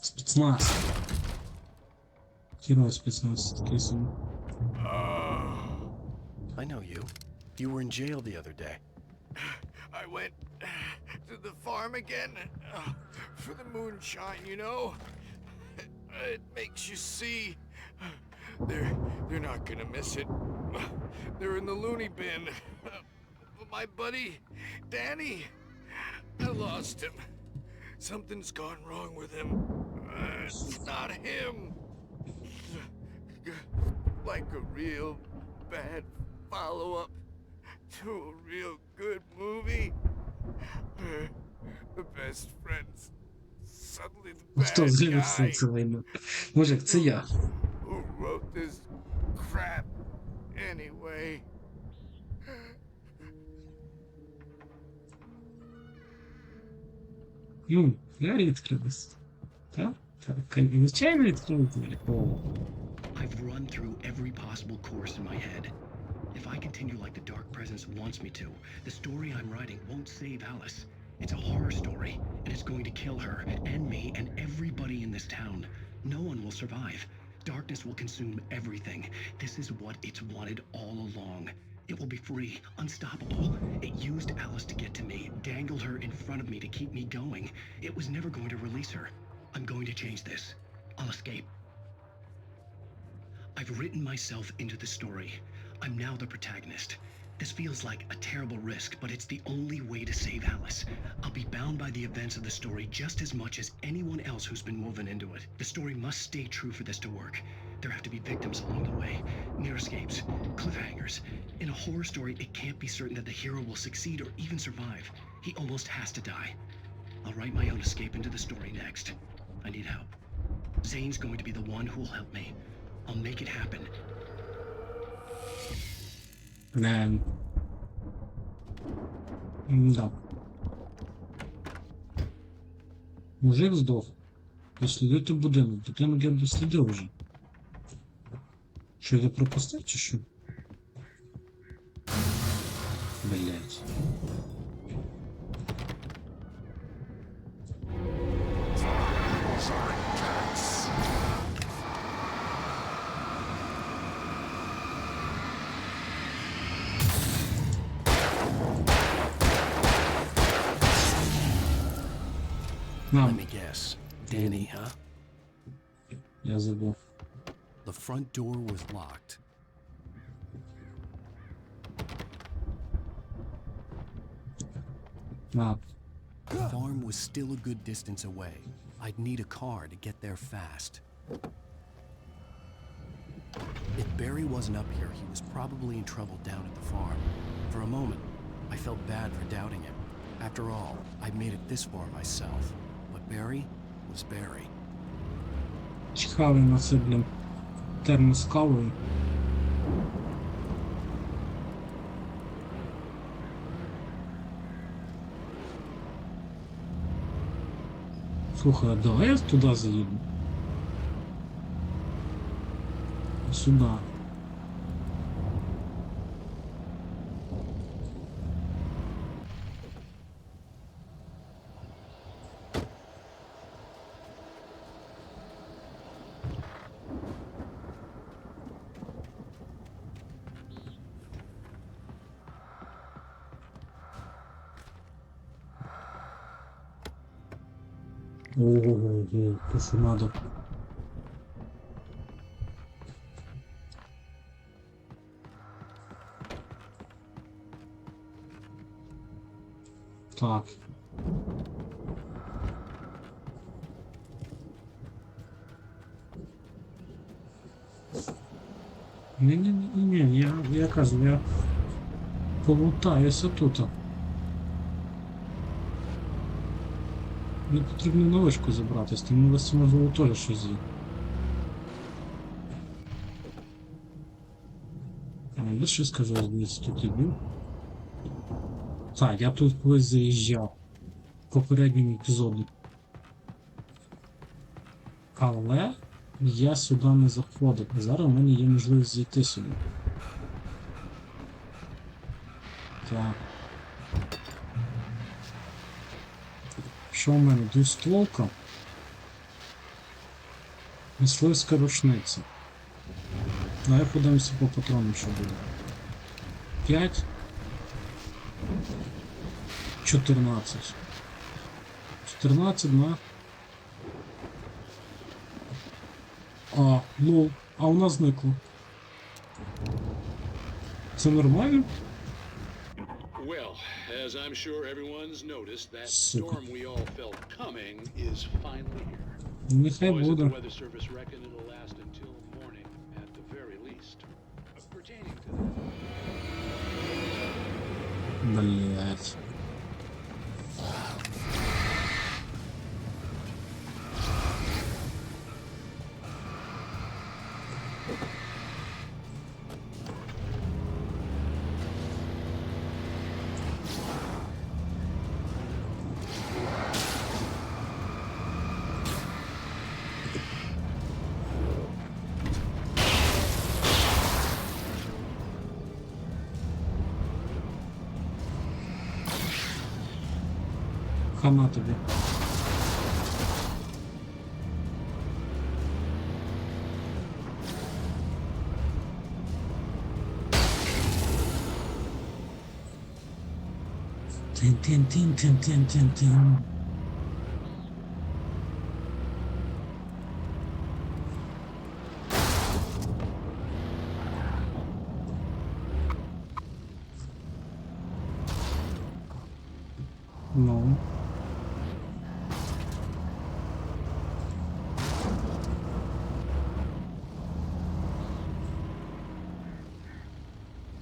Спецназ. Герой спецназ. Такие суммы. I know you. You were in jail the other day. I went to the farm again for the moonshine, you know? It makes you see. They're not gonna miss it. They're in the loony bin. But my buddy, Danny, I lost him. Something's gone wrong with him. It's not him. Like a real bad follow-up to a real good movie. The best friends. Suddenly the Хто bad з'явився guy це війну? Мужик, це я. who wrote this crap anyway. Ну, двері відкрились. Так? Так, звичайно відкрили двері. О. I've run through every possible course in my head. If I continue like the Dark Presence wants me to, the story I'm writing won't save Alice. It's a horror story, and it's going to kill her, and me, and everybody in this town. No one will survive. Darkness will consume everything. This is what it's wanted all along. It will be free, unstoppable. It used Alice to get to me, dangled her in front of me to keep me going. It was never going to release her. I'm going to change this. I'll escape. I've written myself into the story. I'm now the protagonist. This feels like a terrible risk, but it's the only way to save Alice. I'll be bound by the events of the story just as much as anyone else who's been woven into it. The story must stay true for this to work. There have to be victims along the way, near escapes, cliffhangers. In a horror story, it can't be certain that the hero will succeed or even survive. He almost has to die. I'll write my own escape into the story next. I need help. Zane's going to be the one who'll help me. I'll make it happen. Да. Мужик здох. Дослідити будинок. Будинок я дослідив вже. Що я пропустив чи що? Блять. Let me guess. Danny, huh? Я забув. The front door was locked. А, The farm was still a good distance away. I'd need a car to get there fast. If Barry wasn't up here, he was probably in trouble down at the farm. For a moment, I felt bad for doubting him. After all, I'd made it this far myself. But Barry was Barry. чекали на це, блін, термос з кавою. Слухай, а давай я туди заїду? Сюди. Ого, то що надо. Так. Ні, я кажу, я полутаюся тут. Мені потрібно на вишку забратись, тому ось можливо теж щось є. Я що скажу, здається, тут іду. Так, я тут колись заїжджав в попередньому епізоді. Але я сюди не заходив. Зараз у мене є можливість зайти сюди. Так. Що в мене? Двостволка. Мисливська рушниця. Давай подивимося по патронам, що буде. 5. 14. 14 на... Ну, а у нас зникло. Це нормально? Well, as I'm sure everyone's noticed, that storm we all felt coming is finally here. Нехай Boys at буде. the weather service reckon it'll last until morning at the very least. Pertaining to that. Блять. Хана тобі. Тин-тин-тин-тин-тин-тин-тин. Ну.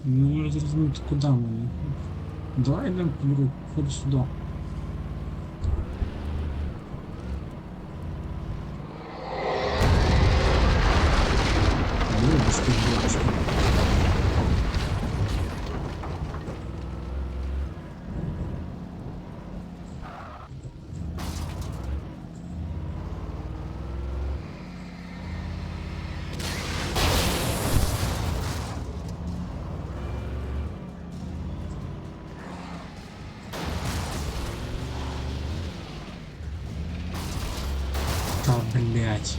Не можу зрозуміти, куди мені. Давай йдемо по другу, ходи сюди. Любочка, девочка. Та, блять.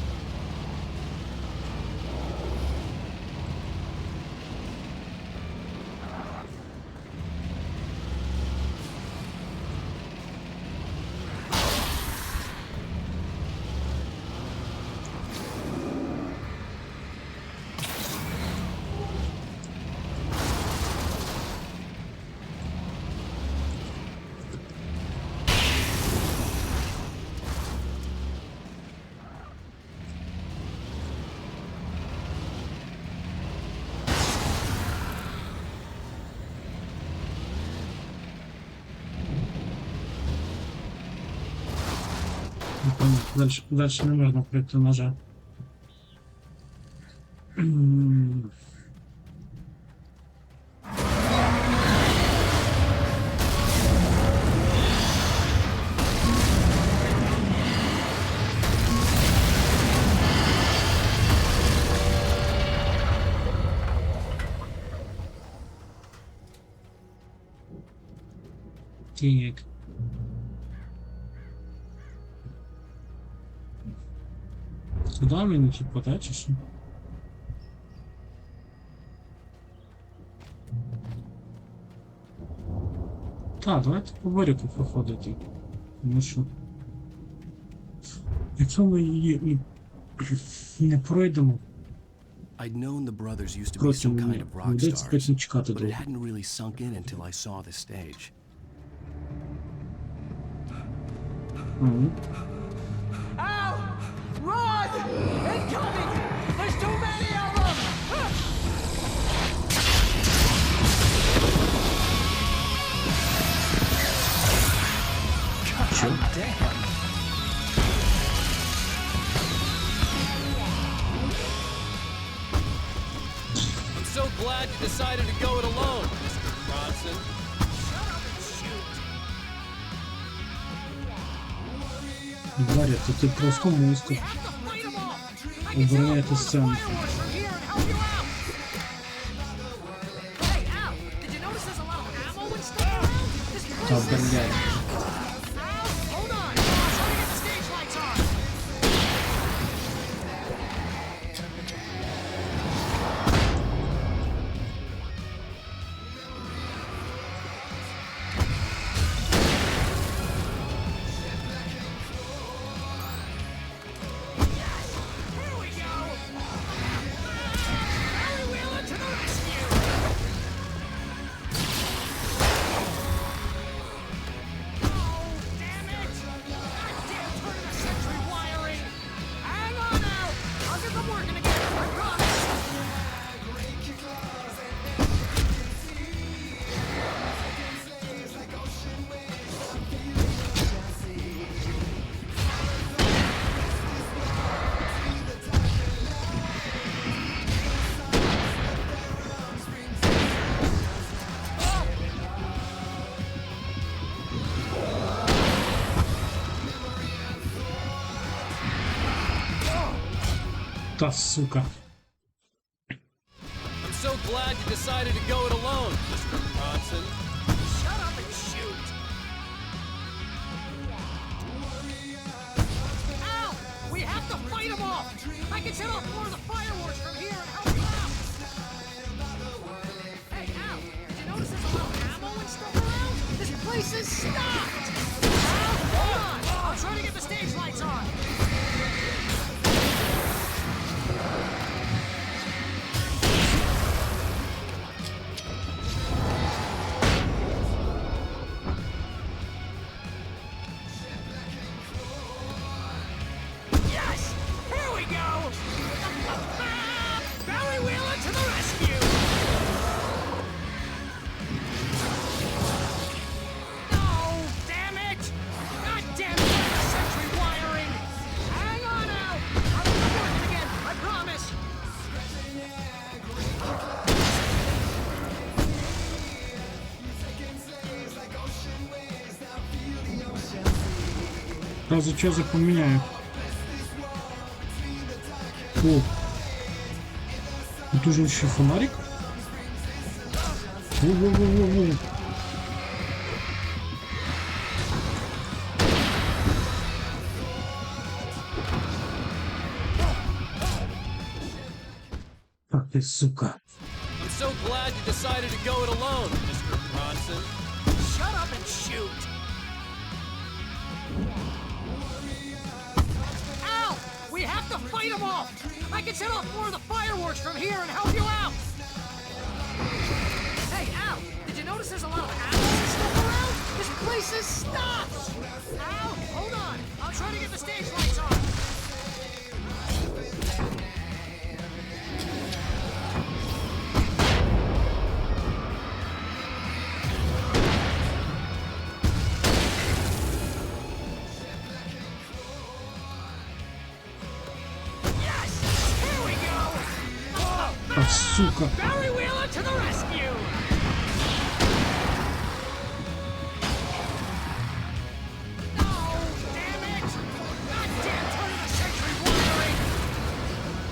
Дальше не можна пройти, на жаль. Так. Сюди мені типу, да, чи що? Так, давайте по берегу проходити. Тому що... Якщо ми її не пройдемо... I'd known the brothers used to be some kind of rock stars, but it hadn't really sunk in until I saw the stage. Ow! Run! Incoming! There's too many of them! Чё? I'm so glad you decided to go it alone, Mr. Bronson. Варя, то ти просто монстр. Обороняєте сцену. Та, блядь. Та сука. I'm so glad you decided to go it alone, Mr. Bronson. Shut up and shoot! Ow! We have to fight them off! I can set off more of the fireworks from here and help you out! Hey, Al! Did you notice there's a lot of ammo and stuff around? This place is stocked! Al, hold on! I'm trying to get the stage lights on! Сразу что запоминаю. О, тут уже еще фонарик. Во-во-во-во-во. Ах ты, сука. I'm so glad you decided to go it alone, Mr. Bronson. Shut up and shoot! Ow! We have to fight them off! I can set off more of the fireworks from here and help you out! Hey, Al! Did you notice there's a lot of ammo and stuff around? This place is stocked! Al, hold on! I'm trying to get the stage lights on! А, сука. Barry Wheeler to the rescue! No, damn it! Goddamn turn of the century wiring!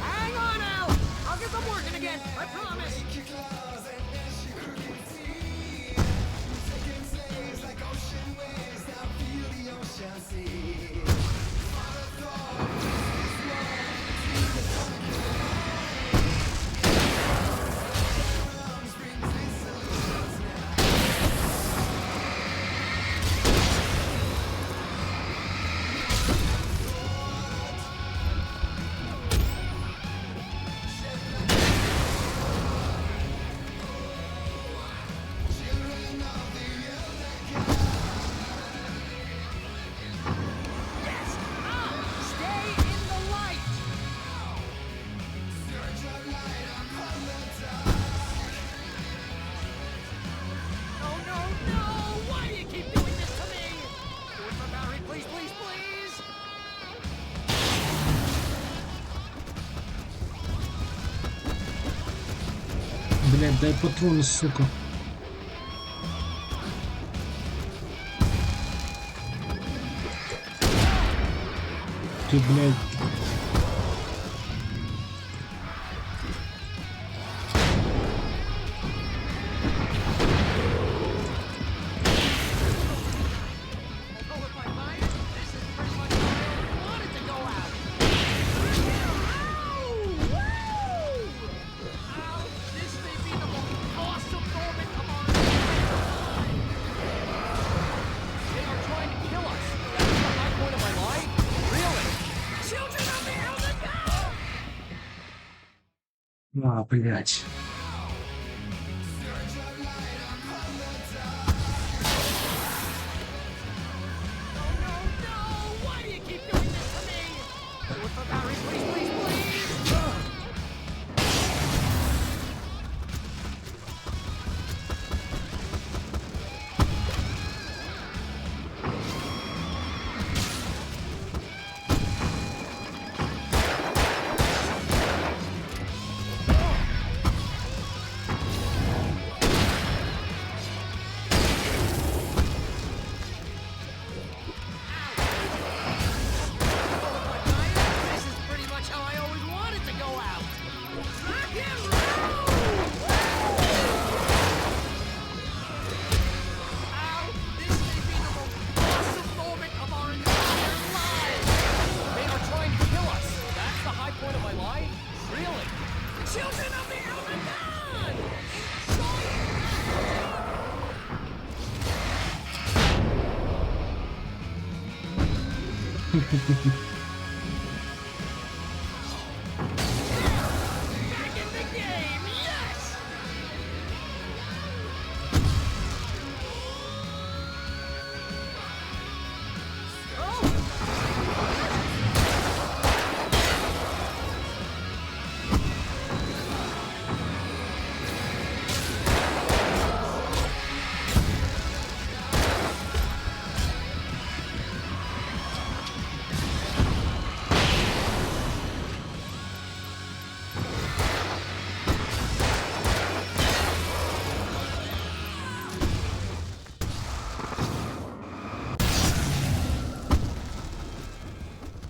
Hang on, Al! I'll get them working again, I promise! Блядь, дай патроны, сука. Ты, блядь. А, блядь.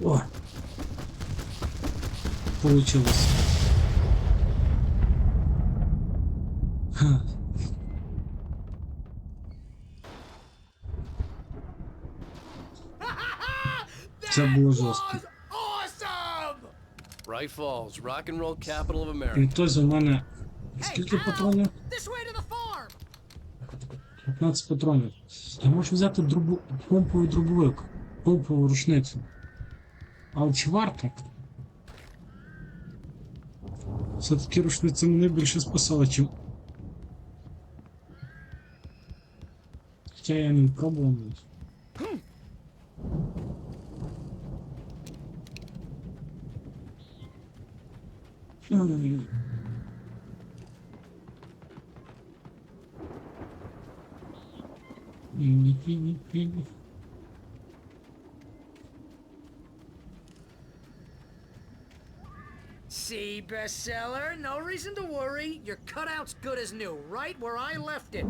О, получилось. Ха. Це було жорстко. Bright Falls, rock and roll capital of America. І хтось у мене... Скільки патронів? 15 патронів. Я можу взяти помповий дробовик, помпову рушницю. А чи варто? Все-таки рушниця мене більше спасала, чим... Хоча я не пробував. See, bestseller? No reason to worry. Your cutout's good as new, right where I left it.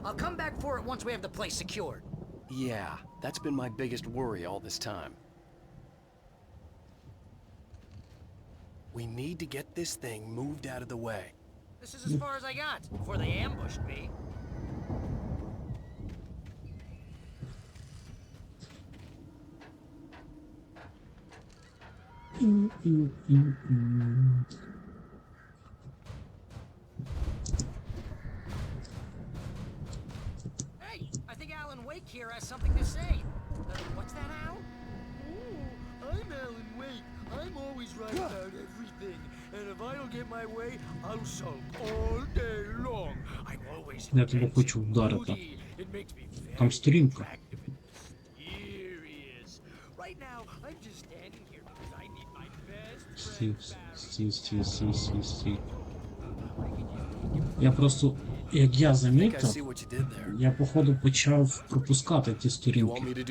I'll come back for it once we have the place secured. Yeah, that's been my biggest worry all this time. We need to get this thing moved out of the way. This is as far as I got before they ambushed me. Hey, I think Alan Wake here has something to say. What's that, Al? Ooh, I'm Alan Wake. I'm always right about everything. And if I don't get my way, I'll sulk all day long. I'm always Я тебе хочу вдарити. Там сторінка. Right now, I'm just standing here because I need my best Стій. Я просто, як я замітив, я походу почав пропускати ті сторінки.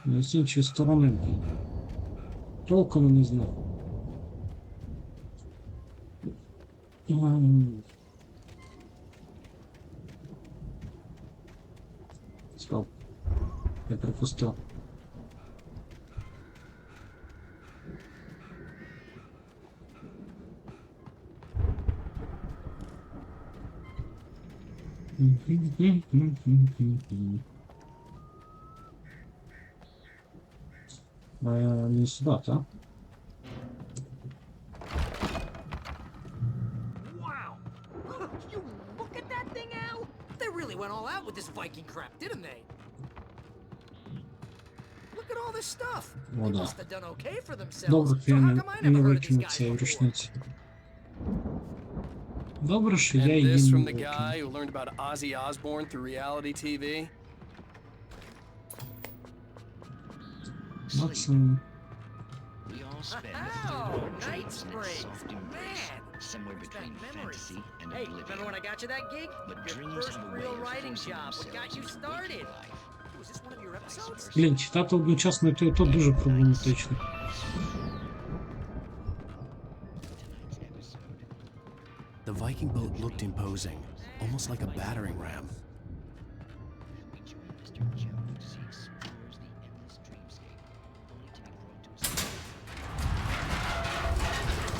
Ну, з іншої сторони. Толком не знаю. Стоп. Я пропустил. Не сюда, да? Wow! You look at that thing, Al? They really went all out with this Viking crap, didn't they? Look at all this stuff. О, They да. must have done okay for themselves. Добре, що So я how come I не never heard of these викинув guys цієї before? рушниці. Добре, що я And її this не from the викинув. guy who learned about Ozzy Osbourne through reality TV? Максимум. We all spend a Oh, third of our night dreams in that springs. soft embrace, Man, somewhere what's that between memory? fantasy and Hey, oblivion. remember when I got you that gig? But Your dreams first have a way real of writing forcing job. What got themselves you into started? waking life. Was this one of your episodes? Блін, читати одночасно і то дуже проблематично. The Viking boat looked imposing, almost like a battering ram.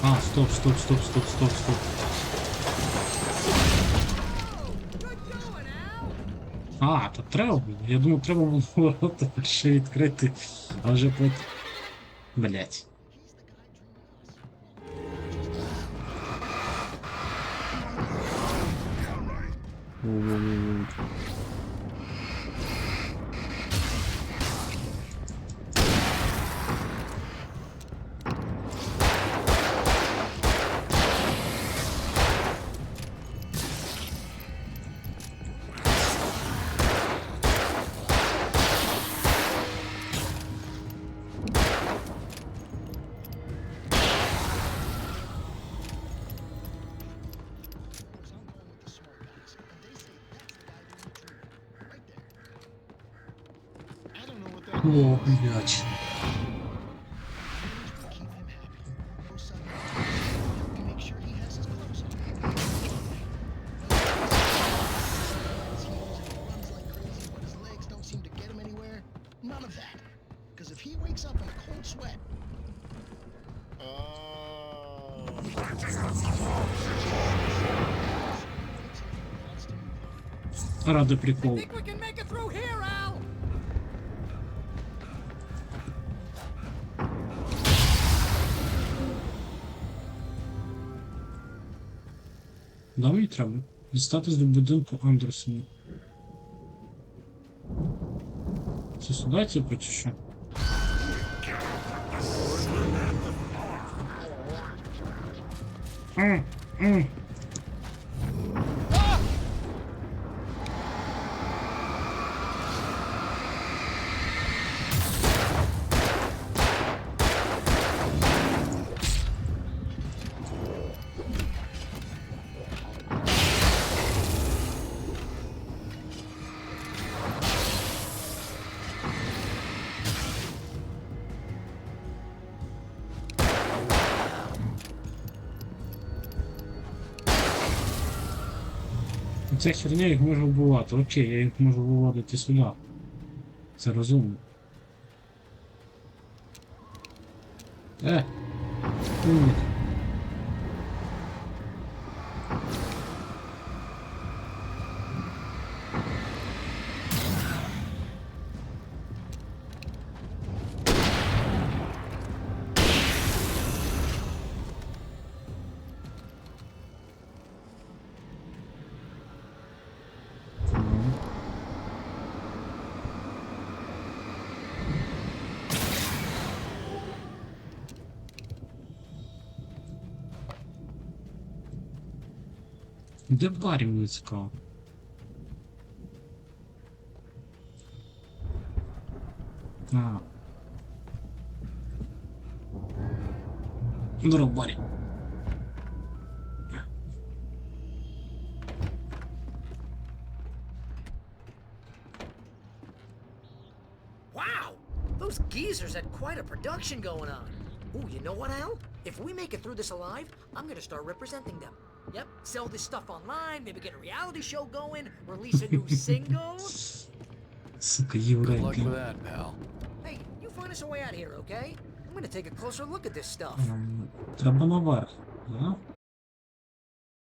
А, стоп. А, то треба було. Я думав, треба було ворота перше відкрити, а вже потім. Блять. О, блять. None of that. Because if he wakes up in a cold sweat. Ради приколу. Think we can make it through here, Al? Да, мені треба. Дістатись до будинку Андерсона. Це сюди, типу, чи що? Ця херня їх може вбивати. Окей, я їх можу виводити сюди. Це розумно. Умник. Де барі, мені цікаво? А. Здорово, барі. Wow! Those geezers had quite a production going on. Ooh, you know what, Al? If we make it through this alive, I'm gonna start representing them. Yep, sell this stuff online, maybe get a reality show going, release a new single. Сука, Good luck with єврейки. that, pal. Hey, you find us a way out of here, okay? I'm gonna take a closer look at this stuff. Треба наверх, да?